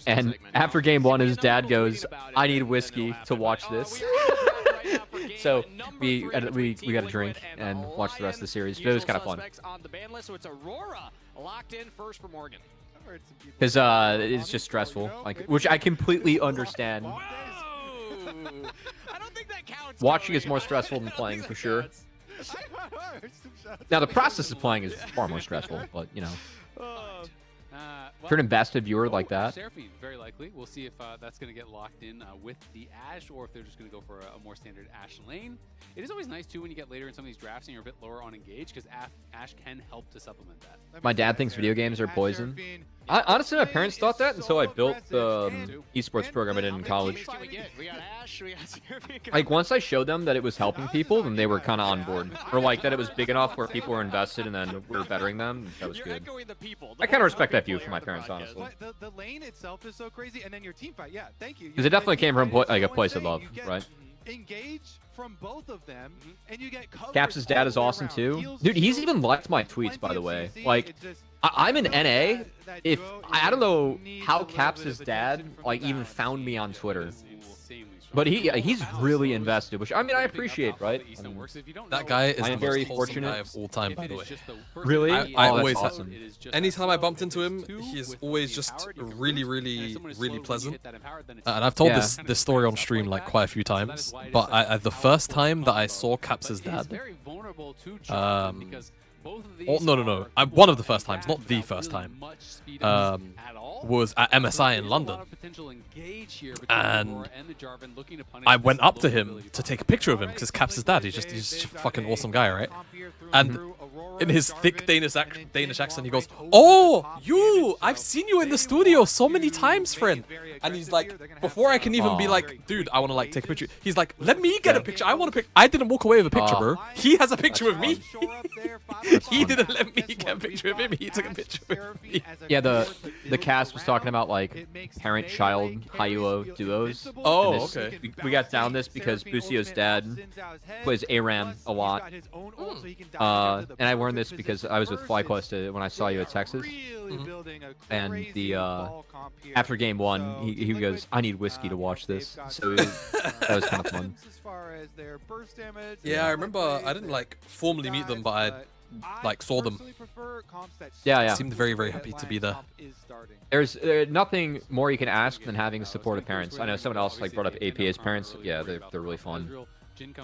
And after game one, his dad goes, "I need whiskey to watch this." So we got a drink and watched the rest of the series, but it was kind of fun. Because it's just stressful, like, which I completely understand. Watching is more stressful than playing, for sure. Now the process of playing is far more stressful, but you know. Turn invested viewer like that. Seraphine, very likely. We'll see if that's going to get locked in with the Ashe, or if they're just going to go for a more standard Ashe lane. It is always nice, too, when you get later in some of these drafts and you're a bit lower on engage, because Ashe can help to supplement that. My dad thinks video games are poison. Honestly, my parents thought that until I built the esports program I did in college. Like, once I showed them that it was helping people, then they were kind of on board. Or, like, that it was big enough where people were invested and then we were bettering them. That was good. I kind of respect that view from my parents, honestly. The lane itself is so crazy, and then your team fight, yeah, thank you. Because it definitely came from, like, a place of love, right? engage from both of them, and you get coverage. Caps' dad is awesome too. Dude, he's even liked my tweets, by the way. Like, I'm in NA. If I don't know how Caps' dad like even found me on Twitter. But he's really invested, which I mean I appreciate, right? I mean, that guy is the very most fortunate guy of all time, by the way. Really? I always awesome. Anytime I bumped into him, he's always just really pleasant. And I've told this story on stream like quite a few times. But the first time that I saw Caps' dad, no. One of the first times, not the first time, was at MSI in London. And I went up to him to take a picture of him because Caps' dad, he's just a fucking awesome guy, right? And in his thick Danish accent, he goes, "Oh, I've seen you in the studio so many times, friend." And he's like, before I can even be like, dude, I want to like take a picture, he's like, let me get a picture. I want a picture. I didn't walk away with a picture, bro. He has a picture of me. He didn't let me get a picture of him. He took a picture of me. Yeah, the cast was talking about like parent-child Hailuo duos. Oh, okay. We got down this because Busio's dad plays ARAM a lot. And I learned this because I was with FlyQuest when I saw you at Texas. And after game 1, he goes, "I need whiskey to watch this." So that was kind of fun. Yeah, I remember I didn't like formally meet them, but I like saw them. Yeah. Seemed very happy to be there. There's nothing more you can ask than having supportive parents. I know someone else like brought up APA's parents. Yeah, they're really fun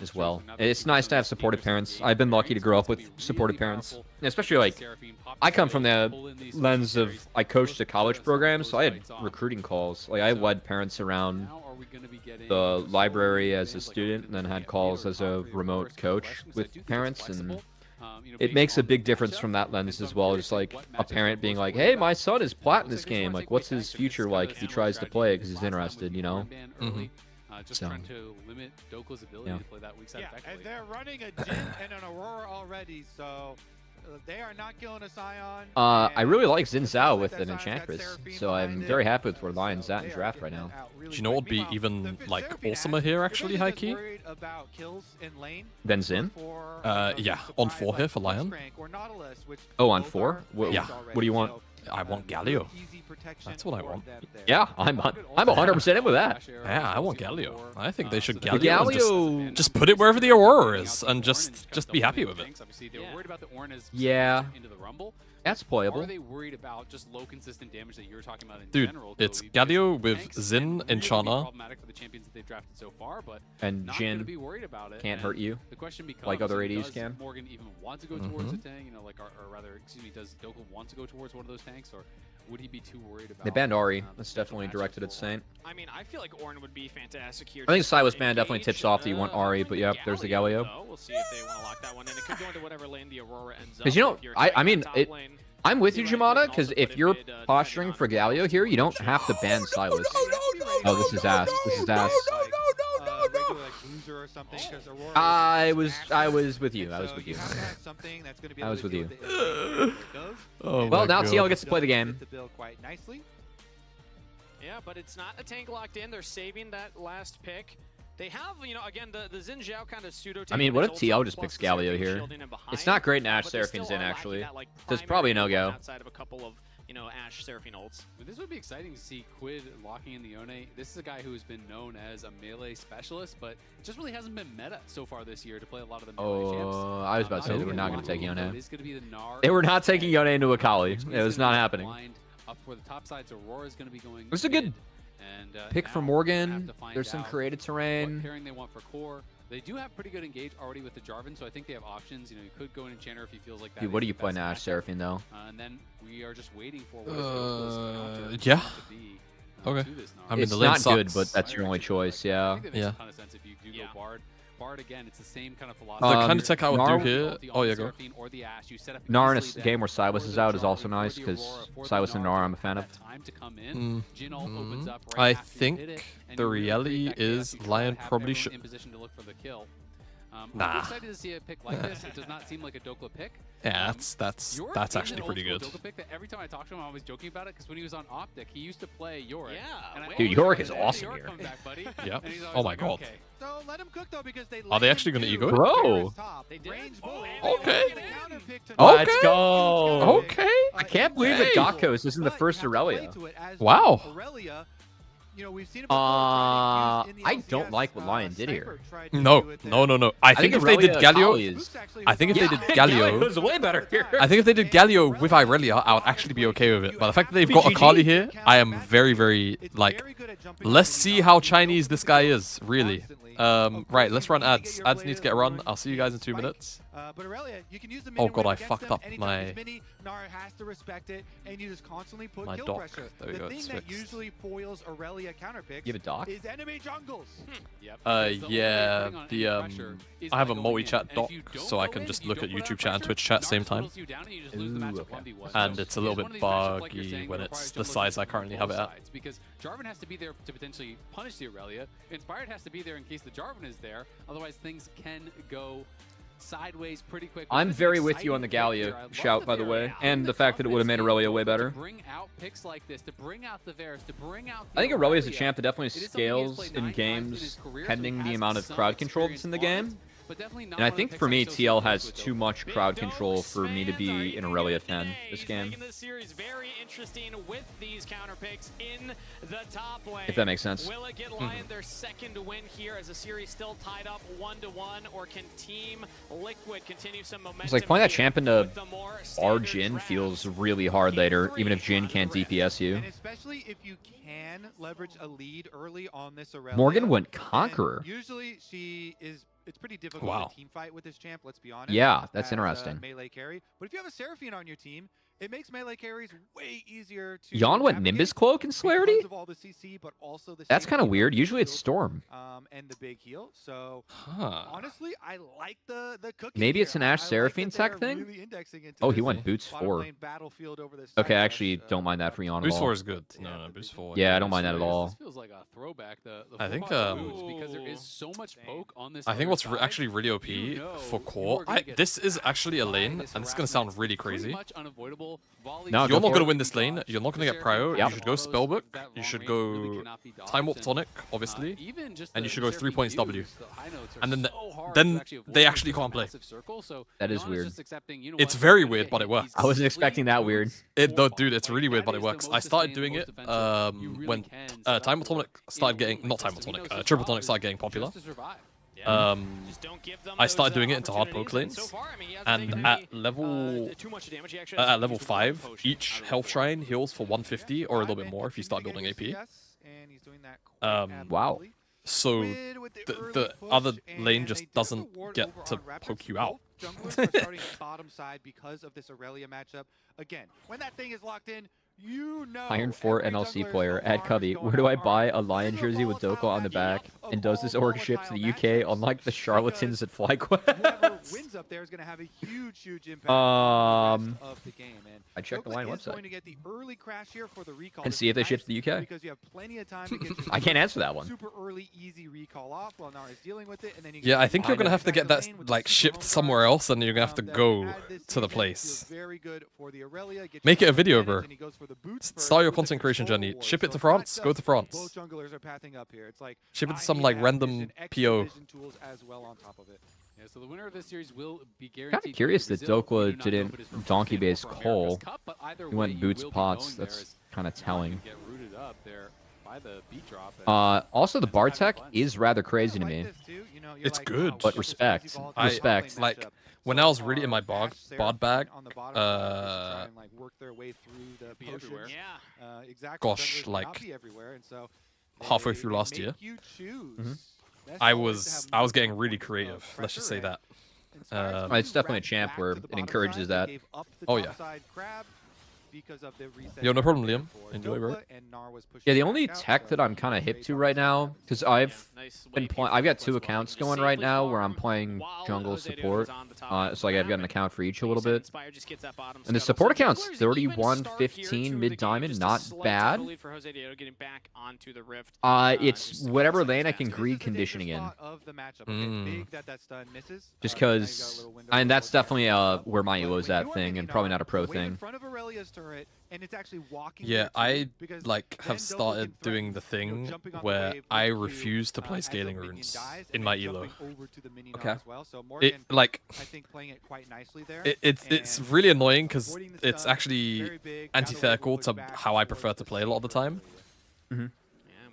as well. It's nice to have supportive parents. I've been lucky to grow up with supportive parents, especially like I come from the lens of I coached a college program, so I had recruiting calls. Like I led parents around the library as a student, and then had calls as a remote coach with parents, and it makes a big difference from that lens as well. Just like a parent being like, "Hey, my son is plat in this game. Like, what's his future like if he tries to play because he's interested?" You know. Just trying to limit Dokla's ability to play that weak side effectively. And they're running a Jin and an Aurora already, so they are not killing a Scion. I really like Xin Zhao with an Enchantress, so I'm very happy with where Lion's at in draft right now. Do you know what would be even like awesomer here actually, high key? Than Xin? Yeah, on 4 here for Lion. Oh, on 4? Yeah. What do you want? I want Galio. That's what I want. Yeah, I'm 100% in with that. Yeah, I want Galio. I think they should Galio. Just put it wherever the Aurora is, and just be happy with it. Yeah. That's playable. Are they worried about just low consistent damage that you're talking about in Dude, general? it's Galio with Xin and Chana. Problematic for the champions that they've drafted so far, but and Jin can't hurt you. The question becomes, like other ADs can. Does Morgan even want to go towards a tank? You know, like, or rather, excuse me, does Dokla want to go towards one of those tanks, or would he be too worried about? They banned Ahri. That's definitely directed at Saint. I mean, I feel like Ornn would be fantastic here. I think Silas ban definitely tips off that you want Ahri, but yep, there's the Galio. We'll see if they want to lock that one in. It could go into whatever lane the Aurora ends up. Because you know, I mean, I'm with you, Jamada, because if you're posturing for Galio here, you don't have to ban Silas. Oh, this is ass. This is ass. I was with you. I was with you. I was with you. Oh, well, now TL gets to play the game. Yeah, but it's not a tank locked in. They're saving that last pick. They have, you know, again, the Xin Zhao kind of pseudo. I mean, what if TL just picks Galio here? It's not great in Ash Seraphine's in, actually. There's probably no go. Outside of a couple of, you know, Ash Seraphine ults. But this would be exciting to see Quid locking in the Yone. This is a guy who has been known as a melee specialist, but just really hasn't been meta so far this year to play a lot of the melee champs. I was about to say they were not going to take Yone. They were not taking Yone into Akali. It was not happening. Up for the top side, so Aurora is going to be going. This is a good pick for Morgan. There's some created terrain. What pairing they want for core. They do have pretty good engage already with the Jarvan, so I think they have options. You know, you could go in Enchanter if he feels like that. Dude, what do you play in Ash Seraphine though? And then we are just waiting for yeah. Okay. I mean, it's the lane not sucks. good, but that's your only choice. Yeah. Yeah. A ton of sense if you do go Bard again, it's the same kind of philosophy. The kind of tech I would do here. Oh, yeah, go. Gnar in a game where Silas is out is also nice because Silas and Gnar I'm a fan of. I think the reality is Lion probably should. I'm excited to see a pick like this. It does not seem like a Dokla pick. Yeah, that's actually pretty good. Dokla pick that every time I talk to him, I'm always joking about it because when he was on Optic, he used to play Yorick. Yeah. Dude, Yorick is awesome here. Yep. Oh my god. Okay. So let him cook though because they Are they actually going to ego it? Bro. They did. Okay. Let's go. Okay. I can't believe that Gakos isn't the first Aurelia. Wow. I don't like what LYON did here. No. I think if they did Galio, I think if they did Galio, was way better here. I think if they did Galio with Irelia, I would actually be okay with it. But the fact that they've got Akali here, I am very, very like. Let's see how Chinese this guy is, really. Right, let's run ads. Ads need to get run. I'll see you guys in 2 minutes. But Aurelia, you can use the Oh god, I against fucked them. up Anytime my it's mini, Nara has to respect it, and you just constantly put kill dock. pressure. There we The go, thing it's that fixed. usually foils Aurelia counter picks You have a dock? is enemy jungles. Yep. Yeah, I have a multi-chat dock, so I can just look at YouTube chat and Twitch chat at the same time. And it's a little bit buggy when it's the size I currently have it at. Because Jarvan has to be there to potentially punish the Aurelia. Inspired has to be there in case the Jarvan is there. Otherwise, things can go sideways pretty quick. I'm very with you on the Galio shout, by the way, and the fact that it would have made Aurelia way better. Bring out picks like this, to bring out the Varus, to bring out I think Aurelia is a champ that definitely scales in games pending the amount of crowd control that's in the game. And I think for me, TL has too much crowd control for me to be an Aurelia fan this game. If that makes sense. Will it get LYON their second win here as the series still tied up 1-1, or can Team Liquid continue some momentum? It's like playing that champ into our Jhin feels really hard later, even if Jhin can't DPS you. And especially if you can leverage a lead early on this Aurelia. Morgan went Conqueror. Usually it's pretty difficult to team fight with this champ, let's be honest. Yeah, that's interesting. Melee carry. But if you have a Seraphine on your team, it makes melee carries way easier to LYON went Nimbus Cloak and Celerity? of all the CC, but also the That's kind of weird. Usually it's Storm. And the big heal. So honestly, I like the cooking. Maybe it's an here. Ashe I like Seraphine that they're tech thing? really indexing into Oh, he this went Boots bottom 4. lane battlefield over this Okay, I side actually rush, don't mind that for LYON at Boost all. 4 is good. No, Boost 4. Yeah, I don't mind that at all. This feels like a throwback. I think, because there is so much poke on this. I think what's actually really OP for core, this is actually a lane, and this is going to sound really crazy. No, You're not going to win this lane. You're not going to get prio. You should go Spellbook. You should go Time Warp Tonic, obviously. And you should go 3 points W. And then they actually can't play. That is weird. It's very weird, but it works. I wasn't expecting that weird. Dude, it's really weird, but it works. I started doing it when Time Warp Tonic started getting, not Time Warp Tonic, Triple Tonic started getting popular. I started doing it into hard poke lanes, and at level 5, each health shrine heals for 150 or a little bit more if you start building AP. Wow. So the other lane just doesn't get to poke you out. Junglers are starting bottom side because of this Aurelia matchup. Again, when that thing is locked in, you know Iron 4 NLC player at Cubby. Where do I buy a LYON jersey with Dokla on the back? And does this org ship to the UK unlike the charlatans at FlyQuest? Whoever wins up there is going to have a huge impact on the rest of the game. And I checked the LYON website. Going to get the early crash here for the recall and see if they ship to the UK. Because you have plenty of time to get I can't answer that one. Super early, easy recall off while Nara's dealing with it, and then you I think you're gonna have to get that like shipped somewhere else, and you're gonna have to go to the place. Make it a video, bro. Start your content creation journey. Ship it to France. Go to France. Both junglers are pathing up here. It's like ship it to some like random PO. Yeah, so the winner of this series will be guaranteed. Kind of curious that Dokla didn't donkey base Cole. He went Boots Pots. That's kind of telling. Also, the bar tech is rather crazy to me. It's good, but respect. Respect. Like when I was really in my bod bag, gosh, like halfway through last year, I was getting really creative. Let's just say that. It's definitely a champ where it encourages that. Oh yeah. because of the reset. Yo, no problem, Liam. Enjoy, bro. Yeah, the only tech that I'm kind of hip to right now, because I've been playing, I've got 2 accounts going right now where I'm playing jungle support. So like I've got an account for each a little bit. And the support account's 31-15 mid-diamond, not bad. It's whatever lane I can greed conditioning in. Just because, and that's definitely where my elo's at thing, and probably not a pro thing. Yeah, I like have started doing the thing where I refuse to play scaling runes in my elo. Okay. It's really annoying because it's actually antithetical to how I prefer to play a lot of the time. Mm-hmm.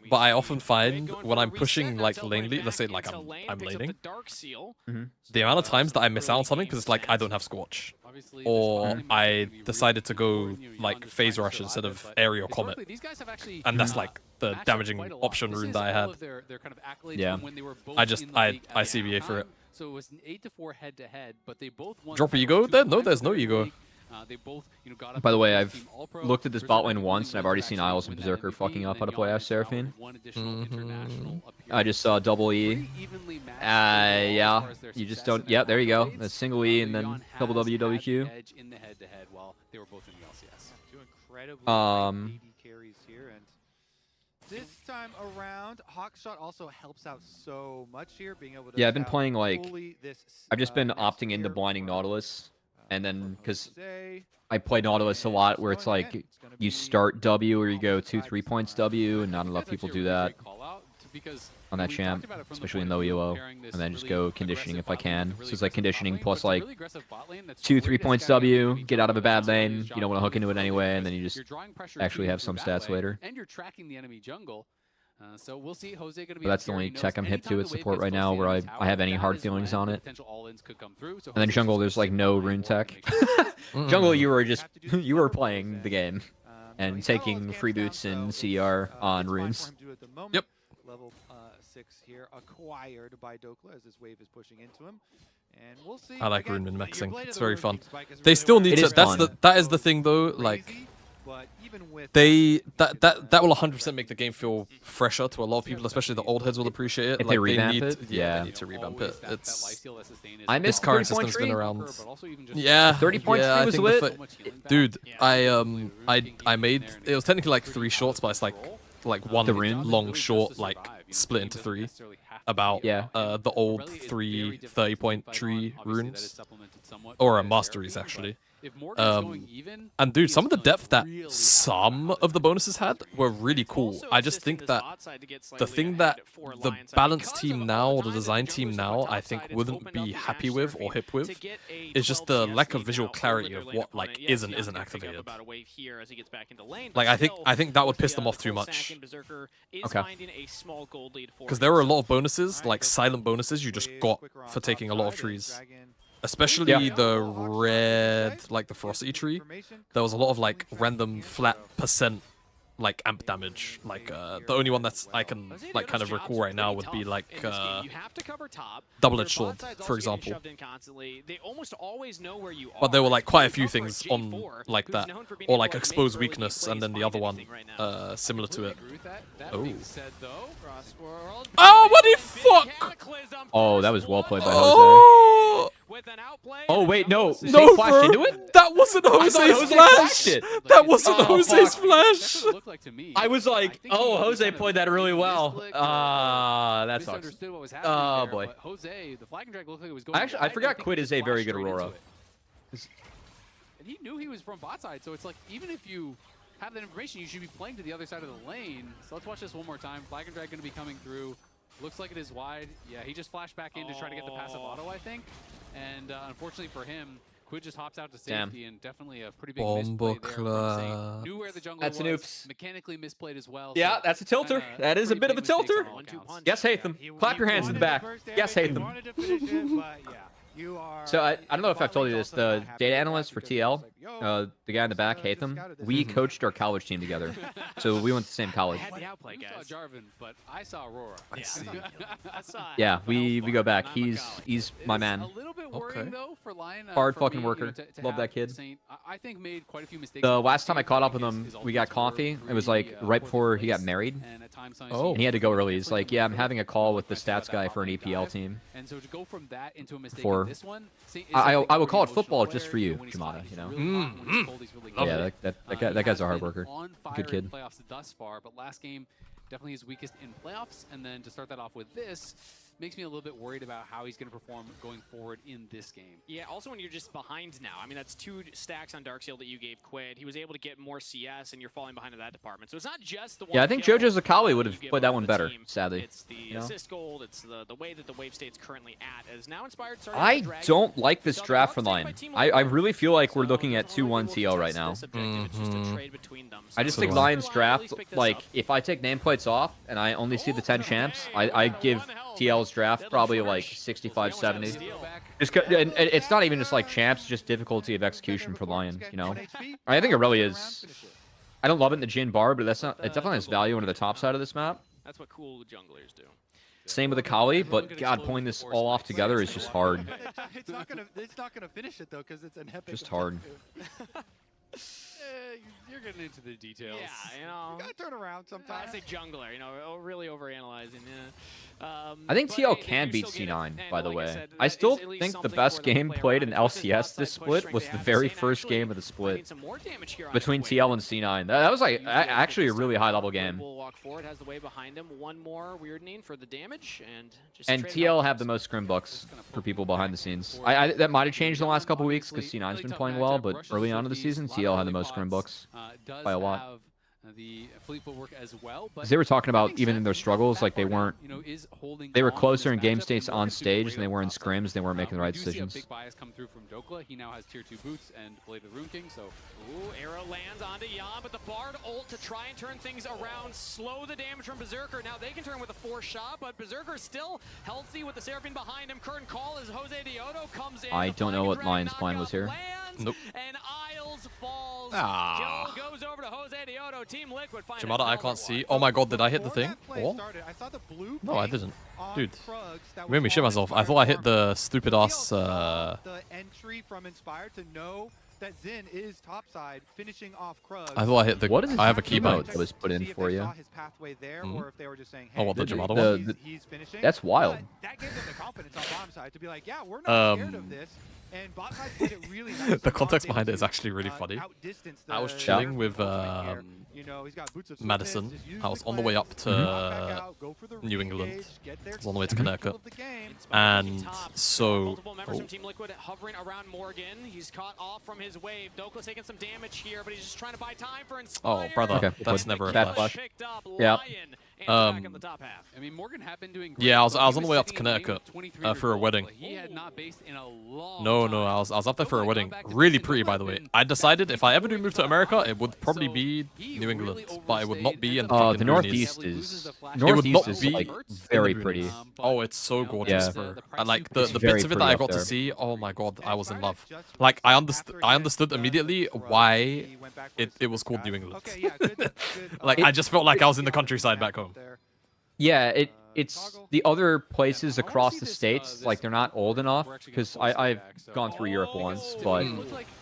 But I often find when I'm pushing like lane lead, let's say like I'm laning, the amount of times that I miss out on something because it's like I don't have Scorch, or I decided to go like Phase Rush instead of Aerial Comet, and that's like the damaging option rune that I had. Yeah, I CBA for it. So it was an 8-4 head-to-head, but they both won. Drop ego there? No, there's no ego. They both, got up. By the way, I've looked at this bot lane once, and I've already seen Isles and Berserker fucking up how to play Ash Seraphine. I just saw double E. Yeah, you just don't. Yeah, there you go. A single E and then double WWQ. This time around, Hawkshot also helps out so much here, being able to. Yeah, I've been playing like. I've just been opting into blinding Nautilus. And then, because I play Nautilus a lot, where it's like you start W or you go 2-3 points W, and not enough people do that on that champ, especially in low elo. And then just go conditioning if I can. So it's like conditioning plus like 2-3 points W, get out of a bad lane, you don't want to hook into it anyway, and then you just actually have some stats later. And you're tracking the enemy jungle. So we'll see. Jose going to be. But that's the only tech I'm hip to at support right now, where I have any hard feelings on it. And then jungle, there's like no rune tech. Jungle, you were playing the game and taking free boots and CR on runes. Yep. Level 6 here acquired by Dokla as this wave is pushing into him. And we'll see. I like rune mixing. It's very fun. They still need to. That is the thing though. Like. That will 100% make the game feel fresher to a lot of people, especially the old heads will appreciate it. If they revamp it, yeah, they need to revamp it. It's I miss this current system's been around. 30-point tree was lit. Dude, I made it was technically like 3 shorts, but it's like one long short like split into 3 about the old 3 30-point tree runes, or masteries actually. And dude, some of the depth that some of the bonuses had were really cool. I just think that the thing that the balance team now, or the design team now, I think wouldn't be happy with or hip with, is just the lack of visual clarity of what like is and isn't activated. Like I think that would piss them off too much. Okay. Because there were a lot of bonuses, like silent bonuses, you just got for taking a lot of trees. Especially the red, like the ferocity tree, there was a lot of like random flat percent like amp damage. Like the only one that's I can like kind of recall right now would be like double-edged sword, for example. But there were like quite a few things on like that, or like exposed weakness, and then the other one similar to it. Oh, what the fuck! Oh, that was well played by Jose. Oh wait, no, no, flashed into it? That wasn't Jose's flash. That wasn't Jose's flash. I was like, oh, Jose played that really well. That sucks. Oh boy. Actually, I forgot Quid is a very good Aurora. And he knew he was from bot side, so it's like even if you have that information, you should be playing to the other side of the lane. So let's watch this one more time. Flag and Drag going to be coming through. Looks like it is wide. Yeah, he just flashed back in to try to get the passive auto, I think. And unfortunately for him, Quid just hops out to safety, and definitely a pretty big misplay there. Knew where the jungle that's was. An oops. Mechanically misplayed as well. Yeah, that's a tilter. That is a bit of a tilter. Yes, Hatham. Clap your hands in the back. Yes, Hatham. So I don't know if I've told you this. The data analyst for TL, the guy in the back, Hatham, we coached our college team together. So we went to the same college. You saw Jarvan, but I saw Aurora. I see. Yeah, we go back. He's my man. A little bit worrying though for LYON. Hard for fucking me, worker. Love that kid. Saint, I think made quite a few mistakes. The last time I caught up with him, we got coffee. It was like right before he got married. And he had to go early. He's like, yeah, I'm having a call with the stats guy for an EPL team. And so to go from that into a mistake in this one, I will call it football just for you, Jamada, you know? Yeah, that guy's a hard worker. Good kid. Playoffs thus far, but last game definitely his weakest in playoffs, and then to start that off with this makes me a little bit worried about how he's going to perform going forward in this game. Yeah, also when you're just behind now. I mean, that's 2 stacks on Darkseal that you gave Quid. He was able to get more CS, and you're falling behind in that department. So it's not just the one. Yeah, I think JoJo Zakali would have played that one better, sadly. It's the assist gold. It's the way that the wave state's currently at. As now Inspired I don't like this draft for LYON. I really feel like we're looking at 2-1 TL right now. I just think LYON's draft, like, if I take nameplates off and I only see the 10 champs, I give TL's draft probably like 65, 70. And it's not even just like champs, just difficulty of execution for LYON, you know? I think it really is. I don't love it in the Jhin bar, but that's not. It definitely has value into the top side of this map. That's what cool junglers do. Same with the Kali, but God, pulling this all off together is just hard. It's not gonna finish it though, because it's an epic. Just hard. You're getting into the details. Yeah, you know. You gotta turn around sometimes. I say jungler, you know, really overanalyzing. I think TL can beat C9, by the way. I still think the best game played in LCS this split was the very first game of the split between TL and C9. That was like actually a really high-level game. Walk forward, has the way behind him. One more weirding for the damage, and TL have the most scrim books for people behind the scenes. That might have changed in the last couple weeks because C9's been playing well, but early on in the season, TL had the most scrim books by a lot. The fleet footwork as well, but they were talking about even in their struggles, like they weren't. They were closer in game states on stage than they were in scrims. They weren't making the right decisions. See a big bias come through from Dokla. He now has tier 2 boots and Blade of the Rune King. So, arrow lands onto Yon, but the Bard ult to try and turn things around, slow the damage from Berserker. Now they can turn with a 4-shot, but Berserker still healthy with the Seraphine behind him. Current call as Jose Diodo comes in. I don't know what LYON's plan was here. Nope. And Isles falls. Kill goes over to Jose Diodo. Team Liquid finds Jamada, I can't see. Oh my god, did I hit the thing? What? No, I didn't. Dude, you made me shit myself. I thought I hit the stupid ass. The entry from Inspired to know that Xin is topside, finishing off Krug. I thought I hit the. What is I have a key mode that was put in for you. His pathway there, or if they were just saying, hey, oh, what, the Jamada one? He's finishing. That's wild. That gave them the confidence on bottom side to be like, yeah, we're not scared of this. And bot side did it really nice. The context behind it is actually really funny. I was chilling with Madison. I was on the way up to New England. I was on the way to Connecticut. And so... Multiple members from Team Liquid hovering around Morgan. He's caught off from his wave. Dokla's taking some damage here, but he's just trying to buy time for Inspired. Oh, brother, okay, that's never a flash. Yeah. I mean, Morgan had been doing great. Yeah, I was on the way up to Connecticut for a wedding. He had not based in a long No, I was up there for a wedding. Really pretty, by the way. I decided if I ever do move to America, it would probably be New England, but it would not be in the Northeast is. Northeast is like very pretty. Oh, it's so gorgeous, bro. And like the bits of it that I got to see, oh my god, I was in love. Like I understood immediately why it was called New England. Like I just felt like I was in the countryside back home. Yeah, it's the other places across the states, like they're not old enough, because I've gone through Europe once, but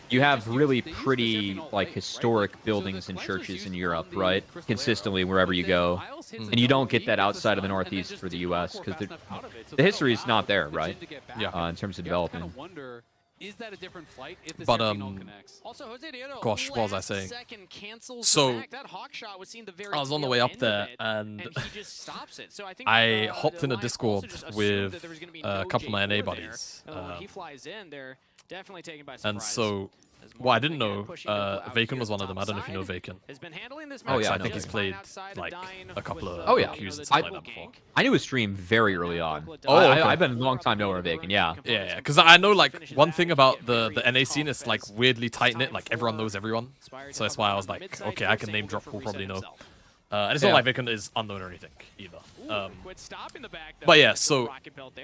you have really pretty, like, historic buildings and churches in Europe, right? Consistently wherever you go. And you don't get that outside of the Northeast for the US, because the history is not there, right? Yeah. In terms of development. Is that a different flight if the but also, Jose Diodo, gosh, what was I saying? So I was on the way up there, and he just stops it. So I hopped in a Discord with a couple of my NA buddies. He flies in, they're definitely taken by surprise. And so, well, I didn't know Vaken was one of them. I don't know if you know Vaken. Oh yeah, I think he's played like a couple of I knew his stream very early on. Oh, okay. I've been a long time knowing Vaken. Yeah. Yeah, because I know like one thing about the NA scene is like weirdly tight knit. Like everyone knows everyone, so that's why I was like, okay, I can name drop. We'll probably know. And it's not like Vaken is unknown or anything either. But yeah, so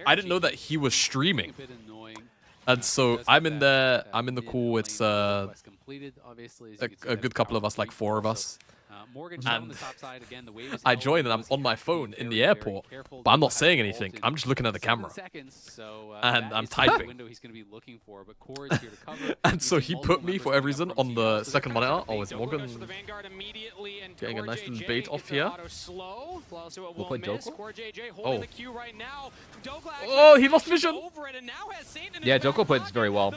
I didn't know that he was streaming. And so I'm in there, I'm in the call, it's a good couple of us, like 4 of us. Morgan And on the top side again. The wave is I joined and I'm on my phone in the airport, but I'm not saying anything. I'm just looking at the camera. And I'm typing. And so he put me, for whatever reason, on the second monitor. Oh, is Morgan getting a nice little bait off here? We'll play Dokla? Oh. Oh, he lost vision! Yeah, Dokla played this very well.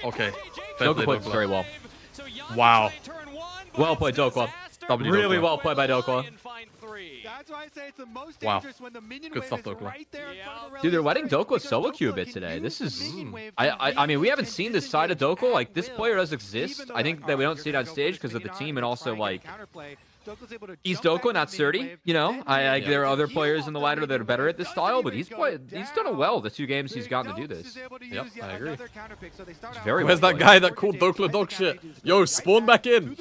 Okay. Dokla played this very well. Wow. Well played, Dokla. Really well played by Dokla. That's why I say it's the most Wow. dangerous when the minion Good wave stuff, is Dokla. right there in front of Aurelia. Dude, they're letting Dokla solo queue a bit today. This is... I mean, we haven't seen this side of Dokla. Like, this player does exist. I think that we don't see it on stage because of the team and also, like... He's Dokla, not Surdy, you know? There are other players in the ladder that are better at this style, but he's done it well the 2 games he's gotten to do this. Yep, I agree. It's very Where's well that guy that called Dokla dog shit? Yo, spawn back in!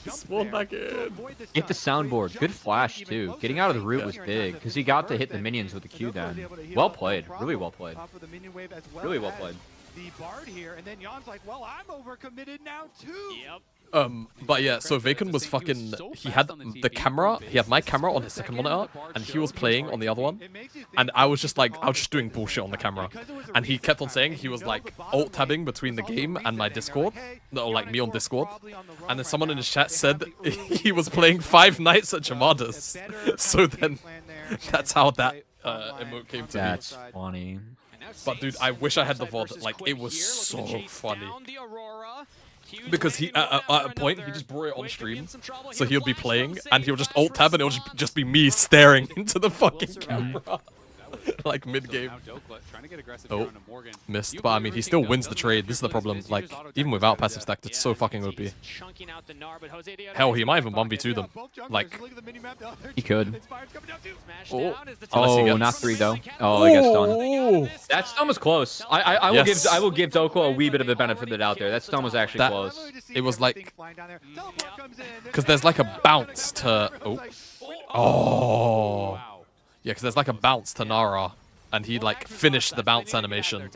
Spawn back in! Get the soundboard. Good flash, too. Getting out of the root was big, because he got to hit the minions with the Q then. Well played. Really well played. Really well played. The Bard here, and then Yon's like, well, I'm overcommitted now, too. Yep. But yeah, so Vacon was fucking, he had the camera, he had my camera on his second monitor, and he was playing on the other one, and I was just like, I was just doing bullshit on the camera, and he kept on saying he was like alt-tabbing between the game and my Discord, or like me on Discord, and then someone in his chat said he was playing 5 Nights at Jamada's, so then that's how that emote came to me. That's funny. But dude, I wish I had the VOD, like, it was so funny. Because he, at a point, he just brought it on stream, so he'll be playing, and he'll just alt-tab, and it'll just be me staring into the fucking camera. Like, mid-game. Oh, missed, but I mean, he still wins the trade. This is the problem. Like, even without passive stack, it's so fucking OP. Hell, he might even 1v2 them. Like, he could. Oh, not 3 though. Oh, I got stunned. That stun was close. I will give Dokla a wee bit of the benefit of the doubt there. That stun was actually close. It was like, because there's like a bounce to. Oh. Yeah, because there's like a bounce to Nara, and he like finished the bounce animation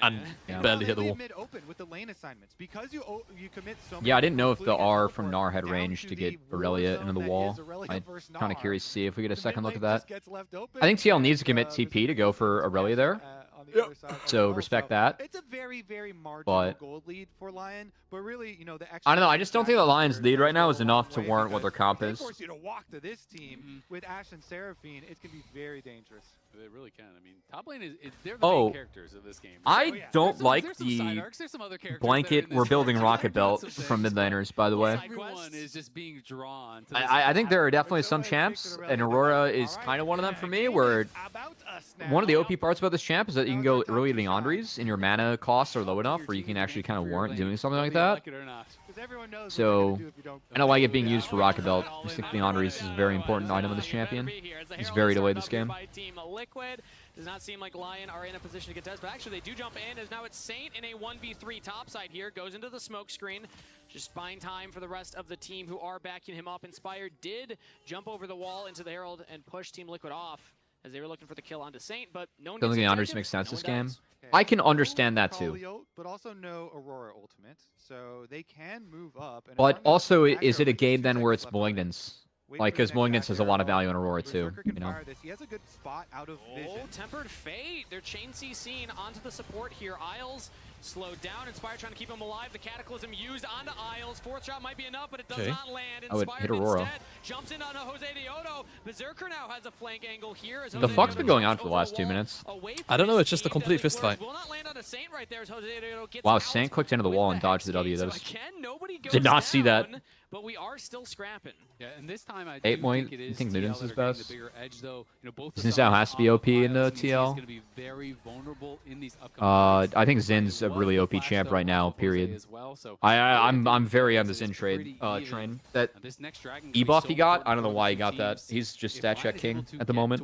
and barely hit the wall. Yeah, I didn't know if the R from Nara had range to get Aurelia into the wall. I'm kind of curious to see if we get a second look at that. I think TL needs to commit TP to go for Aurelia there. So respect that. It's a very, very marginal gold lead for LYON, but really, you know, the I don't know. I just don't think that LYON's lead right now is enough to warrant what their comp is. Of course, you know, walk to this team with Ashe and Seraphine, it can be very dangerous. They really can. I mean, top lane they're the main characters of this game. I don't like the blanket we're building Rocket Belt from mid laners, by the way. Everyone is just being drawn to I think there are definitely some champs, and Aurora is kind of one of them for me, where one of the OP parts about this champ is that you can go early Leandries and your mana costs are low enough where you can actually kind of warrant doing something like that. So, I don't like it being used for Rocket Belt. I just think Leandries is a very important item of this champion. He's very delayed this game. Does not seem like LYON are in a position to get tested, but actually they do jump in, as now it's Saint in a 1v3 topside here, goes into the smoke screen. Just buying time for the rest of the team who are backing him up. Inspired did jump over the wall into the Herald and push Team Liquid off as they were looking for the kill onto Saint, but no one Don't think Leandries makes sense this game. I can understand that too. But also no Aurora ultimate, so they can move up. But also, is it a game then where it's Malignance? Like, because Malignance has a lot of value in Aurora too, you know? He has a good spot out of vision. Tempered Fate, their chain C scene onto the support here. Isles slowed down. Inspired trying to keep him alive. The Cataclysm used onto Isles. 4th shot might be enough, but it does not land. I would hit Aurora. Instead jumps in on a Jose Deodo. Berserker now has a flank angle here. The fuck's been going on for the last 2 minutes? I don't know, it's just a complete fist fight. Wow, Saint clicked into the wall and dodged the W. That was... Did not see that. But we are still scrapping. Yeah, and this time I 8 point. I think Nudens is best. Both Since now has to be OP in the TL. I think Zin's a really OP champ right now. Period. I'm very on the Zin train. That E-buff he got. I don't know why he got that. He's just stat check king at the moment.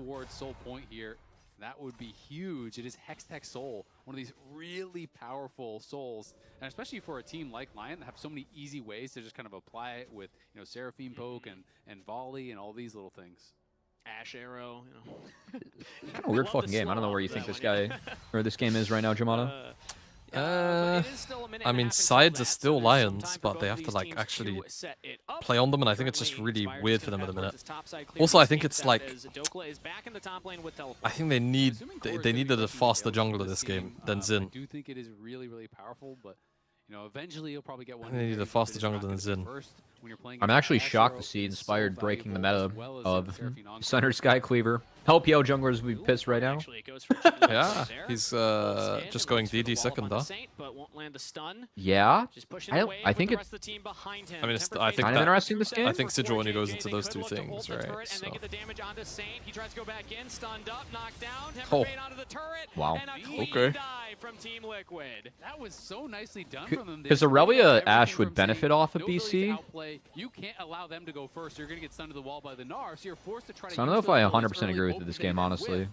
That would be huge. It is Hextech Soul, one of these really powerful souls, and especially for a team like LYON that have so many easy ways to just kind of apply it with, you know, Seraphine Poke and Volley and all these little things. Ash Arrow, you know. Kind of weird fucking game. I don't know where you think this guy or this game is right now, Jamada. I mean, sides are still Lions, but they have to like actually play on them, and I think it's just really weird for them at the minute. Also, I think it's like I think they needed a faster jungler this game than Xin. I do think it is really, really powerful, but you know, eventually you'll probably get one. They need a faster jungler than Xin. I'm actually shocked to see Inspired breaking the meta of Center Sky Cleaver. Help Yell junglers would be pissed right now. Yeah, he's just going DD second, though. Yeah, I think it. I mean, I think kind of interesting this game. I think Sigil only goes into those two things, right? So. Oh, wow. Okay. That was so nicely done from them. Because Aurelia Ashe would benefit off of BC. You can't allow them to go first. You're going to get stunned to the wall by the Gnar, so you're forced to try to. So I don't know if I 100% agree with this game, honestly.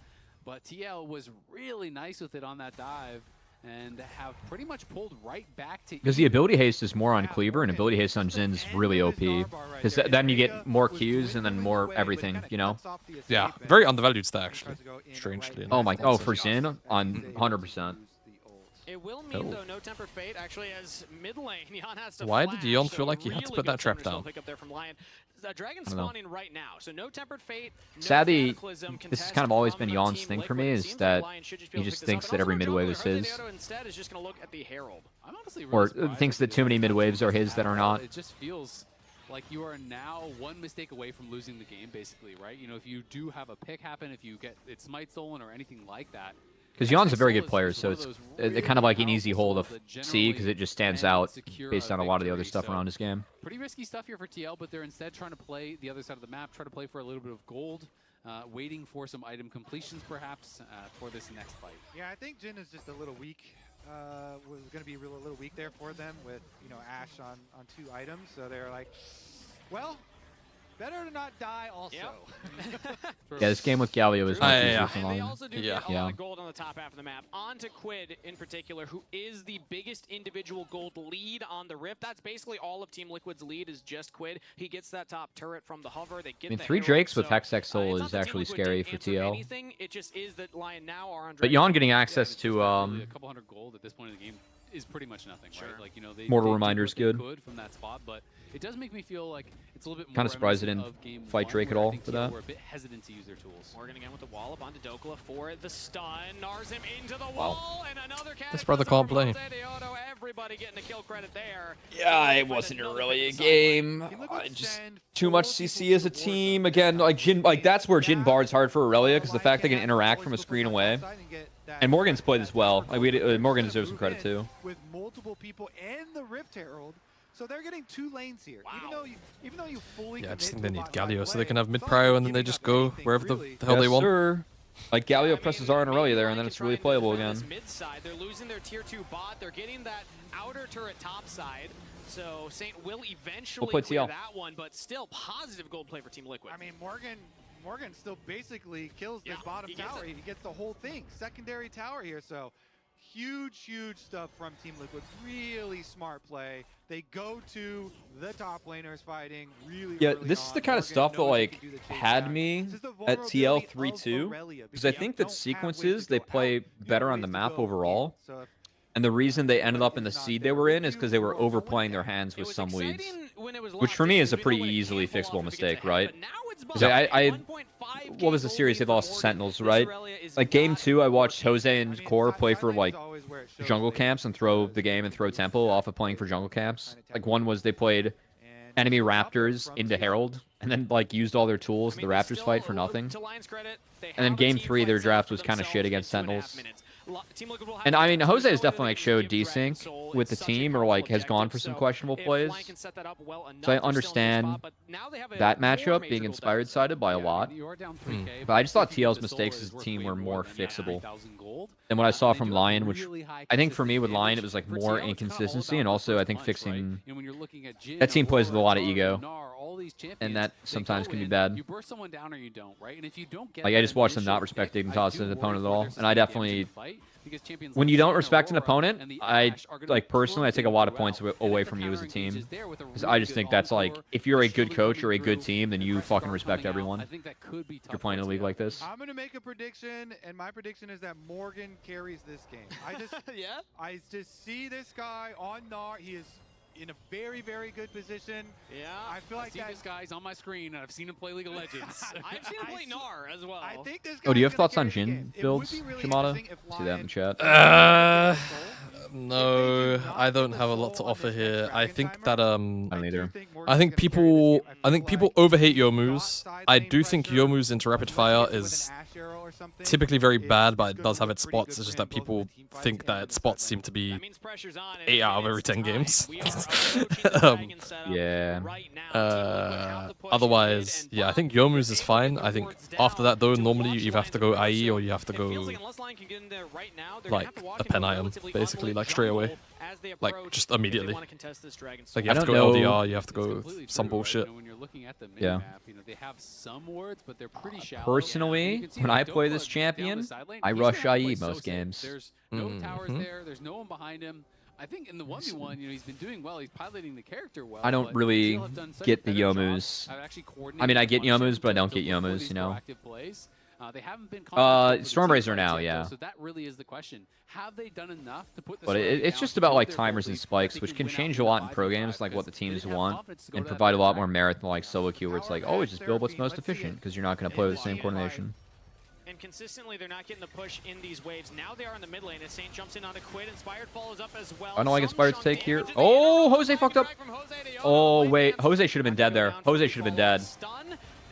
But TL was really nice with it on that dive, and have pretty much pulled right back to. Because the ability haste is more on Cleaver, and ability haste on Zin's really OP. Because then you get more Qs and then more everything, you know. Yeah, very undervalued stat actually. Strangely. Oh my! Oh, for Zin on 100%. It will mean, though, no Tempered Fate, actually, as mid lane, Yon has to Why flash, did Yon so feel like he had to put that trap down? Pick up there from LYON. Dragon spawning right now, so no Tempered Fate, no Sadly, Cataclysm, this has kind of always been Yon's thing for me, is that he just thinks that every mid-wave is his. Instead is just going to look at the Herald. I'm honestly Or really thinks that too many mid-waves are his that are not. It just feels like you are now one mistake away from losing the game, basically, right? You know, if you do have a pick happen, if you get its smite stolen or anything like that. Because Yon's a very good player, so it's kind of like an easy hole to see because it just stands out based on a lot of the other stuff around his game. Pretty risky stuff here for TL, but they're instead trying to play the other side of the map, try to play for a little bit of gold, waiting for some item completions perhaps for this next fight. Yeah, I think Jin is just a little weak. Was going to be a little weak there for them with, you know, Ashe on 2 items. So they're like, well, better to not die also. Yep. Yeah, this game with Galio is much easier for And they long. also do get a lot of gold on the top half of the map. On to Quid in particular, who is the biggest individual gold lead on the Rift. That's basically all of Team Liquid's lead is just Quid. He gets that top turret from the hover. They get I mean, 3 Drakes with Hextech Soul is actually scary for TL. Anything. It just is that LYON now are on. But Yon getting access to a couple hundred gold at this point in the game is pretty much nothing, right? Like, you know, Mortal Reminder's good. From that spot, but it does make me feel like it's a little bit more kind of surprised it didn't fight Drake at all for that. We're a bit hesitant to use their tools. Morgan again with the wall up onto Dokla for the stun. Nars him into the wall, and another This brother can't play. Everybody getting the kill credit there. Yeah, it wasn't really a game. Just too much CC as a team. Again, like Jin, like that's where Jin Bard's hard for Aurelia because the fact they can interact from a screen away. And Morgan's played as well. Like Morgan deserves some credit too. With multiple people and the Rift Herald, so they're getting 2 lanes here. Wow. Even though you fully I just think they need Galio so they can have mid prio and then they just go wherever the hell they want. Sir. Like Galio presses R on Aurelia there, and then it's really playable again. Mid side, they're losing their tier 2 bot. They're getting that outer turret top side. So Saint will eventually clear that one, but still positive gold play for Team Liquid. I mean, Morgan still basically kills this bottom tower. He gets the whole thing. Secondary tower here, so huge stuff from Team Liquid. Really smart play. They go to the top laners fighting really early this is the kind of stuff that like had me at TL 3-2 because I think that sequences they play better on the map overall. And the reason they ended up in the seed they were in is because they were overplaying their hands with some leads. Which for me is a pretty easily fixable mistake, right? What was the series they lost to Sentinels, right? Like game 2, I watched Jose and Core play for like jungle camps and throw the game and throw tempo off of playing for jungle camps. Like one was they played enemy Raptors into Herald and then like used all their tools the Raptors fight for nothing. And then game 3, their draft was kind of shit against Sentinels. And I mean, Jose has definitely like showed desync with the team or like has gone for some questionable plays. So I understand that matchup being inspired sided by a lot. But I just thought TL's mistakes as a team were more fixable than what I saw from LYON, which I think for me with LYON it was like more inconsistency and also I think fixing that team plays with a lot of ego. And that sometimes can be bad. Like I just watched them not respect Dignitas as an opponent at all, and I definitely when you don't respect an opponent, I like personally, I take a lot of points away from you as a team. Because I just think that's like, if you're a good coach or a good team, then you fucking respect everyone. If you're playing in a league like this. I'm gonna make a prediction, and my prediction is that Morgan carries this game. I just, I just see this guy on Gnar. He is in a very, very good position. Yeah, I feel like this guy's on my screen. I've seen him play League of Legends. I've seen him play Gnar as well. I think this Oh, do you have thoughts on Jhin builds, Shimada? See that in chat. No, I don't have a lot to offer here. I think that I don't either. I think people overhate Youmuu's. I do think Youmuu's into rapid fire is typically very bad, but it does have its spots. It's just that people think that its spots seem to be 8 out of every 10 games. Yeah. Otherwise, yeah, I think Youmuu's is fine. I think after that, though, normally you either have to go IE or you have to go like a pen item, basically, like straight away, like just immediately. Like you have to go LDR, you have to go some bullshit. Yeah. Personally, when I play this champion, I rush IE most games. There's no towers there. There's no one behind him. I think in the 1v1, he's been doing well. He's piloting the character well. I don't really get the Youmuu's. I mean, I get Youmuu's, but I don't get Youmuu's, you know. They haven't been Stormbrazer now, yeah. So that really is the question. Have they done enough to put this? But it's just about like timers and spikes, which can change a lot in pro games, like what the teams want, and provide a lot more merit than like solo queue, where it's like, oh, just build what's most efficient, because you're not going to play with the same coordination. And consistently, they're not getting the push in these waves. Now they are in the mid lane as Saint jumps in on a Quid. Inspired follows up as well. I don't like Inspired to take here. Oh, Jose fucked up. Oh, wait. Jose should have been dead there. Jose should have been dead.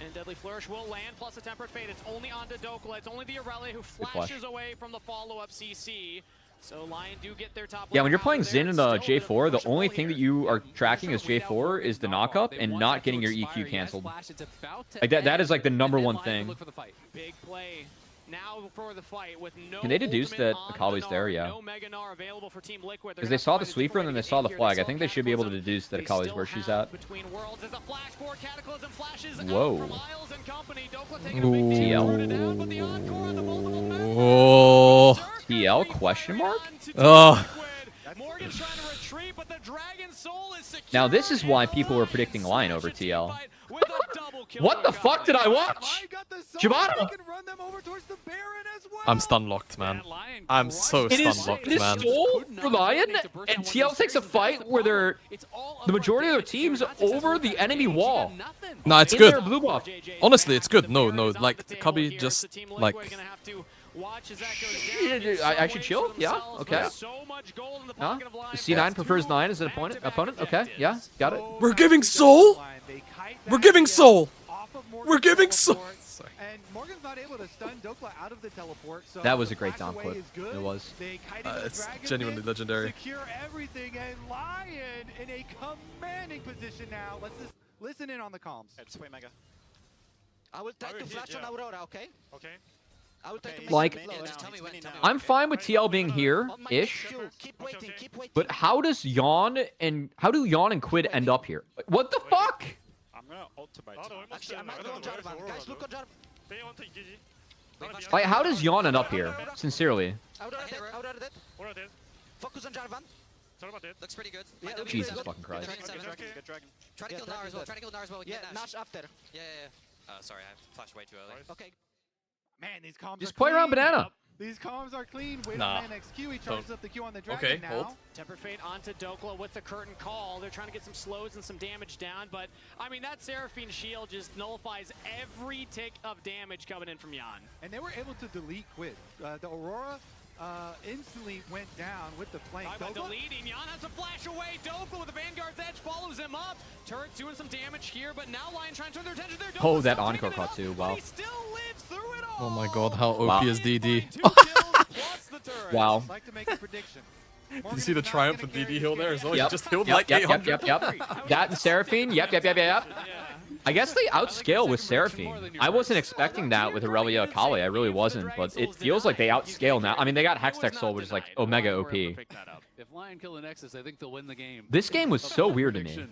And Deadly Flourish will land, plus a Tempered Fate. It's only onto Dokla. It's only the Irelia who flashes away from the follow-up CC. So Lion do get their top. Yeah, when you're playing Xin in the J4, the only thing that you are tracking as J4 is the knockup and not getting your EQ canceled. Like that is like the #1 thing. Big play. Now for the fight with no. Can they deduce that Akali's there? Yeah. No Mega Gnar available for Team Liquid. Because they saw the sweeper and then they saw the flag. I think they should be able to deduce that Akali's where she's at. Between worlds as a flash for Cataclysm flashes Whoa. from Isles and company. Dokla taking a big TL question mark? Morgan trying to retreat, but the Dragon Soul is secure. Now this is why people were predicting Lion over TL. What the fuck did I watch? Shimada! I'm stun locked, man. I'm so stun locked, man. It is Soul for Lion, and TL takes a fight where the majority of their teams over the enemy wall. No, it's good. Honestly, it's good. No, like Cubby just like. I should chill? Yeah, okay. C9 prefers 9 as an opponent? Okay, yeah, got it. We're giving Soul? We're giving Soul! We're giving Soul! And Morgan's not able to stun Dokla out of the teleport, so that was a great down clip. It was. It's genuinely legendary. Secure everything, and Lion in a commanding position now. Let's just listen in on the comms. Wait, Mega. I will try to flash on Aurora, okay? Okay. Like, I'm fine with TL being here-ish, but how does Yawn and Quid end up here? What the fuck? I'm gonna ultimate. Actually, I might go on Jarvan. Guys, look on Jarvan. Like, how does Yawn end up here? Sincerely. Aurora dead. Focus on Jarvan. Looks pretty good. Yeah, Jesus fucking Christ. Try to kill Gnar as well. Try to kill Gnar as well. Yeah, Nash after. Yeah. Sorry, I flashed way too early. Okay. Man, these comms just play around banana. These comms are clean. Wait on NXQ. He charges up the Q on the Dragon now. Hold. Temper Fate onto Dokla with the curtain call. They're trying to get some slows and some damage down, but I mean that Seraphine shield just nullifies every tick of damage coming in from Yan. And they were able to delete Quid. The Aurora instantly went down with the flank. Deleting, Yan has a flash away. Dokla with the Vanguard's Edge follows him up. Turret's doing some damage here, but now Lion trying to turn their attention there. Oh, that encore caught too. Wow. He still lives through it all. Oh my god, how OP is DD? Wow. Like to make a prediction. Did you see the triumph of DD heal there as well? Yep. He just healed like 800. Yep. That and Seraphine. Yep. I guess they outscale with Seraphine. I wasn't expecting that with Irelia Akali. I really wasn't, but it feels like they outscale now. I mean, they got Hextech Soul, which is like Omega OP. If Lion kill the Nexus, I think they'll win the game. This game was so weird to me.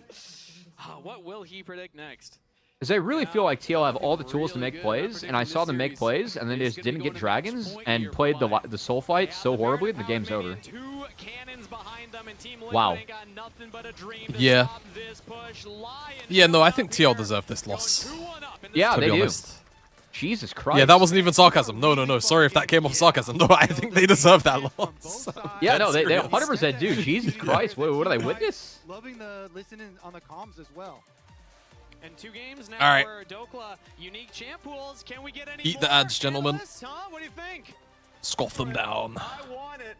What will he predict next? Because I really feel like TL have all the tools to make plays, and I saw them make plays, and then they just didn't get dragons and played the soul fight so horribly, the game's over. Wow. Yeah. Yeah, no, I think TL deserved this loss. Yeah, to they be do. honest. Jesus Christ. Yeah, that wasn't even sarcasm. No. Sorry if that came off sarcasm. No, I think they deserve that loss. Yeah, no, they 100% do. Jesus Christ, what do they witness? Loving the listening on the comms as well. And 2 games now. All right. For Dokla, unique champ pools. Can we get any Eat the ads, gentlemen. Huh? What do you think? Scoff them down. I want it.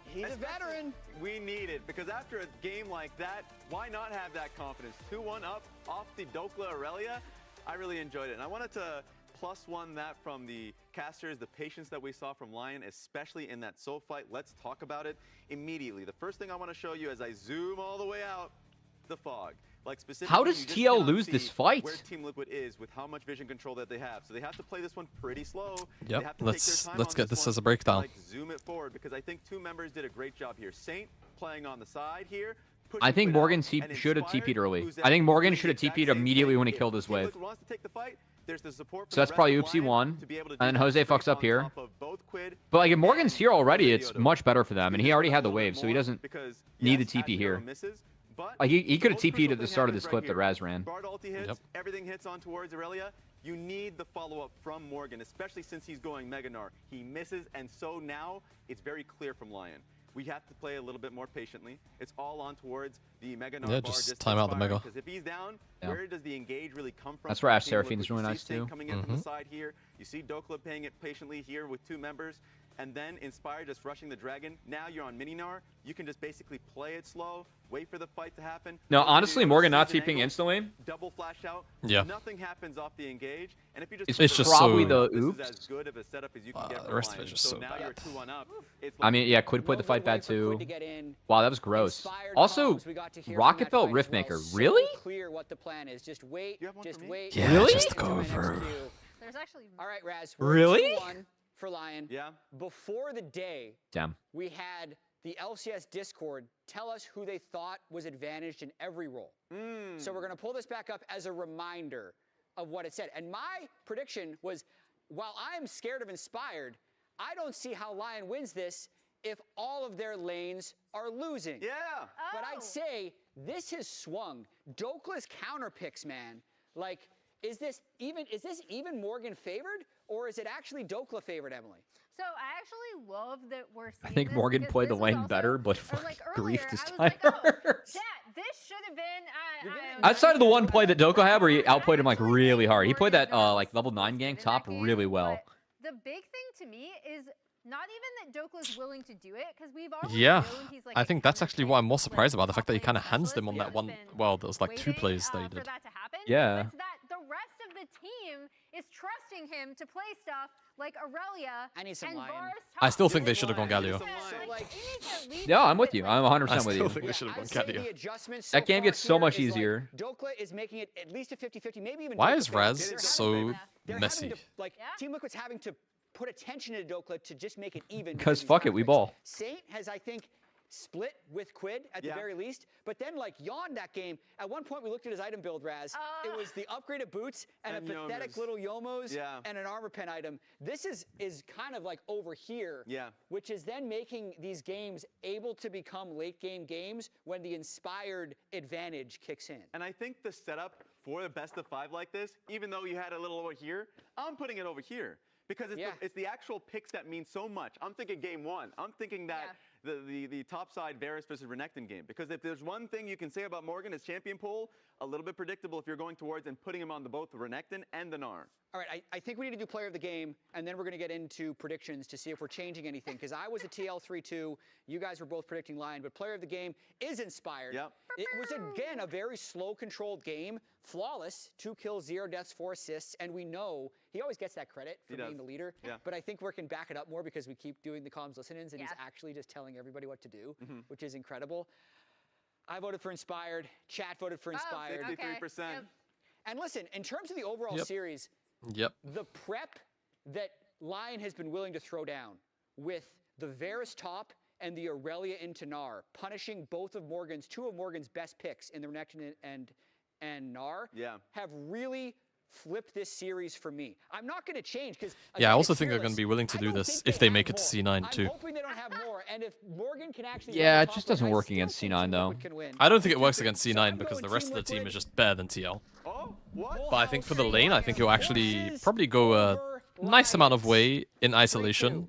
He's a veteran. We need it because after a game like that, why not have that confidence? 2-1 up off the Dokla Aurelia. I really enjoyed it, and I wanted to +1 that from the casters, the patience that we saw from LYON, especially in that soul fight. Let's talk about it immediately. The first thing I want to show you as I zoom all the way out, the fog. Like specifically, how does TL lose this fight? Where Team Liquid is with how much vision control that they have. So they have to play this one pretty slow. Yep, let's get this as a breakdown. Like zoom it forward because I think 2 members did a great job here. Saint playing on the side here. I think Morgan should have TP'd early. I think Morgan should have TP'd immediately when he killed his wave. So that's probably Oopsie 1, and then Jose fucks up here. But like if Morgan's here already, it's much better for them, and he already had the wave, so he doesn't need the TP here. Like he could have TP'd at the start of this clip that Raz ran. Yep. Everything hits on towards Aurelia. You need the follow-up from Morgan, especially since he's going Mega Gnar. He misses, and so now it's very clear from LYON. We have to play a little bit more patiently. It's all on towards the Mega Gnar. Yeah, just time out the Mega. Because if he's down, where does the engage really come from? That's where Ash Seraphine's really nice too. Coming in from the side here. You see Dokla playing it patiently here with 2 members. And then Inspired just rushing the dragon. Now you're on Mini Gnar. You can just basically play it slow, wait for the fight to happen. No, honestly, Morgan not TPing instantly. Double flash out. Yeah. Nothing happens off the engage. And if you just it's just probably so, the oops. This is as good of a setup as you can get the rest of it's just so now bad. You're 2-1 up. I mean, yeah, Quid played the fight bad too. Wow, that was gross. Also, Rocket Belt Riftmaker. Really? Clear what the plan is. Just wait. Just wait. Yeah, really? Just go over. There's actually. All right, Raz. Really? 2-1 for LYON. Yeah. Before the day, we had the LCS Discord tell us who they thought was advantaged in every role. So we're going to pull this back up as a reminder of what it said. And my prediction was, while I'm scared of Inspired, I don't see how LYON wins this if all of their lanes are losing. Yeah. But I'd say this has swung. Dokla's counter picks, man. Like, is this even Morgan favored, or is it actually Dokla favored, Emily? So I actually love that we're seeing I think Morgan played the lane better, but grief this time. This should have been. Outside of the one play that Dokla had where he outplayed him like really hard. He played that like level 9 gank top really well. The big thing to me is not even that Dokla's willing to do it, because we've already Yeah, known he's like I think that's actually what I'm more surprised about, the fact that he kind of hands them on that one. Well, there was like 2 plays that he did. Yeah. It's that the rest of the team is trusting him to play stuff like Aurelia and Varus. I still think they should have gone Galio. Yeah, I'm with you. I'm 100% with you. I still think they should have gone Galio. That game gets so much easier. Dokla is making it at least a 50-50, maybe even. Why is Raz so messy? Team Liquid's having to put attention into Dokla to just make it even. Because fuck it, we ball. Saint has, I think, split with Quid at the very least, but then like LYON that game, at one point we looked at his item build, Raz. It was the upgraded boots and a pathetic little Yomos and an armor pen item. This is kind of like over here, which is then making these games able to become late game games when the Inspired advantage kicks in. And I think the setup for the best of 5 like this, even though you had a little over here, I'm putting it over here. Because it's the actual picks that mean so much. I'm thinking game 1. I'm thinking that the top side Varus versus Renekton game. Because if there's one thing you can say about Morgan, his champion pool, a little bit predictable if you're going towards and putting him on both the Renekton and the Gnar. All right, I think we need to do player of the game, and then we're going to get into predictions to see if we're changing anything. Because I was a TL 3-2. You guys were both predicting LYON, but player of the game is Inspired. Yep. It was, again, a very slow, controlled game. Flawless, 2 kills, 0 deaths, 4 assists, and we know he always gets that credit for being the leader. But I think we can back it up more because we keep doing the comms listen-ins, and he's actually just telling everybody what to do, which is incredible. I voted for Inspired. Chat voted for Inspired. 63%. And listen, in terms of the overall series, the prep that LYON has been willing to throw down with the Varus top and the Aurelia into Gnar, punishing two of Morgan's best picks in the Renekton and Gnar, have really flip this series for me. I'm not going to change because yeah, I also think they're going to be willing to do this if they make it to C9 too. I'm hoping they don't have more, and if Morgan can actually yeah, it just doesn't work against C9 though. I don't think it works against C9 because the rest of the team is just better than TL. But I think for the lane, I think he'll actually probably go a nice amount of way in isolation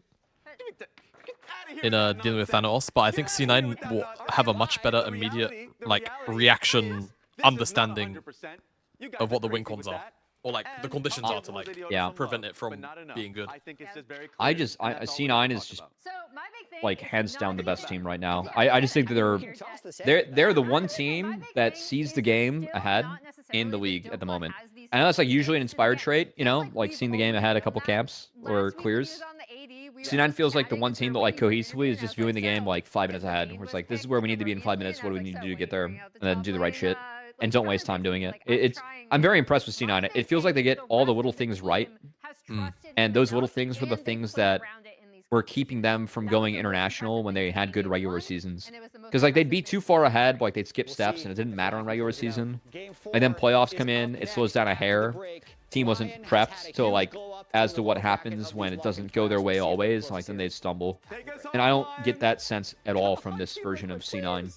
in dealing with Thanos. But I think C9 will have a much better immediate like reaction understanding of what the win cons are. Or like the conditions are to like prevent it from being good. C9 is just like hands down the best team right now. I just think that they're the one team that sees the game ahead in the league at the moment. I know that's like usually an inspired trait, you know, like seeing the game ahead a couple camps or clears. C9 feels like the one team that like cohesively is just viewing the game like 5 minutes ahead. Where it's like, this is where we need to be in 5 minutes. What do we need to do to get there? And then do the right shit. And don't waste time doing it. I'm very impressed with C9. It feels like they get all the little things right. And those little things were the things that were keeping them from going international when they had good regular seasons. Because like they'd be too far ahead, but like they'd skip steps and it didn't matter in regular season. And then playoffs come in, it slows down a hair. Team wasn't prepped to like as to what happens when it doesn't go their way always. Like then they'd stumble. And I don't get that sense at all from this version of C9.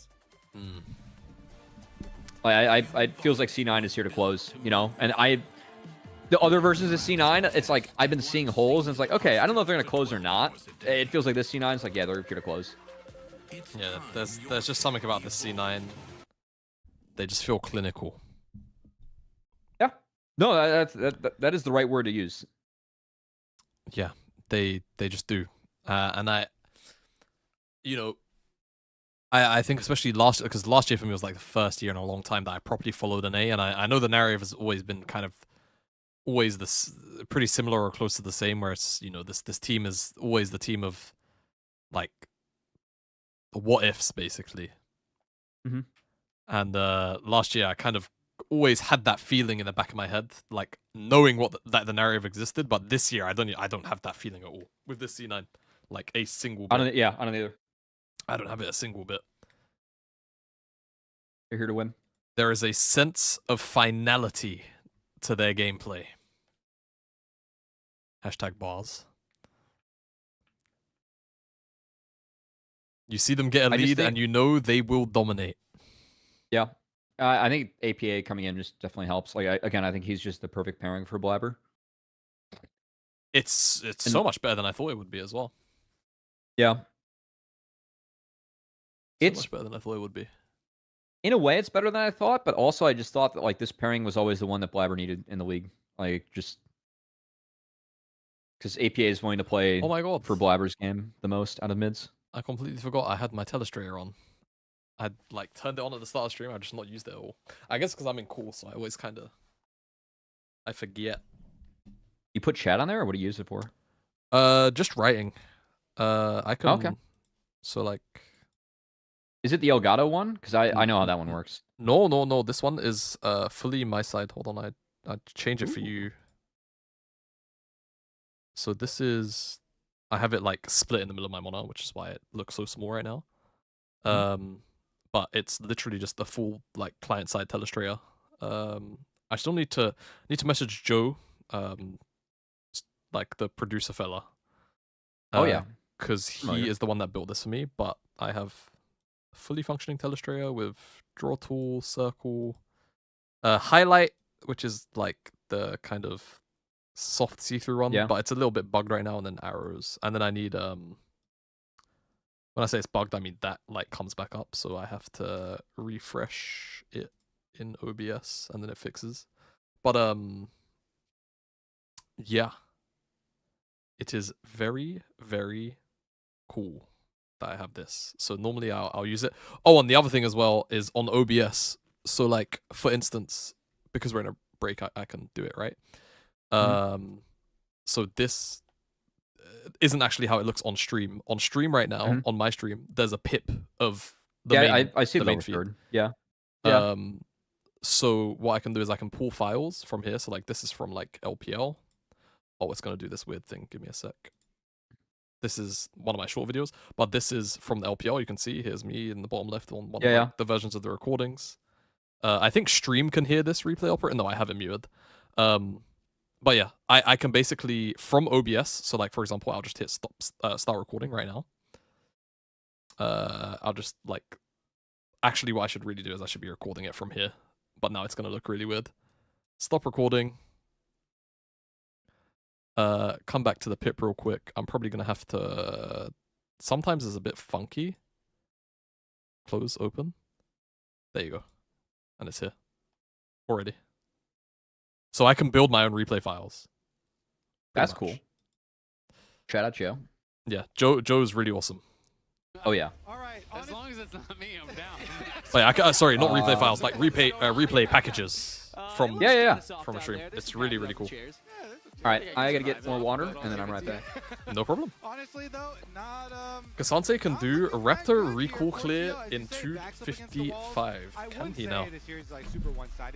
It feels like C9 is here to close, you know? And the other versions of C9, it's like, I've been seeing holes, and it's like, okay, I don't know if they're going to close or not. It feels like this C9 is like, yeah, they're here to close. Yeah, there's just something about this C9. They just feel clinical. Yeah. No, that is the right word to use. Yeah, they just do. And I think especially because last year for me was like the first year in a long time that I properly followed an A, and I know the narrative has always been kind of always this pretty similar or close to the same, where it's, you know, this team is always the team of like what ifs basically. And last year I kind of always had that feeling in the back of my head, like knowing that the narrative existed, but this year I don't have that feeling at all with this C9, like a single bit. I don't either. I don't have it a single bit. They're here to win. There is a sense of finality to their gameplay. #bars. You see them get a lead and you know they will dominate. Yeah. I think APA coming in just definitely helps. Like, again, I think he's just the perfect pairing for Blabber. It's so much better than I thought it would be as well. Yeah. It's much better than I thought it would be. In a way, it's better than I thought, but also I just thought that like this pairing was always the one that Blabber needed in the league. Like, just because APA is willing to play for Blabber's game the most out of mids. I completely forgot I had my telestrator on. I like turned it on at the start of the stream. I just not used it at all. I guess because I'm in call, so I always I forget. You put chat on there, or what do you use it for? Just writing. I can. Okay. So like. Is it the Elgato one? Because I know how that one works. No. This one is fully my side. Hold on, I change it for you. So this is, I have it like split in the middle of my monitor, which is why it looks so small right now. But it's literally just the full like client side telestrator. I still need to message Joe, like the producer fella. Oh yeah, because he is the one that built this for me. But I have fully functioning telestrator with draw tool, circle, highlight, which is like the kind of soft see-through one, but it's a little bit bugged right now, and then arrows. And then I need when I say it's bugged, I mean that like comes back up, so I have to refresh it in OBS and then it fixes. But yeah, it is very, very cool that I have this. So normally I'll use it. Oh, and the other thing as well is on OBS. So like, for instance, because we're in a break, I can do it, right? So this isn't actually how it looks on stream. On stream right now, on my stream, there's a pip of the main, I see the main feed. Yeah. So what I can do is I can pull files from here. So like this is from like LPL. Oh, it's gonna do this weird thing. Give me a sec. This is one of my short videos, but this is from the LPL. You can see here's me in the bottom left on one of like, the versions of the recordings. I think stream can hear this replay operator. No, I have it muted. But yeah, I can basically, from OBS, so like, for example, I'll just hit start recording right now. I'll just like, actually what I should really do is I should be recording it from here, but now it's going to look really weird. Stop recording. Come back to the pip real quick. I'm probably going to have to, sometimes it's a bit funky. Close, open. There you go. And it's here already. So I can build my own replay files. That's cool. Shout out Joe. Yeah, Joe's really awesome. Oh yeah. All right. As long as it's not me, I'm down. Like, sorry, not replay files, like replay packages from from a stream. It's really, really cool. All right, I gotta get more water, and then I'm right back. No problem. Honestly, though, not Kasante can do a Raptor recall clear in 2:55. Can he now?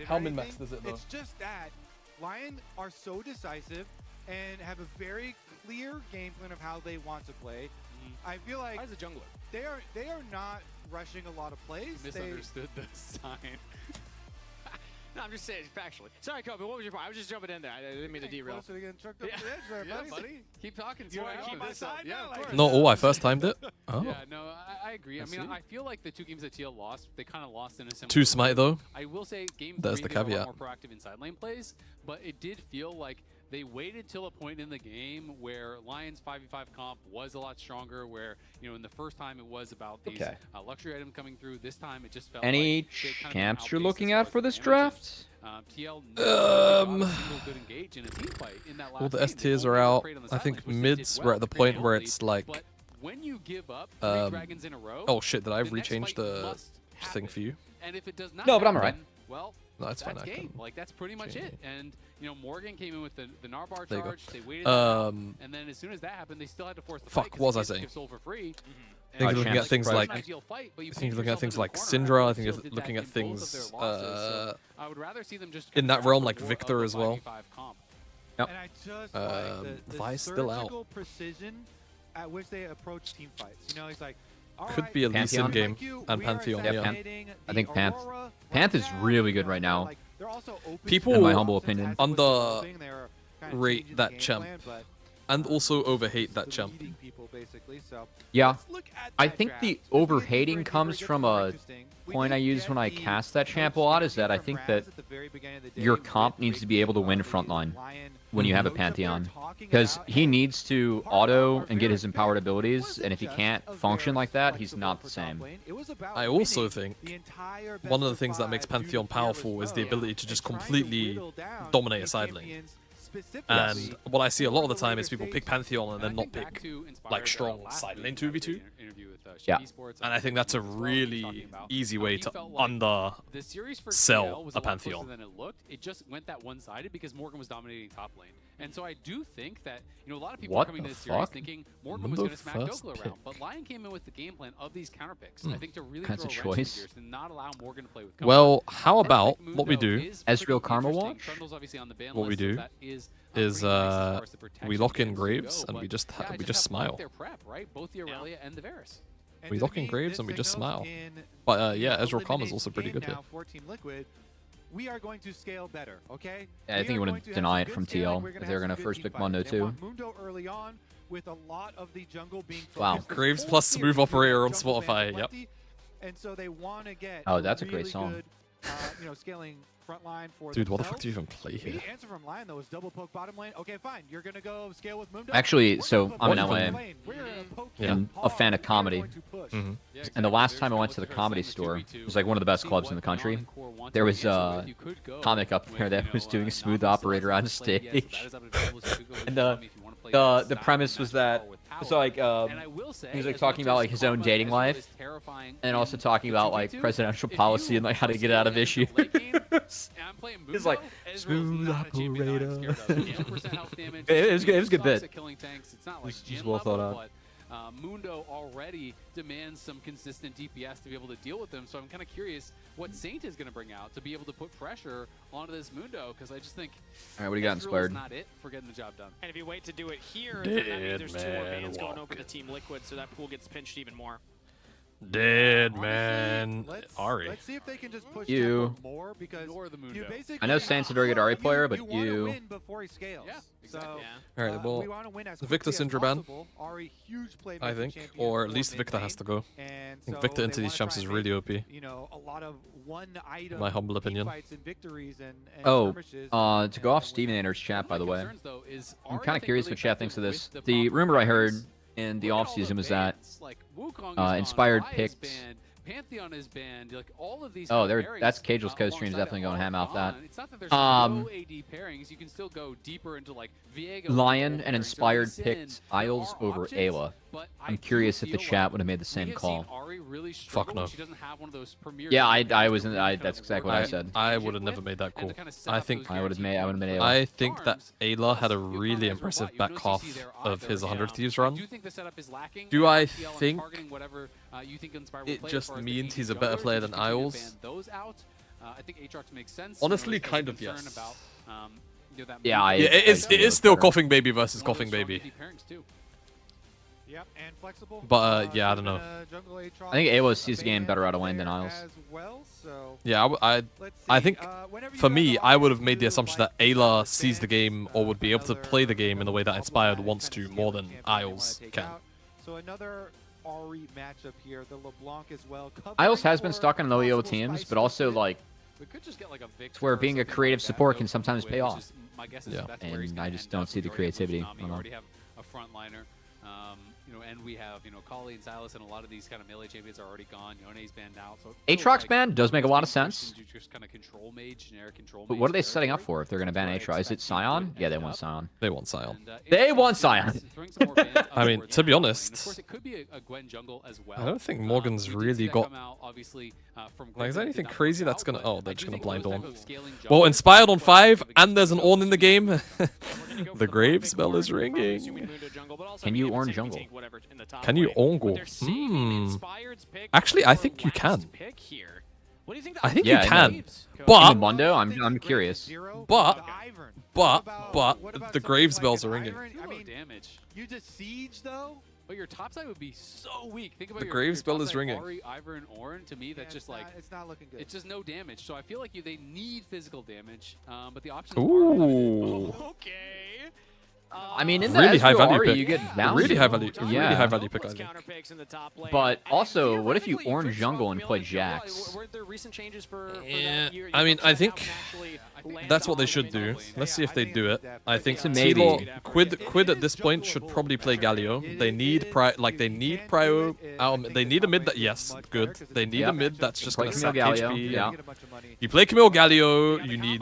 How min-maxed is it though? It's just that LYON are so decisive and have a very clear game plan of how they want to play. I feel like as a jungler, they are not rushing a lot of plays. Misunderstood the sign. No, I'm just saying factually. Sorry, Kobe. What was your point? I was just jumping in there. I didn't mean to derail. Yeah, buddy. Keep talking. You want to keep my side? Yeah, of course. No, oh, I first timed it. Oh. Yeah, no, I agree. I mean, I feel like the 2 games that TL lost, they kind of lost in a similar 2 smite though. I will say game There's 3 the they were a caveat. lot more proactive inside lane plays, but it did feel like they waited till a point in the game where LYON's 5v5 comp was a lot stronger, where, you know, in the first time it was about these luxury items coming through. This time it just felt Any like champs you're looking at for this draft? TL good engage in a team fight in that last All the S tiers are out. I think mids we're at the point where it's like when you give up 3 dragons in a row, oh shit, did I rechange the thing for you? And if it does not no, but I'm alright. Well, no, that's fine. Game. Like that's pretty much it. And you know, Morgan came in with the Narbar there charge. They waited, and then as soon as that happened, they still had to force the fight. Fuck, what was I saying? For free. I think you're looking at things like Syndra. I think you're looking at things I would rather see them just in that realm like Victor as well. Yep. And I just like the Vi's still out. precision at which they approach team fights. You know, he's like, could be a Lee Sin game and Pantheon. Yeah, I think Panth is really good right now. People, in my humble opinion, underrate that champ and also overhate that champ. Yeah, I think the overhating comes from a point I use when I cast that champ a lot, is that I think that your comp needs to be able to win frontline when you have a Pantheon. Because he needs to auto and get his empowered abilities, and if he can't function like that, he's not the same. I also think one of the things that makes Pantheon powerful is the ability to just completely dominate a side lane. And what I see a lot of the time is people pick Pantheon and then not pick like strong side lane 2v2. Yeah. And I think that's a really easy way to undersell a Pantheon. It just went that one-sided because Morgan was dominating top lane. And so I do think that, you know, a lot of people are coming to this series thinking Morgan was going to smack Dokla around. But LYON came in with the game plan of these counter picks. I think to really throw a wrench in gears and not allow Morgan to play with combo. Well, how about what we do? Ezreal Karma Watch? What we do is we lock in Graves and we just smile. We lock in Graves and we just smile. But yeah, Ezreal Karma is also pretty good here. We are going to scale better, okay? Yeah, I think you want to deny it from TL if they're going to first pick Mundo too. Mundo early on with a lot of the jungle being wow. Graves plus Smooth Operator on Spotify, yep. And so they want to get that's a great song. Good, you know, scaling front line for dude, what the fuck do you even play here? The answer from LYON though is double poke bottom lane. Okay, fine. You're gonna go scale with Mundo. Actually, so I'm in LA and a fan of comedy. And the last time I went to the Comedy Store, it was like one of the best clubs in the country. There was a comic up there that was doing a Smooth Operator on stage. And the premise was that it's like he was like talking about like his own dating life, and also talking about like presidential policy and like how to get out of issues. It's like Smooth Operator. It was good. It was a good bit. It's well thought out. Mundo already demands some consistent DPS to be able to deal with them, so I'm kind of curious what Saint is going to bring out to be able to put pressure onto this Mundo, because I just think all right, what do you got Inspired? Not it for getting the job done. And if you wait to do it here, then that means there's 2 more bans going over to Team Liquid, so that pool gets pinched even more. Dead, man. Ari. Let's see if they can just push You. more because you basically I know Saint's a very good Ari player, but you. win before he scales. Yeah, exactly. So, All right, well, we want to win as Victor's quickly in as Japan, possible. Ari, huge I playmaking think, champion or at for least mid Victor lane. has to go. And I think so Victor they into these wanna champs try is and really make, OP. You know, a lot of one item My humble opinion. fights and victories and Oh, skirmishes to go off Steven Ander's chat, by the way, I'm kind of curious what chat thinks of this. The rumor I heard in the offseason was that Inspired picked. Pantheon is banned. Like all of these. Oh, that's Cagel's co-stream is definitely going ham off that. It's not that there's no AD pairings. You can still go deeper into like Viego. LYON and Inspired picked Isles over Ayla. I'm curious if the chat would have made the same call. Fuck no. Yeah, I wasn't. That's exactly what I said. I would have never made that call. I think I would have made Ayla. I think that Ayla had a really impressive back half of his 100 Thieves run. Do I think it just means he's a better player than Isles? Honestly, kind of yes. Yeah, it is still Coughing Baby versus Coughing Baby. Yep, and flexible. But yeah, I don't know. I think Ayla sees the game better out of lane than Isles. Yeah, I think for me, I would have made the assumption that Ayla sees the game or would be able to play the game in the way that Inspired wants to more than Isles can. So another Ari matchup here. The LeBlanc as well. Isles has been stuck on low elo teams, but also like it's where being a creative support can sometimes pay off. Yeah, and I just don't see the creativity. You already have a frontliner. You know, and we have, you know, Kali and Silas, and a lot of these kind of melee champions are already gone. Yone's banned out. So Aatrox ban does make a lot of sense. Just kind of control mage, generic control but what are they setting up for if they're going to ban Aatrox? Is it Sion? Yeah, they want Sion. They want Sion. They want Sion. I mean, to be honest, it could be a Gwen jungle as well. I don't think Morgan's really got... Like, is there anything crazy that's going to... Oh, they're just going to blind Ornn. Well, Inspired on 5, and there's an Ornn in the game. The Graves bell is ringing. Can you Ornn jungle? Can you Ornn? Actually, I think you can. I think you can. But in Mundo, I'm curious. But the Graves bells are ringing. I mean, you just siege though. But your top side would be so weak. Think about the Graves bell is ringing. Ahri, Ivern, and Ornn. To me, that's just like it's not looking good. It's just no damage. So I feel like they need physical damage. But the options. Ooh. Okay. I mean, in the really high value Ahri, pick. you get value. Really high value. Yeah. Really high value pick. I think. But also, what if you Ornn jungle and play Jax? Yeah. I mean, I think that's what they should do. Let's see if they do it. I think TLAW, Quid at this point should probably play Galio. They need they need prio. They need a mid that good. They need a mid that's just gonna sack HP. Yeah. You play Camille Galio. You need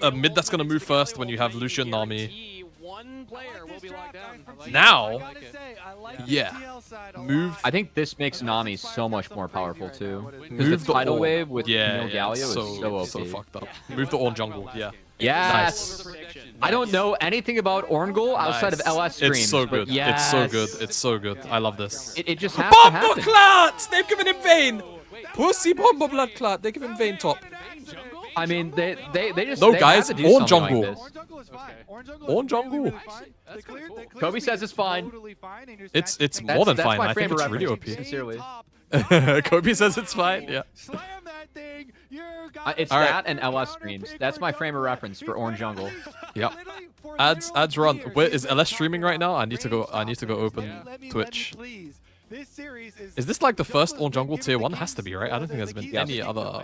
a mid that's gonna move first when you have Lucian Nami. Now, yeah, move. I think this makes Nami so much more powerful too. Because the tidal wave with Camille Galio is so OP. So fucked up. Move the Ornn jungle. Yeah. Yes. Nice. I don't know anything about Ornn outside of LS streams. It's so good. Yes. It's so good. It's so good. I love this. It just has to happen. Clot! They've given him Vayne. Pussy bomber blood clot. They give him Vayne top. I mean, they just no guys. Ornn jungle. Like Ornn jungle. Kobe says it's fine. It's more than fine. I think it's really OP. Sincerely. Kobe says it's fine. Yeah. It's all that and LS streams. That's my frame of reference for Ornn jungle. Yep. Ads run. Where is LS streaming right now? I need to go open Twitch. Is this like the first Ornn jungle tier 1? Has to be, right? I don't think there's been any other.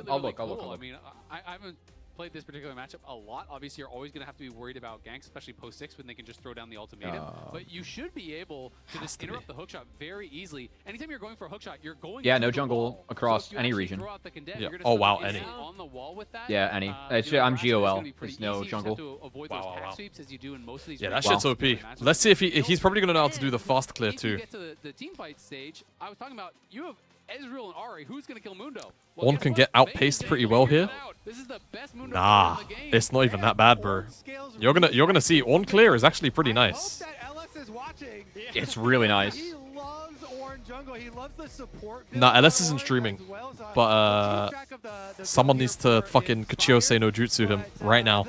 I'll look. I mean, I haven't played this particular matchup a lot. Obviously, you're always going to have to be worried about ganks, especially post 6 when they can just throw down the ultimatum. But you should be able to just interrupt the hookshot very easily. Anytime you're going for a hookshot, you're going. Yeah, no jungle across any region. Yeah. Oh wow, any. On the wall with that. Yeah, any. I'm GOL. There's no jungle. Wow. Yeah, that shit's OP. Let's see if he's probably gonna know how to do the fast clear too. Get to the team fight stage. I was talking about you have Ezreal and Ahri. Who's gonna kill Mundo? Ornn can get outpaced pretty well here. Nah, it's not even that bad, bro. You're gonna see Ornn clear is actually pretty nice. It's really nice. Nah, LS isn't streaming, but someone needs to fucking Kachio say no jutsu him right now.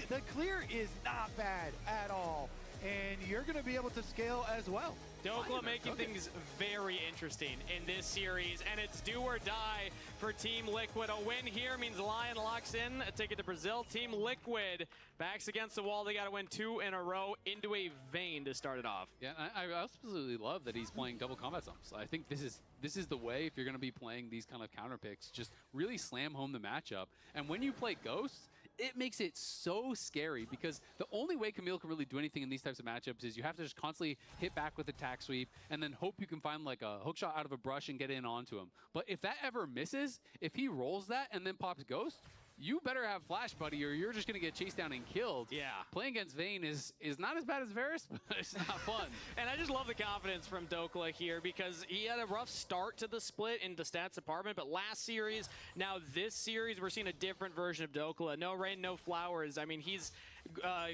The clear is not bad at all, and you're gonna be able to scale as well. Dokla making things very interesting in this series, and it's do or die for Team Liquid. A win here means LYON locks in a ticket to Brazil. Team Liquid backs against the wall. They got to win 2 in a row into a Vayne to start it off. Yeah, I absolutely love that he's playing double combat zones. I think this is the way if you're going to be playing these kind of counter picks. Just really slam home the matchup. And when you play Ghost, it makes it so scary because the only way Camille can really do anything in these types of matchups is you have to just constantly hit back with attack sweep and then hope you can find like a hook shot out of a brush and get in onto him. But if that ever misses, if he rolls that and then pops Ghost, you better have flash, buddy, or you're just going to get chased down and killed. Yeah. Playing against Vayne is not as bad as Varus, but it's not fun. And I just love the confidence from Dokla here because he had a rough start to the split in the stats department, but last series, now this series, we're seeing a different version of Dokla. No rain, no flowers. I mean, he's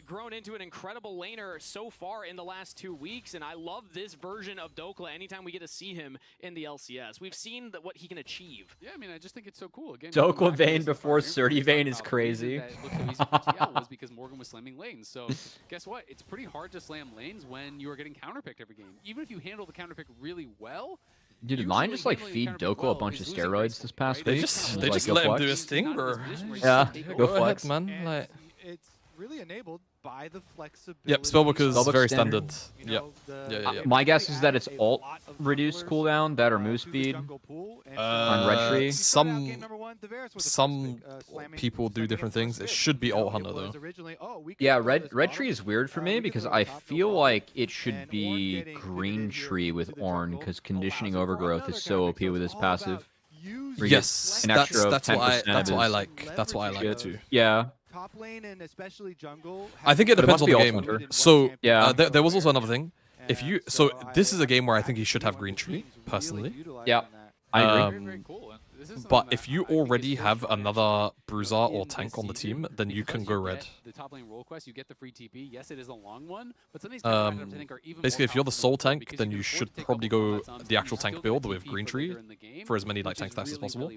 grown into an incredible laner so far in the last 2 weeks, and I love this version of Dokla anytime we get to see him in the LCS. We've seen what he can achieve. Yeah, I mean, I just think it's so cool. Again, Dokla Vayne before Surdy Vayne is crazy. It looked so easy for TL was because Morgan was slamming lanes. So guess what? It's pretty hard to slam lanes when you are getting counterpicked every game. Even if you handle the counterpick really well. Dude, did mine just like feed Dokla a bunch of steroids this past week? They just let him do his thing, bro. Yeah, go ahead, flex, man. Like, it's really enabled by the flexibility. Yep, spellbook is very standard. Yeah. My guess is that it's alt reduced cooldown, that or move speed on Red Tree. Some people do different things. It should be alt hunter though. Yeah, red tree is weird for me because I feel like it should be green tree with Ornn because conditioning overgrowth is so OP with this passive. Yes, that's what I like. That's what I like too. Yeah. Top lane and especially jungle. I think it depends on the game. Hunter. So yeah, there was also another thing. If you this is a game where I think you should have green tree personally. Yeah, I agree. But if you already have another bruiser or tank on the team, then you can go red. The top lane role quest, you get the free TP. Yes, it is a long one, but some of these I think are even basically, if you're the soul tank, then you should probably go the actual tank build with green tree for as many like tank stats as possible.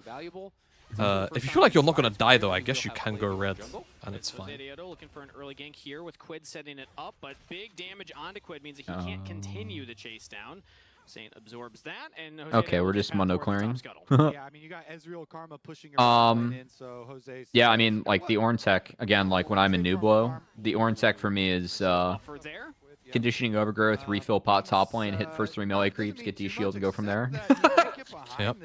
If you feel like you're not gonna die though, I guess you can go red, and it's fine. Looking for an early gank here with Quid setting it up, but big damage onto Quid means that he can't continue the chase down. Saint absorbs that, and okay, we're just Mundo clearing. Yeah, I mean, you got Ezreal Karma pushing in, so Jose. Yeah, I mean, like the Ornn tech again. Like when I'm in Nublo, the Ornn tech for me is conditioning overgrowth, refill pot top lane, hit first 3 melee creeps, get D shield to go from there. Yep.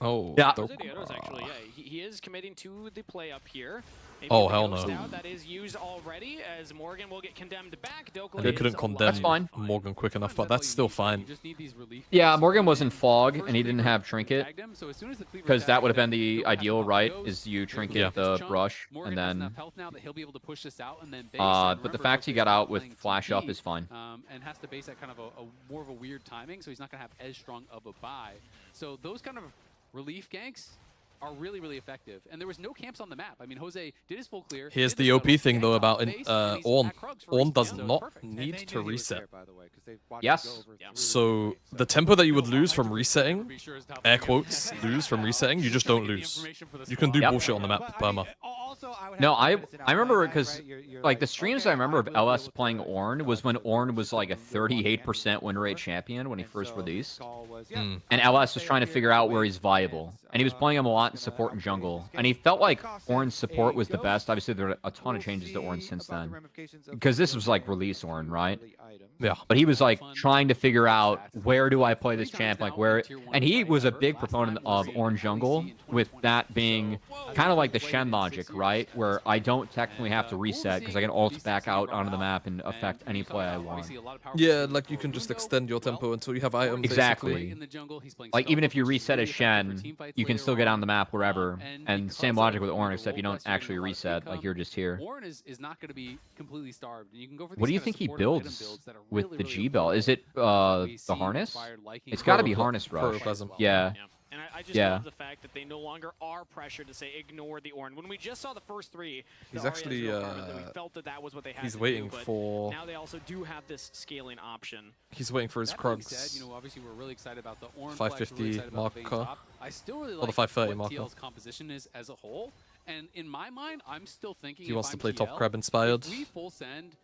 Oh. Yeah. Actually, yeah, he is committing to the play up here. Maybe oh hell no. That is used already as Morgan will get condemned back. They couldn't condemn Morgan quick enough, but that's still fine. Yeah, Morgan was in fog and he didn't have trinket because that would have been the ideal, right? Is you trinket the brush and then. But the fact he got out with flash up is fine. And has to base at kind of a more of a weird timing, so he's not gonna have as strong of a buy. So those kind of relief ganks are really, really effective. And there was no camps on the map. I mean, Jose did his full clear. Here's the OP thing, though, about Ornn. Ornn does not need to reset. Yes. So the tempo that you would lose from resetting, air quotes, lose from resetting, you just don't lose. You can do bullshit on the map, perma. No, I remember because like the streams I remember of LS playing Ornn was when Ornn was like a 38% win rate champion when he first released. And LS was trying to figure out where he's viable. And he was playing him a lot in support and jungle. And he felt like Ornn's support was the best. Obviously, there are a ton of changes to Ornn since then. Because this was like release Ornn, right? Yeah. But he was like trying to figure out where do I play this champ, like where, and he was a big proponent of Ornn jungle, with that being kind of like the Shen logic, right? Where I don't technically have to reset because I can ult back out onto the map and affect any play I want. Yeah, like you can just extend your tempo until you have items. Exactly. Like even if you reset as Shen, you can still get on the map wherever. And same logic with Ornn, except you don't actually reset, like you're just here. Ornn is not going to be completely starved. You can go for what do you think he builds with the G belt? Is it the harness? It's got to be harness rush. Yeah. And I just love the fact that they no longer are pressured to say ignore the Ornn. When we just saw the first 3, he's actually we felt that was what they had he's to waiting do, for. Now they also do have this scaling option. He's waiting for his Krugs. Obviously we're really excited about the Ornn 550 marker. I still really like the 530 what marker. TL's composition is as a whole. And in my mind, I'm still thinking he wants to play top crab inspired. If we full send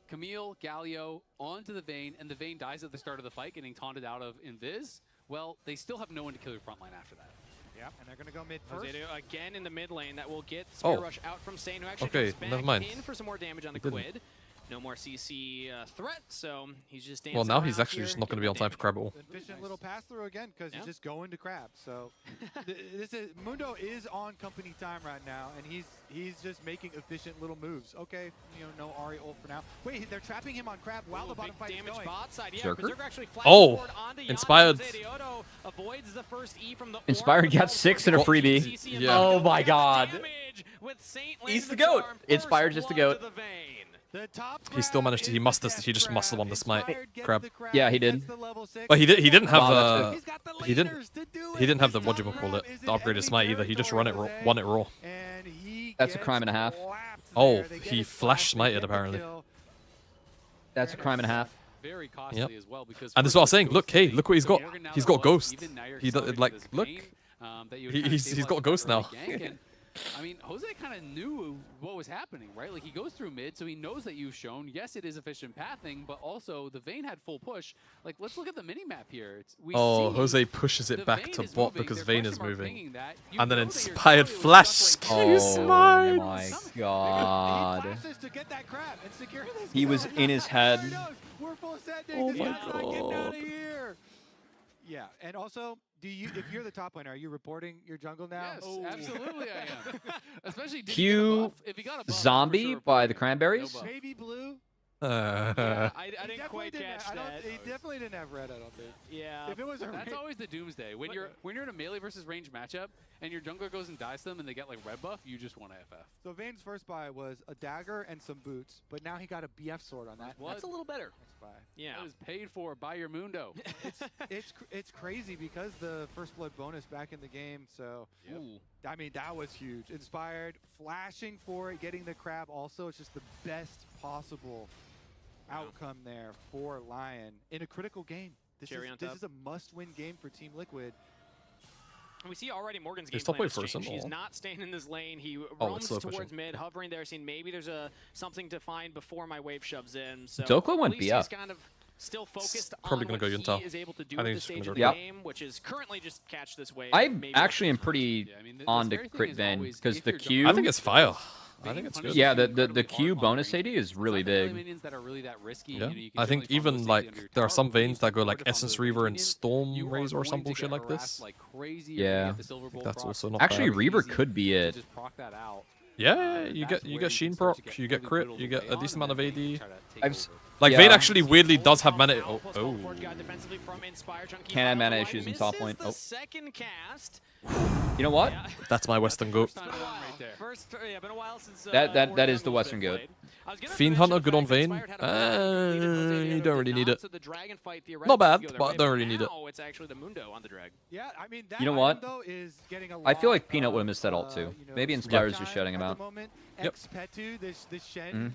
Camille, Galio, onto the Vayne, and the Vayne dies at the start of the fight, getting taunted out of Invis, well, they still have no one to kill your front line after that. Yeah, and they're going to go mid first. Again in the mid lane, that will get Spear Rush out from Sane, who actually comes back in for some more damage on the Quid. No more CC threat, so he's just dancing. Well, now he's actually just not going to be on time for Crab at all. Efficient little pass through again because he's just going to Crab. So Mundo is on company time right now, and he's just making efficient little moves. Okay, no Ahri ult for now. Wait, they're trapping him on Crab while the bottom fight is going. Bot side. Yeah, Berserker actually oh, Inspired. Avoids the first E from the Inspired got 6 in a freebie. Yeah. Oh my god. He's the GOAT. Inspired just the GOAT. He still managed to. He just must have won the smite. Crab. Yeah, he did. But he didn't have he didn't have the what do you call it, the upgraded smite either. He just won it raw. That's a crime and a half. Oh, he flash smited apparently. That's a crime and a half. Very costly as well, because and that's what I was saying. Look, hey, look what he's got. He's got Ghost. He like look. He's got Ghost now. I mean, Jose kind of knew what was happening, right? Like, he goes through mid, so he knows that you've shown, yes, it is efficient pathing, but also the Vayne had full push. Like, let's look at the mini-map here. Jose pushes it back to bot because Vayne is moving. And then Inspired flash skew smite. Oh my god. He was in his head. Oh my god. Yeah, and also, if you're the top laner, are you reporting your jungle now? Yes, absolutely I am. Especially Q Zombie by the Cranberries. Maybe blue. Yeah, I didn't quite catch that. He definitely didn't have red, I don't think. Yeah. If it was That's always the doomsday. When you're in a melee versus range matchup and your jungler goes and dies them and they get like red buff, you just want to FF. So Vayne's first buy was a dagger and some boots, but now he got a BF sword on that. That's a little better. Next buy. Yeah. That was paid for by your Mundo. it's crazy because the first blood bonus back in the game, so I mean that was huge. Inspired, flashing for it, getting the crab also. It's just the best possible outcome there for Lion in a critical game. This is a must-win game for Team Liquid. And we see already Morgan's game plan has changed. He's not staying in this lane. He roams towards mid, hovering there, seeing maybe there's something to find before my wave shoves in. So Dokla went BF. He's kind of still focused probably on gonna what go he is able to do at at this stage of the game, which is currently just catch this wave. I actually am pretty on to crit Vayne because the Q. I think it's fire. I think it's good. Yeah, the Q bonus AD is really big. Yeah, I think even like there are some Vaynes that go like Essence Reaver and Storm Razor or some bullshit like this. Yeah, that's also not actually bad. Reaver could be it. Yeah, you get Sheen proc, you get crit, you get a decent amount of AD. Like Vayne actually weirdly does have mana. Oh. Can't have mana issues in top lane. Oh. You know what? That's my Western goat. That is the Western goat. Fiend Hunter, good on Vayne. You don't really need it. Not bad, but I don't really need it. Yeah, I mean, you know what? I feel like Peanut would have missed that ult too. Maybe Inspire's just shutting him out. Yep. Petu, this Shen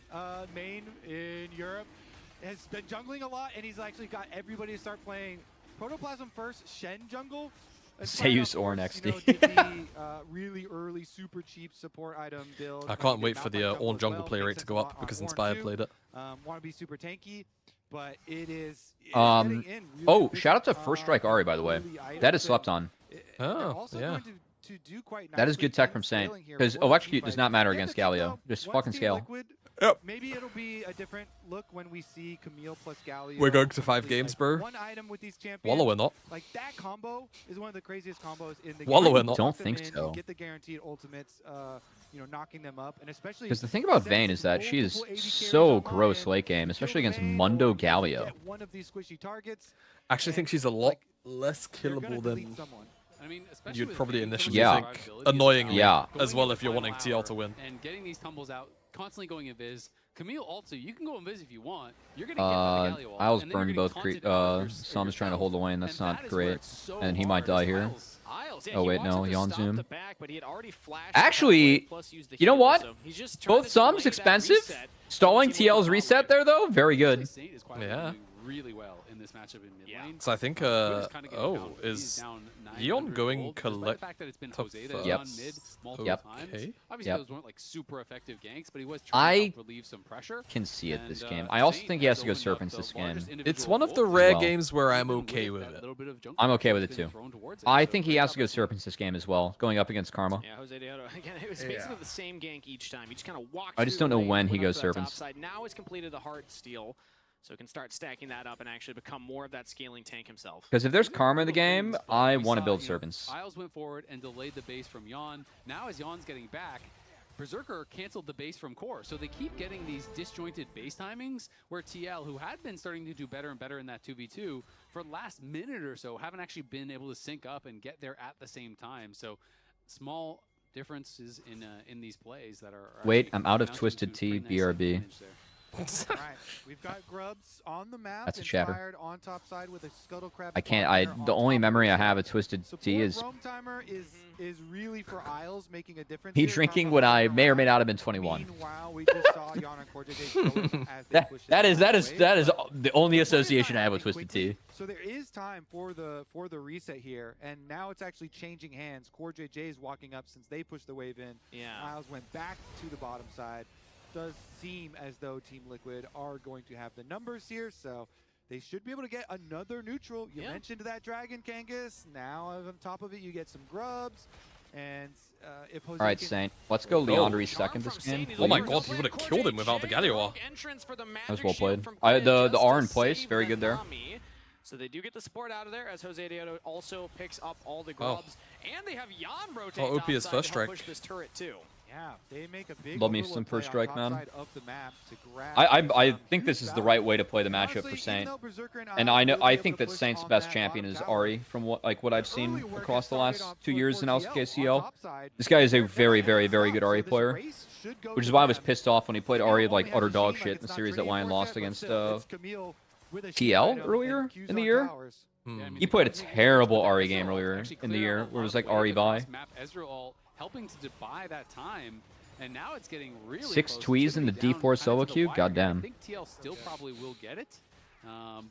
main in Europe, has been jungling a lot, and he's actually got everybody to start playing Protoplasm first, Shen jungle. Seiyu's Ornn XD. Really early, super cheap support item build. I can't wait for the Ornn jungle play rate to go up because Inspired played it. Want to be super tanky, but it is. Oh, shout out to First Strike Ahri, by the way. That is slept on. Oh, yeah. That is good tech from Saint. Because Electrocute does not matter against Galio. Just fucking scale. Yep. Maybe it'll be a different look when we see Camille plus Galio. We're going to 5 games, bro. One item with these champions. Wallow or not. Like that combo is one of the craziest combos in the game. Wallow or not. Don't think so. Get the guaranteed ultimates, knocking them up, and especially because the thing about Vayne is that she is so gross late game, especially against Mundo Galio. One of these squishy targets. I actually think she's a lot less killable than you'd probably initially think. Annoyingly, as well if you're wanting TL to win. And getting these tumbles out, constantly going invis. Camille also, you can go invis if you want. You're gonna get the Galio Isles burned both. Sum's trying to hold the lane. That's not great, and he might die here. Oh wait, no, LYON zoom. Actually, you know what? Both Sums expensive. Stalling TL's reset there though, very good. Yeah. really well in this matchup in mid lane. So I think, is LYON going collect? Yep. Obviously, those weren't like super effective ganks, but he was trying to relieve some pressure. Can see it this game. I also think he has to go Serpents this game. It's one of the rare games where I'm okay with it. I'm okay with it too. I think he has to go Serpents this game as well, going up against Karma. Yeah, Jose Deodo, again, it was basically the same gank each time. He just kind of walked I just don't know when he goes Serpents. Now he's completed the Heart Steal, so he can start stacking that up and actually become more of that scaling tank himself. Because if there's Karma in the game, I want to build Serpents. Isles went forward and delayed the base from LYON. Now as LYON's getting back, Berserker canceled the base from Core, so they keep getting these disjointed base timings where TL, who had been starting to do better and better in that 2v2, for the last minute or so, haven't actually been able to sync up and get there at the same time. So small differences in these plays that are... Wait, I'm out of Twisted Tea, BRB. All right, we've got Grubs on the map. That's a chatter. On top side with a Scuttle Crab. I can't. The only memory I have of Twisted Tea is Roam Timer is really for Isles making a difference. me drinking when I may or may not have been 21. Meanwhile, we just saw LYON and CoreJJ as they push that is the only association I have with Twisted Tea. So there is time for the reset here, and now it's actually changing hands. CoreJJ is walking up since they pushed the wave in. Yeah. Isles went back to the bottom side. Does seem as though Team Liquid are going to have the numbers here, so they should be able to get another neutral. You mentioned that Dragon, Kangas. Now on top of it, you get some Grubs. And if Jose all right, Saint, let's go Leandre second this game. Oh my god, he would have killed him without the Galio. That was well played. The R in place, very good there. So they do get the support out of there as Jose Deodo also picks up all the Grubs. And they have LYON rotate OP is first strike. push this turret too. Yeah, they make a big love me some first strike, man. Grab, I think this is the right way to play the matchup for Saint. And I think that Saint's best champion is Ahri from what I've seen across the last 2 years in LCS. This guy is a very, very, very good Ahri player, which is why I was pissed off when he played Ahri like utter dog shit in the series that LYON lost against TL earlier in the year. He played a terrible Ahri game earlier in the year where it was like Ahri Vi. Helping to buy that time, and now it's getting really 6 close. tweez in the D4 solo queue? Goddamn. I think TL still probably will get it,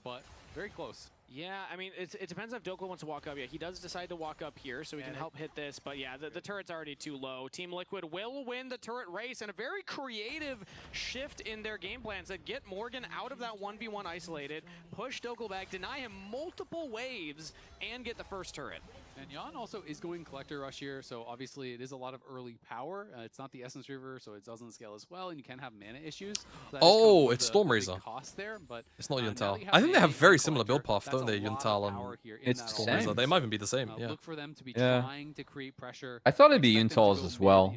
but very close. Yeah, I mean, it depends if Dokla wants to walk up. Yeah, he does decide to walk up here, so he can help hit this. But yeah, the turret's already too low. Team Liquid will win the turret race, and a very creative shift in their game plans that get Morgan out of that 1v1 isolated, push Dokla back, deny him multiple waves, and get the first turret. And LYON also is going Collector Rush here, so obviously it is a lot of early power. It's not the Essence River, so it doesn't scale as well, and you can have mana issues. So oh, it's Stormrazor. Cost there, but it's not Yuntal. I think they have very similar build path, don't they, Yuntal and it's Stormrazor. They might even be the same. Yeah. Look for them to be trying to create pressure. I thought it'd be Yuntal's as well,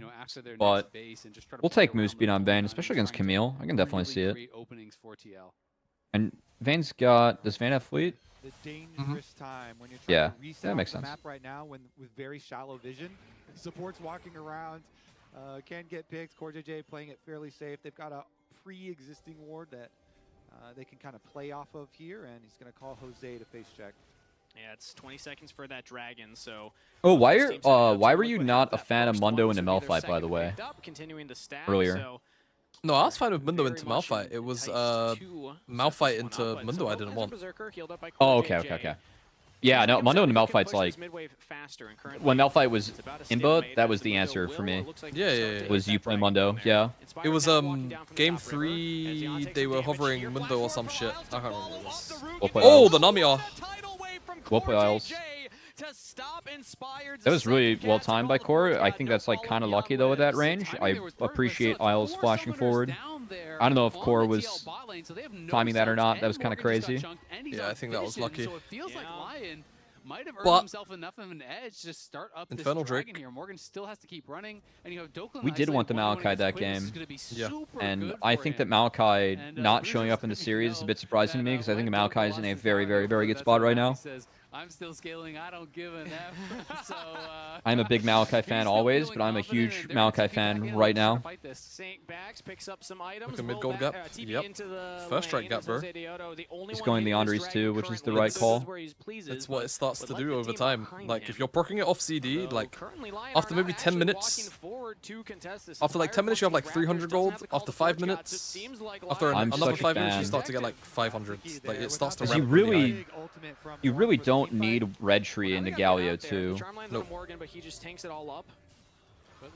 but we'll take move speed on Vayne, especially against Camille. I can definitely see it. And Vayne's got... Does Vayne have fleet? The dangerous time when you're trying to reset that makes the sense. map right now with very shallow vision. Support's walking around, can get picked. CoreJJ playing it fairly safe. They've got a pre-existing ward that they can kind of play off of here, and he's going to call Jose to face check. Yeah, it's 20 seconds for that dragon, so... Oh, why were you not a fan of Mundo into Malphite, by the way, earlier? No, I was fine with Mundo into Malphite. It was Malphite into Mundo I didn't want. Oh, okay. Yeah, no, Mundo into Malphite's like... When Malphite was input, that was the answer for me. Yeah. Was you play Mundo, yeah. It was game 3, they were hovering Mundo or some shit. I can't remember what it was. Oh, the Namiya! We'll play Isles. That was really well timed by Core. I think that's like kind of lucky though with that range. I appreciate Isles flashing forward. I don't know if Core was timing that or not. That was kind of crazy. Yeah, I think that was lucky. So it feels like LYON might have earned himself enough of an edge to start up this dragon here. Morgan still has to keep running, and you have Dokla. We did want the Maokai that game, and I think that Maokai not showing up in the series is a bit surprising to me because I think Maokai is in a very, very, very good spot right now. I'm still scaling. I don't give an F. So, I'm a big Maokai fan always, but I'm a huge Maokai fan right now. Saint backs, picks up some items. Look at mid-gold gap. Yep. First strike gap, bro. He's going the Andres too, which is the right call. It's what it starts to do over time. Like, if you're proccing it off CD, like, after maybe 10 minutes, after like 10 minutes you have like 300 gold. After 5 minutes, after another 5 minutes you start to get like 500. Like, it starts to ramp. You really don't need Red Tree into Galio too. Nope.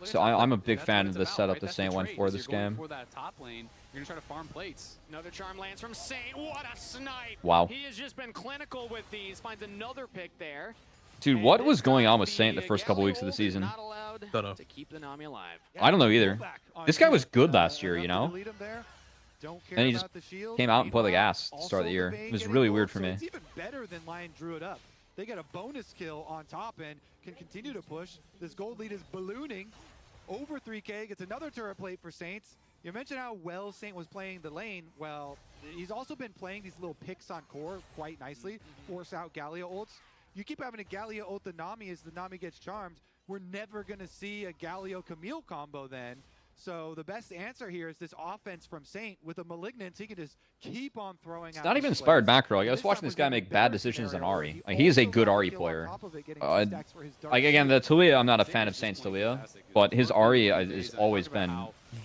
So I'm a big fan of the setup the Saint went for this game. For that top lane, you're gonna try to farm plates. Another charm lands from Saint. What a snipe! Wow. He has just been clinical with these. Finds another pick there. Dude, what was going on with Saint the first couple weeks of the season? Don't know. To keep the Nami alive. I don't know either. This guy was good last year, you know? And he just came out and played like ass at the start of the year. It was really weird for me. It's even better than LYON drew it up. They get a bonus kill on top and can continue to push. This gold lead is ballooning over 3K. Gets another turret plate for Saints. You mentioned how well Saint was playing the lane. Well, he's also been playing these little picks on core quite nicely. Force out Galio ults. You keep having a Galio ult the Nami as the Nami gets charmed. We're never going to see a Galio Camille combo then. So the best answer here is this offense from Saint with a Malignance. He can just keep on throwing out. It's not even inspired macro. Like, I was watching this guy make bad decisions on Ahri. Like, he is a good Ahri player. Like, again, the TLAW, I'm not a fan of Saint's TLAW, but his Ahri has always been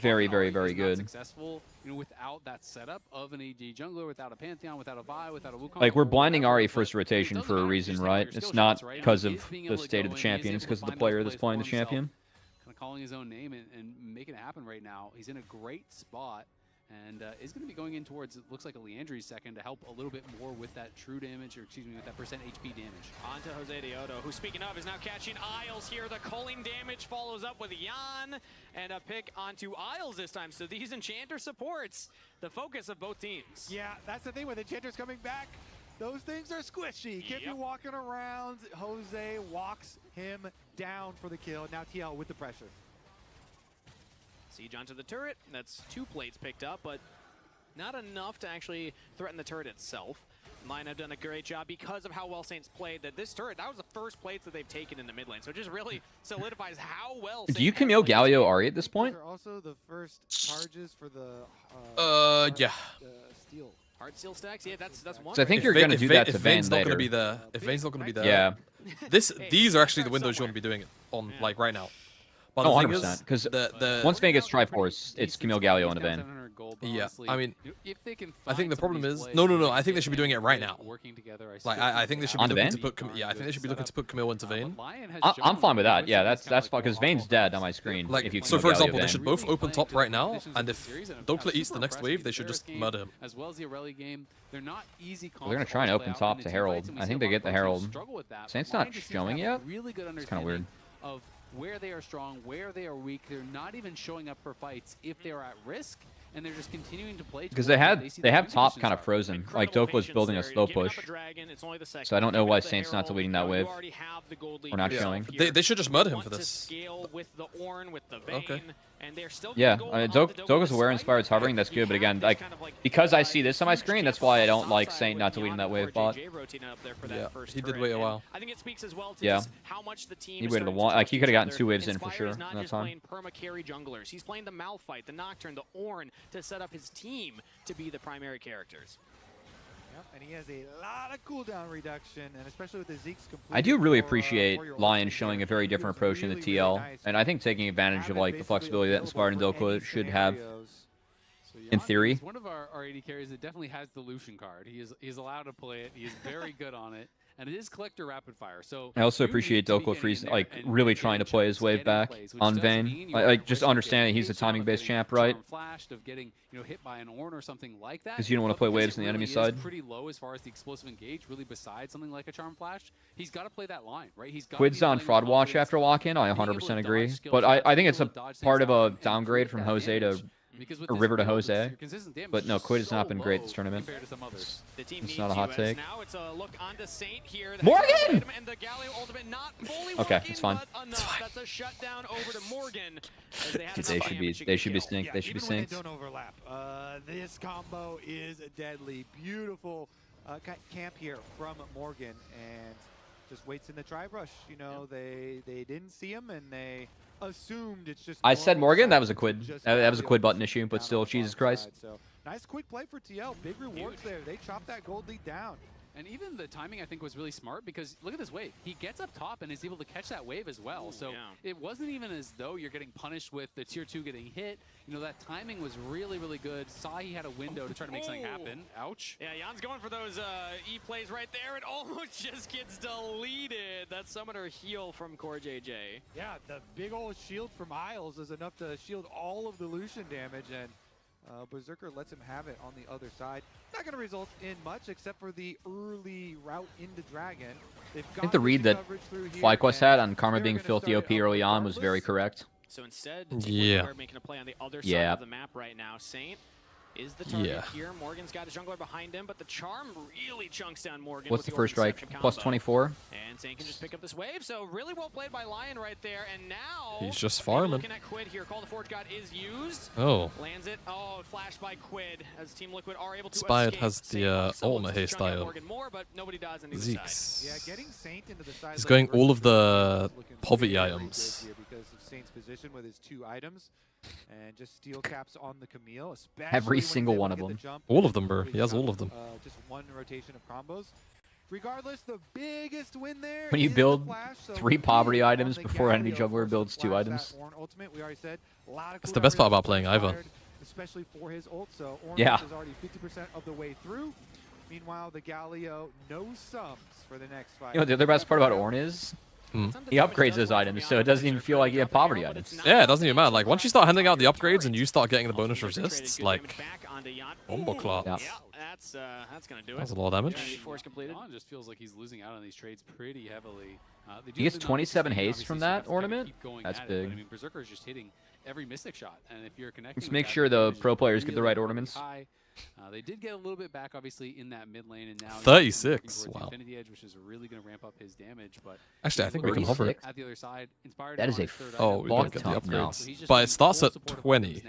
very, very, very good. Successful, you know, without that setup of an AD jungler, without a Pantheon, without a Vi, without a Wukong. Like, we're blinding Ahri first rotation for a reason, right? It's not because of the state of the champion. It's because of the player that's playing the champion. Calling his own name and making it happen right now. He's in a great spot and is going to be going in towards, it looks like a Leandri's second to help a little bit more with that true damage, or excuse me, with that percent HP damage. On to Jose Deodo, who, speaking of, is now catching Isles here. The culling damage follows up with Jan and a pick onto Isles this time. So these Enchanter supports the focus of both teams. Yeah, that's the thing with Enchanter's coming back. Those things are squishy. Keep you walking around. Jose walks him down for the kill. Now TL with the pressure. Siege onto the turret. That's 2 plates picked up, but not enough to actually threaten the turret itself. LYON have done a great job because of how well Saints played. That this turret, that was the first plates that they've taken in the mid lane. So it just really solidifies how well. Do you Camille Galio Ahri at this point? Also the first charges for the yeah. steel. Hard steel stacks, yeah, that's one. So I think you're going to do that to Vayne not going later. to be there, if Vayne's not going to be there, yeah. These are actually the windows you want to be doing it on, like right now. But oh, 100%. Because once Vayne gets Triforce, it's Camille Galio and a Vayne. Yeah, I mean, I think the problem is no. I think they should be doing it right now. Like I think they should be looking to put I think they should be looking to put Camille into Vayne. I'm fine with that. Yeah, that's fine because Vayne's dead on my screen. Like, if you so for example, they should both open top right now, and if Dokla eats the next wave, they should just murder him. As well as the Aurelia game, they're not easy. They're gonna try and open top to Herald. I think they get the Herald. Saint's not showing yet. It's kind of weird. Of where they are strong, where they are weak. They're not even showing up for fights if they are at risk, and they're just continuing to play. Because they have top kind of frozen. Like Dokla's building a slow push. So I don't know why Saint's not deleting that wave. Or not showing. They should just murder him for this. Okay. Yeah, I mean, Dokla's aware Inspired's hovering, that's good, but again, like, because I see this on my screen, that's why I don't like Saint not deleting that wave bot. Yeah, he did wait a while. I think it speaks as well to yeah. how much the team he waited a while. Like, he could have gotten 2 waves in for sure in that time. Playing perma-carry junglers. He's playing the Malphite, the Nocturne, the Ornn to set up his team to be the primary characters. Yep, and he has a lot of cooldown reduction, and especially with the Zeke's complete. I do really appreciate LYON showing a very different approach in the TL, and I think taking advantage of like the flexibility that Inspired and Dokla should have. In theory. One of our AD carries that definitely has the Lucian card. He is allowed to play it. He is very good on it. And it is collector rapid fire. So I also appreciate Dokla Freeze like really trying to play his wave back on Vayne. Like just understanding he's a timing based champ, right? Of getting, hit by an Ornn or something like that. Because you don't want to play waves on the enemy side. Pretty low as far as the explosive engage, really besides something like a Charm Flash. He's got to play that line, right? He's got Quid's on Fraud Watch after lock-in, I 100% agree. But I think it's a part of a downgrade from Jose to or River to Jose, but no, Quid has not been great this tournament. It's not a hot take. Morgan! Okay, it's fine. It's fine. That's a shutdown over to Morgan. They should be synced. They should be synced. Don't overlap. This combo is deadly. Beautiful camp here from Morgan, and just waits in the dry brush. You know, they didn't see him, and they assumed it's just. I said Morgan. That was a quid. That was a quid button issue, but still, Jesus Christ. So nice quick play for TL. Big rewards there. They chopped that gold lead down. And even the timing, I think, was really smart because look at this wave. He gets up top and is able to catch that wave as well. Ooh, so it wasn't even as though you're getting punished with the tier 2 getting hit. You know, that timing was really, really good. Saw he had a window to try to make something happen. Ouch. Yeah, Jan's going for those E plays right there. It almost just gets deleted. That summoner heal from Core JJ. Yeah, the big old shield from Isles is enough to shield all of the Lucian damage, and Berserker lets him have it on the other side. Not going to result in much except for the early route into Dragon. I think the read that FlyQuest had on Karma being filthy OP early on was very correct. So instead, yeah, making a play on the other side of the map right now. Saint is the target here. Morgan's got his jungler behind him, but the charm really chunks down Morgan. What's the first strike? Plus 24. And Saint can just pick up this wave. So really well played by LYON right there. And now he's just farming. Looking at Quid here. Call the Forge God is used. Oh. Lands it. Oh, flashed by Quid as Team Liquid are able to Spied has the ultimate hairstyle. But nobody does on Zeeks. Yeah, getting Saint into the side. He's going all of the poverty items. Because of Saint's position with his 2 items. And just steel caps on the Camille, especially every single one of them. All of them, bro. He has all of them. Just one rotation of combos. Regardless, the biggest win there. When you build 3 poverty items before enemy jungler builds 2 items. Ultimate, we already said, That's the best part about playing Ivan. Especially for his ult, so Orn yeah. is already 50% of the way through. Meanwhile, the Galio, no sums for the next fight. You know, the other best part about Orn is he upgrades those items, so it doesn't even feel like you have poverty items. Yeah, it doesn't even matter. Like, once you start handing out the upgrades and you start getting the bonus resists, like, Bombo Clock. Yeah, that's gonna do it. That's a lot of damage. LYON just feels like he's losing out on these trades pretty heavily. He gets 27 haste from that ornament. That's big. But, I mean, Berserker is just hitting every Mystic shot, and if you're connecting, let's make sure the pro players get the right ornaments. They did get a little bit back, obviously, in that mid lane, and now 36. Wow. Infinity Edge, which is really going to ramp up his damage. But actually, I think we can hover it. At the other side, inspired. That is a we don't get the upgrades, but it starts at 20.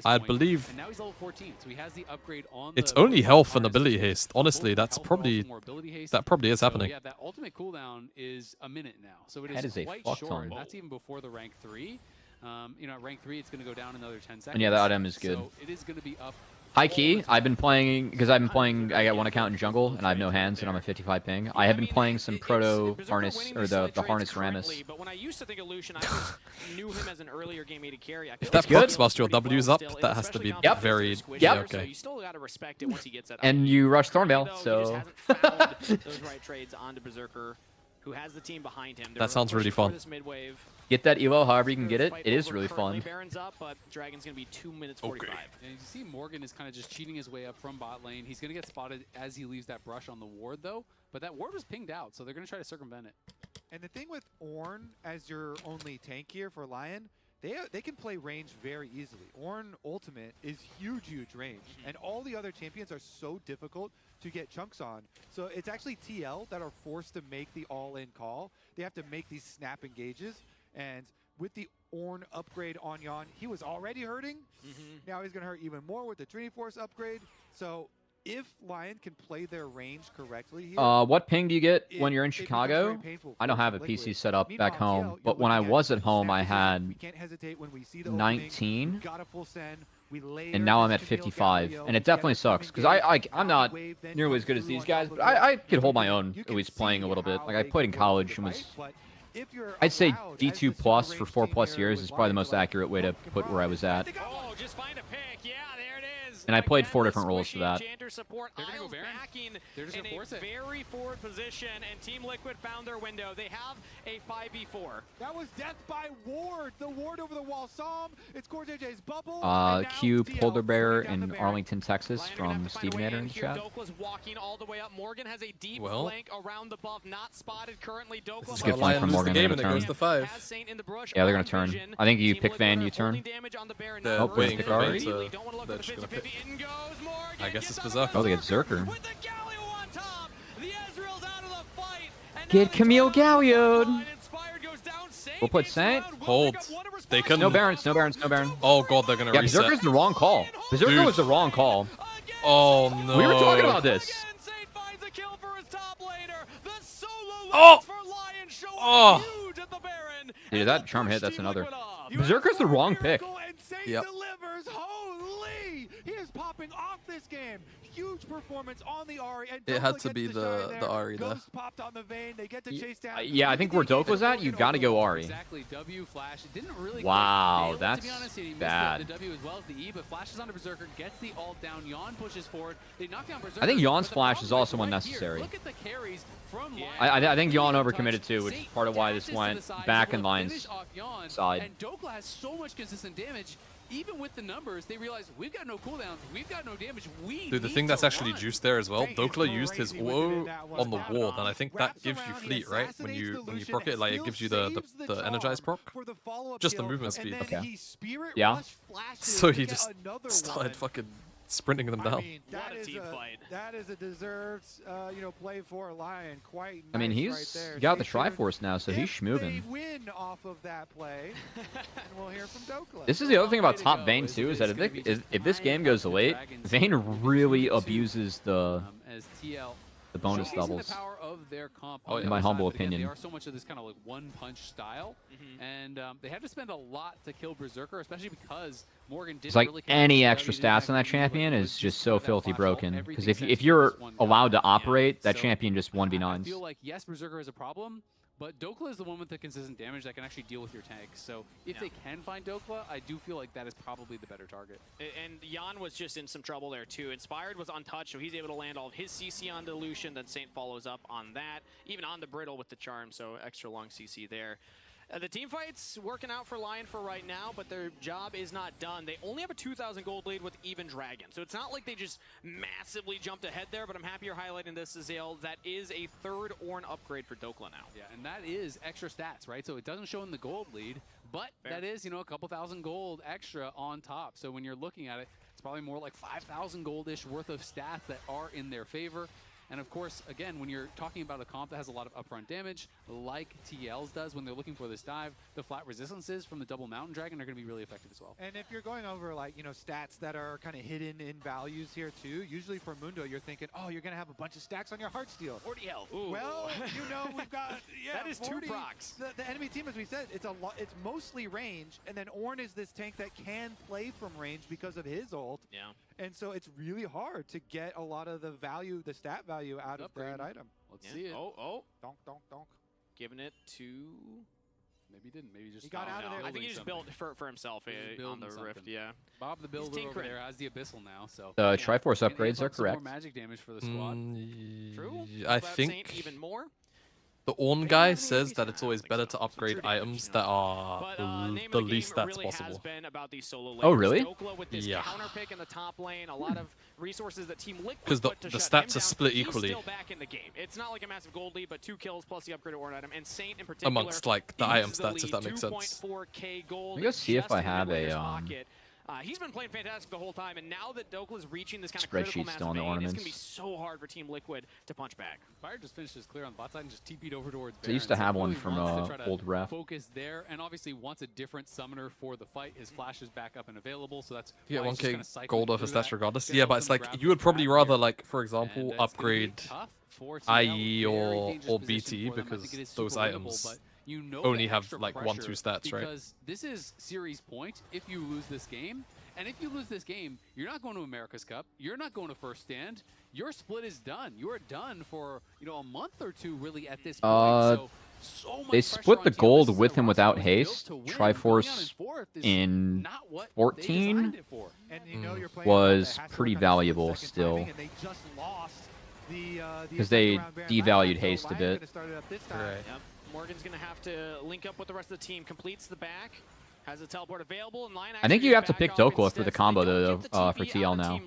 I believe. And now he's level 14, so he has the upgrade on. It's only health and ability haste. Honestly, that's probably is happening. Yeah, that ultimate cooldown is a minute now, so it is quite short. That's even before the rank 3. You know, at rank 3, it's going to go down another 10 seconds. And yeah, that item is good. So it is going to be up. High key, I've been playing, because I've been playing, I got 1 account in jungle, and I have no hands, and I'm a 55 ping. I have been playing some proto harness, or the harness Ramus. But when I used to think of Lucian, I just knew him as an earlier game AD carry. If that procs whilst your W's up, that has to be very okay. You still got to respect it once he gets that. And you rush Thornveil, so. Those right trades onto Berserker, who has the team behind him. That sounds really fun. Get that elo however you can get it. It is really fun. Baron's up, but Dragon's going to be 2 minutes 45. Okay. And you see Morgan is kind of just cheating his way up from bot lane. He's going to get spotted as he leaves that brush on the ward, though. But that ward was pinged out, so they're going to try to circumvent it. And the thing with Ornn as your only tank here for LYON, they can play range very easily. Ornn ultimate is huge range, and all the other champions are so difficult to get chunks on. So it's actually TL that are forced to make the all-in call. They have to make these snap engages, and with the Ornn upgrade on Jan, he was already hurting. Now he's going to hurt even more with the Trinity Force upgrade. So if LYON can play their range correctly here, what ping do you get when you're in Chicago? I don't have a PC set up back home, but when I was at home, I had 19, and now I'm at 55, and it definitely sucks, because I'm not nearly as good as these guys, but I could hold my own, at least playing a little bit. Like, I played in college and was, I'd say D2 plus for 4+ years is probably the most accurate way to put where I was at. Oh, just find a pick. Yeah, there it is. And I played 4 different roles for that. They're going to go Baron. They're just going to force it. Very forward position, and Team Liquid found their window. They have a 5v4. That was death by ward. The ward over the wall saw him. It's Core JJ's bubble. Q Polar Bear in Arlington, Texas from Steve Nader in the chat. Dokla's walking all the way up. Morgan has a deep flank around the buff, not spotted currently. This is a good flank from Morgan. They're going to turn. Yeah, they're going to turn. I think you pick Van, you turn. Oh, wait, pick Ari. I guess it's Berserker. Oh, they get Zerker. Get Camille Galioed. We'll put Saint. Hold. They can. No Barons, no Barons, no Baron. Oh god, they're gonna reset. Berserker's the wrong call. Berserker was the wrong call. Oh no. We were talking about this. Oh! for LYON showing Oh! huge at the Baron. Dude, that charm hit, that's another. Berserker's the wrong pick. And Saint Yep. delivers. Holy! He is popping off this game. Huge performance on the Ahri. And It had Dokla to be gets the shine there. Ahri there. Ghost popped on the vein. They get to chase down. Yeah, I think where Dokla's at, you got to go Ahri. Exactly. W Flash didn't really. Wow, nail it, that's to be honest. He missed bad. The W as well as the E, but flashes onto Berserker, gets the ult down. Yawn pushes forward. They knock down Berserker. I think Yawn's but the flash problem is also right unnecessary. Here, look at the carries from LYON. I think Yawn Really overcommitted untouched. too, which is Saint part of why this dashes to went the side, back able in to Lion's finish off Yawn, side. And Dokla has so much consistent damage. Even with the numbers, they realize we've got no cooldowns, we've got no damage. Dude, the thing that's actually juiced there as well, Dokla used his auto on the ward, and I think that gives you fleet, right? When you proc it, like it gives you the energized proc. Just the movement speed. Okay. Yeah. So he just started fucking sprinting them down. I mean, that is a deserved, play for LYON. Quite nice. I mean, he's right there. got the Triforce now, so he's schmoving. They win off of that play, and we'll hear from Dokla. This is the other thing about top Vayne too, is that if this game goes late, Vayne really abuses the bonus doubles. The power of their comp, in my humble again, opinion. they are so much of this kind of like one-punch style, and they had to spend a lot to kill Berserker, especially because Morgan didn't It's like really any extra stats on that champion is just so filthy broken. Because if you're allowed to operate, that champion just 1v9s. I feel like, yes, Berserker is a problem, but Dokla is the one with the consistent damage that can actually deal with your tank. So if they can find Dokla, I do feel like that is probably the better target. And Yawn was just in some trouble there too. Inspired was untouched, so he's able to land all of his CC on Dilution. Then Saint follows up on that, even on the Brittle with the Charm, so extra long CC there. The team fight's working out for LYON for right now, but their job is not done. They only have a 2,000 gold lead with Even Dragon, so it's not like they just massively jumped ahead there, but I'm happy you're highlighting this, Azale. That is a third Ornn upgrade for Dokla now. Yeah, and that is extra stats, right? So it doesn't show in the gold lead, but that is, a couple thousand gold extra on top. So when you're looking at it, it's probably more like 5,000 gold-ish worth of stats that are in their favor. And of course, again, when you're talking about a comp that has a lot of upfront damage, like TL's does when they're looking for this dive, the flat resistances from the double Mountain Dragon are going to be really effective as well. And if you're going over, like, stats that are kind of hidden in values here too, usually for Mundo, you're thinking, oh, you're going to have a bunch of stacks on your Heartsteel. 40 health. Ooh. Well, we've got, that is 40. 2 procs. The enemy team, as we said, it's mostly range, and then Ornn is this tank that can play from range because of his ult. Yeah. And so it's really hard to get a lot of the value, the stat value out of that item. Let's see it. Oh. Donk, donk, donk. Giving it to... Maybe he didn't. Maybe just he got out of there. I think he just built for himself on the Rift, yeah. Bob the Builder over there has the Abyssal now, so... The Triforce upgrades are correct. More magic damage for the squad. True. I think... even more. The Ornn guy says that it's always better to upgrade items that are the least stats possible. Oh, really? Yeah. Counter pick in the top lane, a lot of resources that Team Liquid because the stats are split equally. He's still back in the game. It's not like a massive gold lead, but 2 kills plus the upgraded Ornn item, and Saint in particular amongst like the item stats, if that makes sense. 2.4K gold. Let me go see if I have a he's been playing fantastic the whole time, and now that Dokla is reaching this kind of critical mass still on the vein, ornaments. it's going to be so hard for Team Liquid to punch back. Fire just finished his clear on bot side and just TP'd over towards Baron. I used to have one from old ref. Focus there, and obviously wants a different summoner for the fight. His flash is back up and available, so that's you get 1k gold off his stats regardless. Yeah, but it's like you would probably rather, like, for example, upgrade IE or BT because those items only have like 1-2 stats, right? Because this is series point if you lose this game. And if you lose this game, you're not going to America's Cup. You're not going to first stand. Your split is done. You are done for a month or 2 really at this point. So much they split the gold with and without haste. Triforce in 14 was pretty valuable still. Because they devalued haste a bit. Right. Morgan's going to have to link up with the rest of the team. Completes the back. Has a teleport available, and LYON I think you have to pick Dokla for the combo though for TL now.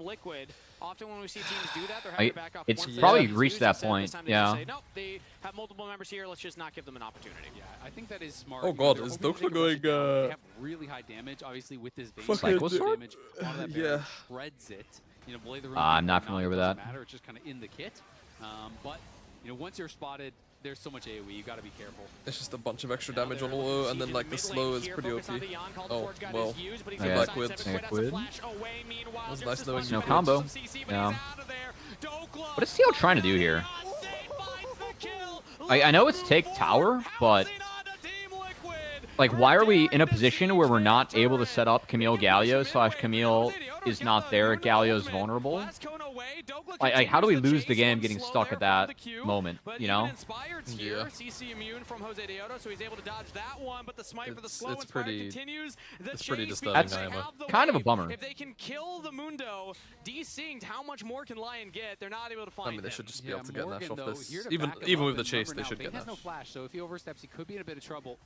Often when we see teams do that, they're having to back off it's probably reached that point. Yeah. Nope, they have multiple members here. Let's just not give them an opportunity. Yeah, I think that is smart. Oh god, is Dokla going? They have really high damage, obviously with this base Cycle Sword? damage. A lot of that Baron spreads it. Blade the I'm not familiar with that. Matter. It's just kind of in the kit. But once you're spotted, there's so much AoE, you gotta be careful. It's just a bunch of extra damage on auto, and then like the slow is pretty OP. Oh, well. Yeah, Liquid. Was nice knowing no combo. Yeah. What is TL trying to do here? I know it's take tower, but like, why are we in a position where we're not able to set up Camille Galio / Camille is not there, Galio's vulnerable? Like, how do we lose the game getting stuck at that moment, you know? Yeah. CC immune from Jose Deodo, so he's able to dodge that one, but the smite for the slow continues. It's pretty disturbing. That's kind of a bummer. If they can kill the Mundo, desynced, how much more can Lion get? They're not able to find I mean, they should just be able to get Nash off this. Even with the chase, they should get Nash. He has no flash, so if he oversteps, he could be in a bit of trouble.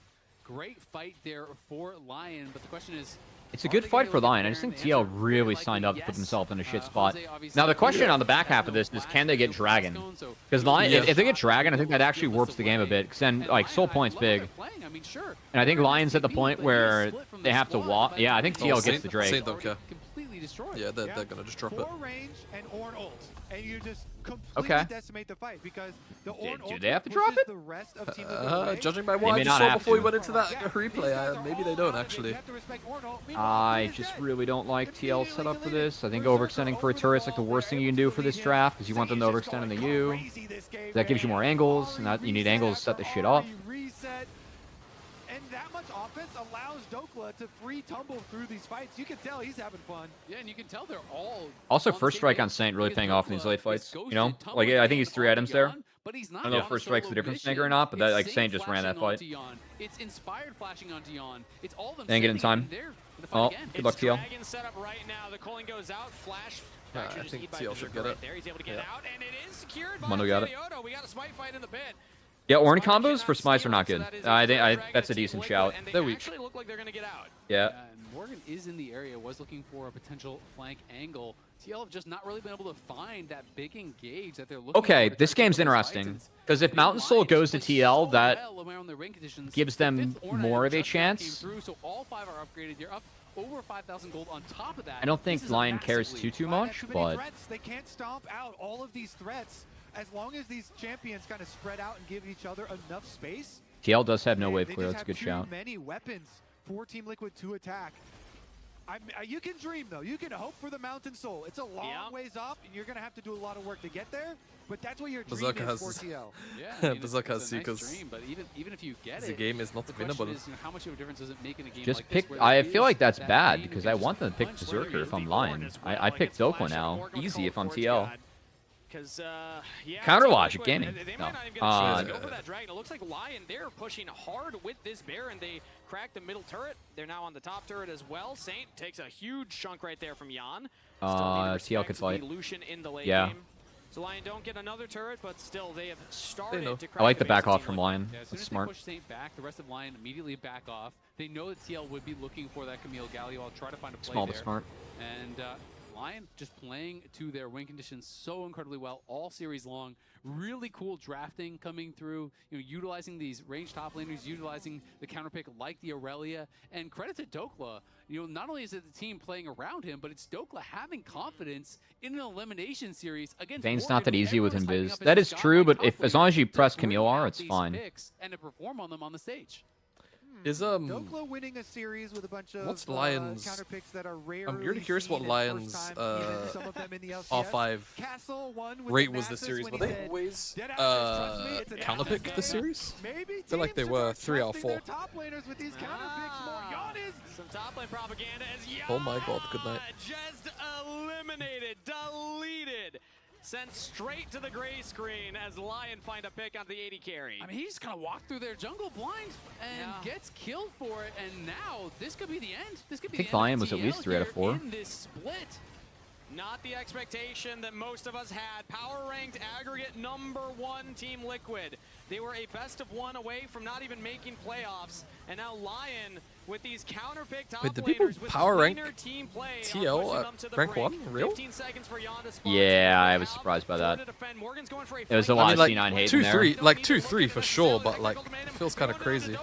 Great fight there for Lion, but the question is, it's a good fight for Lion. I just think TL really signed up to put himself in a shit spot. Now, the question on the back half of this is, can they get Dragon? Because Lion, if they get Dragon, I think that actually warps the game a bit. Because then, like, Soul Point's big. And I think Lion's at the point where they have to walk. Yeah, I think TL gets the Drake. Saint don't care. Yeah, they're going to just drop it. Range and Ornn ult, and you just completely decimate the fight because the Ornn ult do they have to drop it? The rest of Team Liquid judging by what I just saw before we went into that replay, maybe they don't actually. I just really don't like TL setup for this. I think overextending for a turret's like the worst thing you can do for this draft because you want them to overextend in the U. That gives you more angles, and that you need angles to set the shit up. That much offense allows Dokla to free tumble through these fights. You can tell he's having fun. Yeah, and you can tell they're all... Also, first strike on Saint really paying off in these late fights, you know? Like, I think he's 3 items there. I don't know if first strike's the difference maker or not, but that, like, Saint just ran that fight. It's inspired flashing on Dion. It's all them didn't get in time. Oh, good luck, TL. Set up right now. The calling goes out. Flash. I think TL should get it. He's able to get out, and it is secured by Mondo got it. We got a smite fight in the pit. Yeah, Ornn combos for smites are not good. I think that's a decent shout. They're weak. Actually look like they're gonna get out. Yeah. And Morgan is in the area, was looking for a potential flank angle. TL have just not really been able to find that big engage that they're looking for. Okay, this game's interesting. Because if Mountain Soul goes to TL, that gives them more of a chance. So all 5 are upgraded. You're up over 5,000 gold on top of that. I don't think Lion cares too much, but... They can't stomp out all of these threats. As long as these champions kind of spread out and give each other enough space. TL does have no wave clear. That's a good shout. Many weapons for Team Liquid to attack. You can dream though. You can hope for the Mountain Soul. It's a long ways up, and you're gonna have to do a lot of work to get there. But that's what your dream is for TL. Yeah, Berserker has Seekers. But even if you get the game is not winnable. Is, how much of a difference does it make in a game just like pick. This I feel like that's bad because I want them to pick Berserker if I'm Lion. I picked Dokla now. Easy if I'm TL. Counter logic gaming. They might not even get a chance to go for that dragon. It looks like Lion, they're pushing hard with this Baron. They cracked the middle turret. They're now on the top turret as well. Saint takes a huge chunk right there from Jan. TL could fight. Lucian in the late yeah. game. So Lion don't get another turret, but still they have started to crack I like the base back of off Team from Liquid. Lion. Yeah, as soon That's as smart. They push Saint back, the rest of Lion immediately back off. They know that TL would be looking for that Camille Galio. I'll try to find a play Small there. but smart. And Lion just playing to their win conditions so incredibly well all series long. Really cool drafting coming through, utilizing these ranged top laners, utilizing the counter pick like the Aurelia. And credit to Dokla, not only is it the team playing around him, but it's Dokla having confidence in an elimination series against Vane's Morgan, not that easy with everyone's Invis. hyping up That his is shot true, like but if top as long as you laner press to bring Camille R, out it's these fine. picks and to perform on them on the stage. Is Dokla winning a series with a bunch of what's Lion's counter picks that are rare. I'm really curious what Lion's R5 rate was this series. Were they always counter pick this series? I feel like they were 3 out of 4. Some top lane propaganda as Jan oh my god, good night. Just eliminated, deleted. Sent straight to the gray screen as Lion find a pick on the 80 carry. I mean, he just kind of walked through their jungle blind and gets killed for it. And now this could be the end. This could be I think the end Lion of was at TL least 3 out of 4. in this split. Not the expectation that most of us had. Power ranked aggregate #1 Team Liquid. They were a best of 1 away from not even making playoffs. And now Lion with these counter pick top Wait, did people laners with power rank team play TL at rank 1? Real? 15 seconds for Jan to spawn. Yeah, I was surprised by that. There was a lot of C9 hate in there. 2-3, like 2-3 for sure, but like it feels kind of crazy.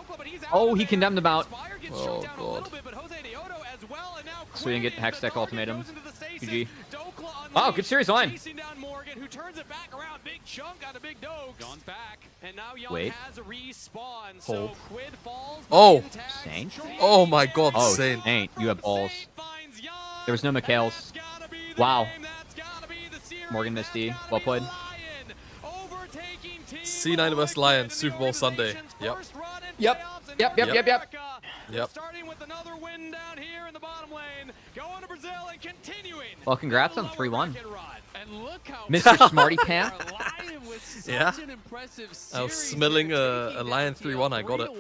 Oh, he condemned him out. Oh god. So we didn't get Hextech ultimatums. GG. Wow, good series line. Who turns it back around, big chunk on a big Dogs. John's back, and now Young Wait. has a respawn. Hold. So Quid falls. Oh. Saint? Oh my god, Oh, Saint. Saint, you have balls. There was no Mikhails. Wow. Morgan Misty, well played. C9 vs Lions, Super Bowl Sunday. Yep. Yep. Starting with another win down here in the bottom lane, going to Brazil and continuing. Well, congrats on 3-1. And look how Mr. Smarty Pants. Yeah. I was smelling a Lion 3-1. I got it.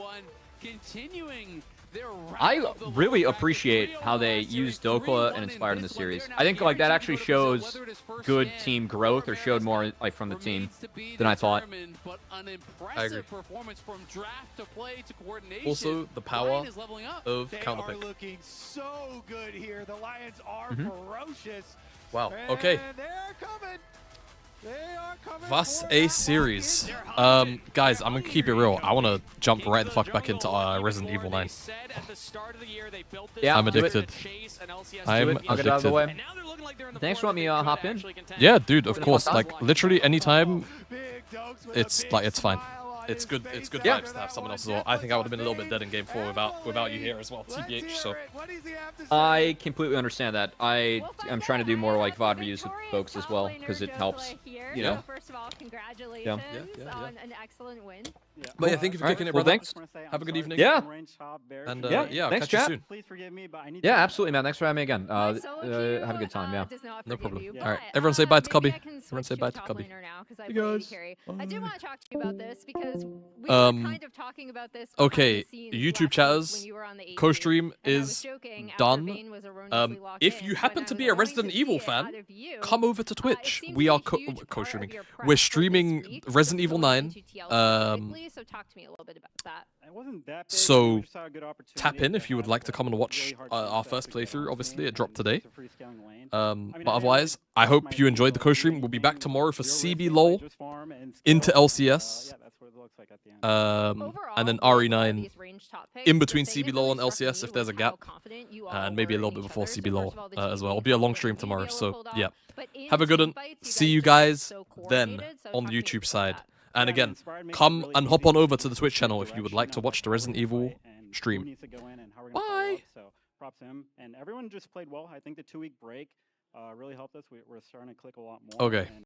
I really appreciate how they use Dokla and Inspired in the series. I think like that actually shows good team growth, or showed more like from the team than I thought. I agree. Also, the power of They counterpick. are looking so good here. The Lions are ferocious. Wow. Okay. They're coming. They are coming. Was a series. Guys, I'm gonna keep it real. I wanna jump right the fuck back into Resident Evil 9. Yeah, I'm addicted. I'm I'll get it out of the addicted. way. Thanks for letting me hop in. Yeah, dude, of course. Like, literally anytime, it's fine. It's good vibes to have someone else as well. I think I would have been a little bit dead in game 4 without you here as well, TBH, so. I completely understand that. I'm trying to do more like VOD reviews with folks as well, because it helps, you know. First of all, congratulations on an excellent win. But yeah, thank you for kicking it, brother. Thanks. Have a good evening. Yeah. And yeah, I'll thanks, catch you chat. soon. Please forgive me, but I need Yeah, absolutely, man. Thanks for having me again. Have Have a good time, yeah. No problem. All right, everyone say bye to Cubby. Everyone say bye to Cubby. Hey guys. I did want to talk to you about this because we were kind of talking about this. Okay, behind the scenes YouTube last chatters, week when you were on the A co-stream and I was is joking after done. Bane was erroneously locked If in, you happen when to I be was a going Resident see Evil it fan, out of you, come over to it Twitch. seems We to are be a huge part co-streaming. of your prep We're for this streaming week, so Resident Evil going 9. into TLAW specifically, so talk to me a little bit about that. It wasn't that big, So we just saw a good opportunity tap in to if you would have like to a come and watch really hard our chance first to get playthrough. on Obviously, lane it dropped and today. it's a free scaling lane. But otherwise, I hope you enjoyed the co-stream. We'll be back tomorrow for CB LOL into LCS. And then RE9 in between CB LOL and LCS if there's a gap. And maybe a little bit before CB LOL as well. It'll be a long stream tomorrow, so yeah. Have a good one. See you guys then on the YouTube side. And again, come and hop on over to the Twitch channel if you would like to watch the Resident Evil stream. Bye! So props to him. And everyone just played well. I think the 2-week break really helped us. We're starting to click a lot more. Okay.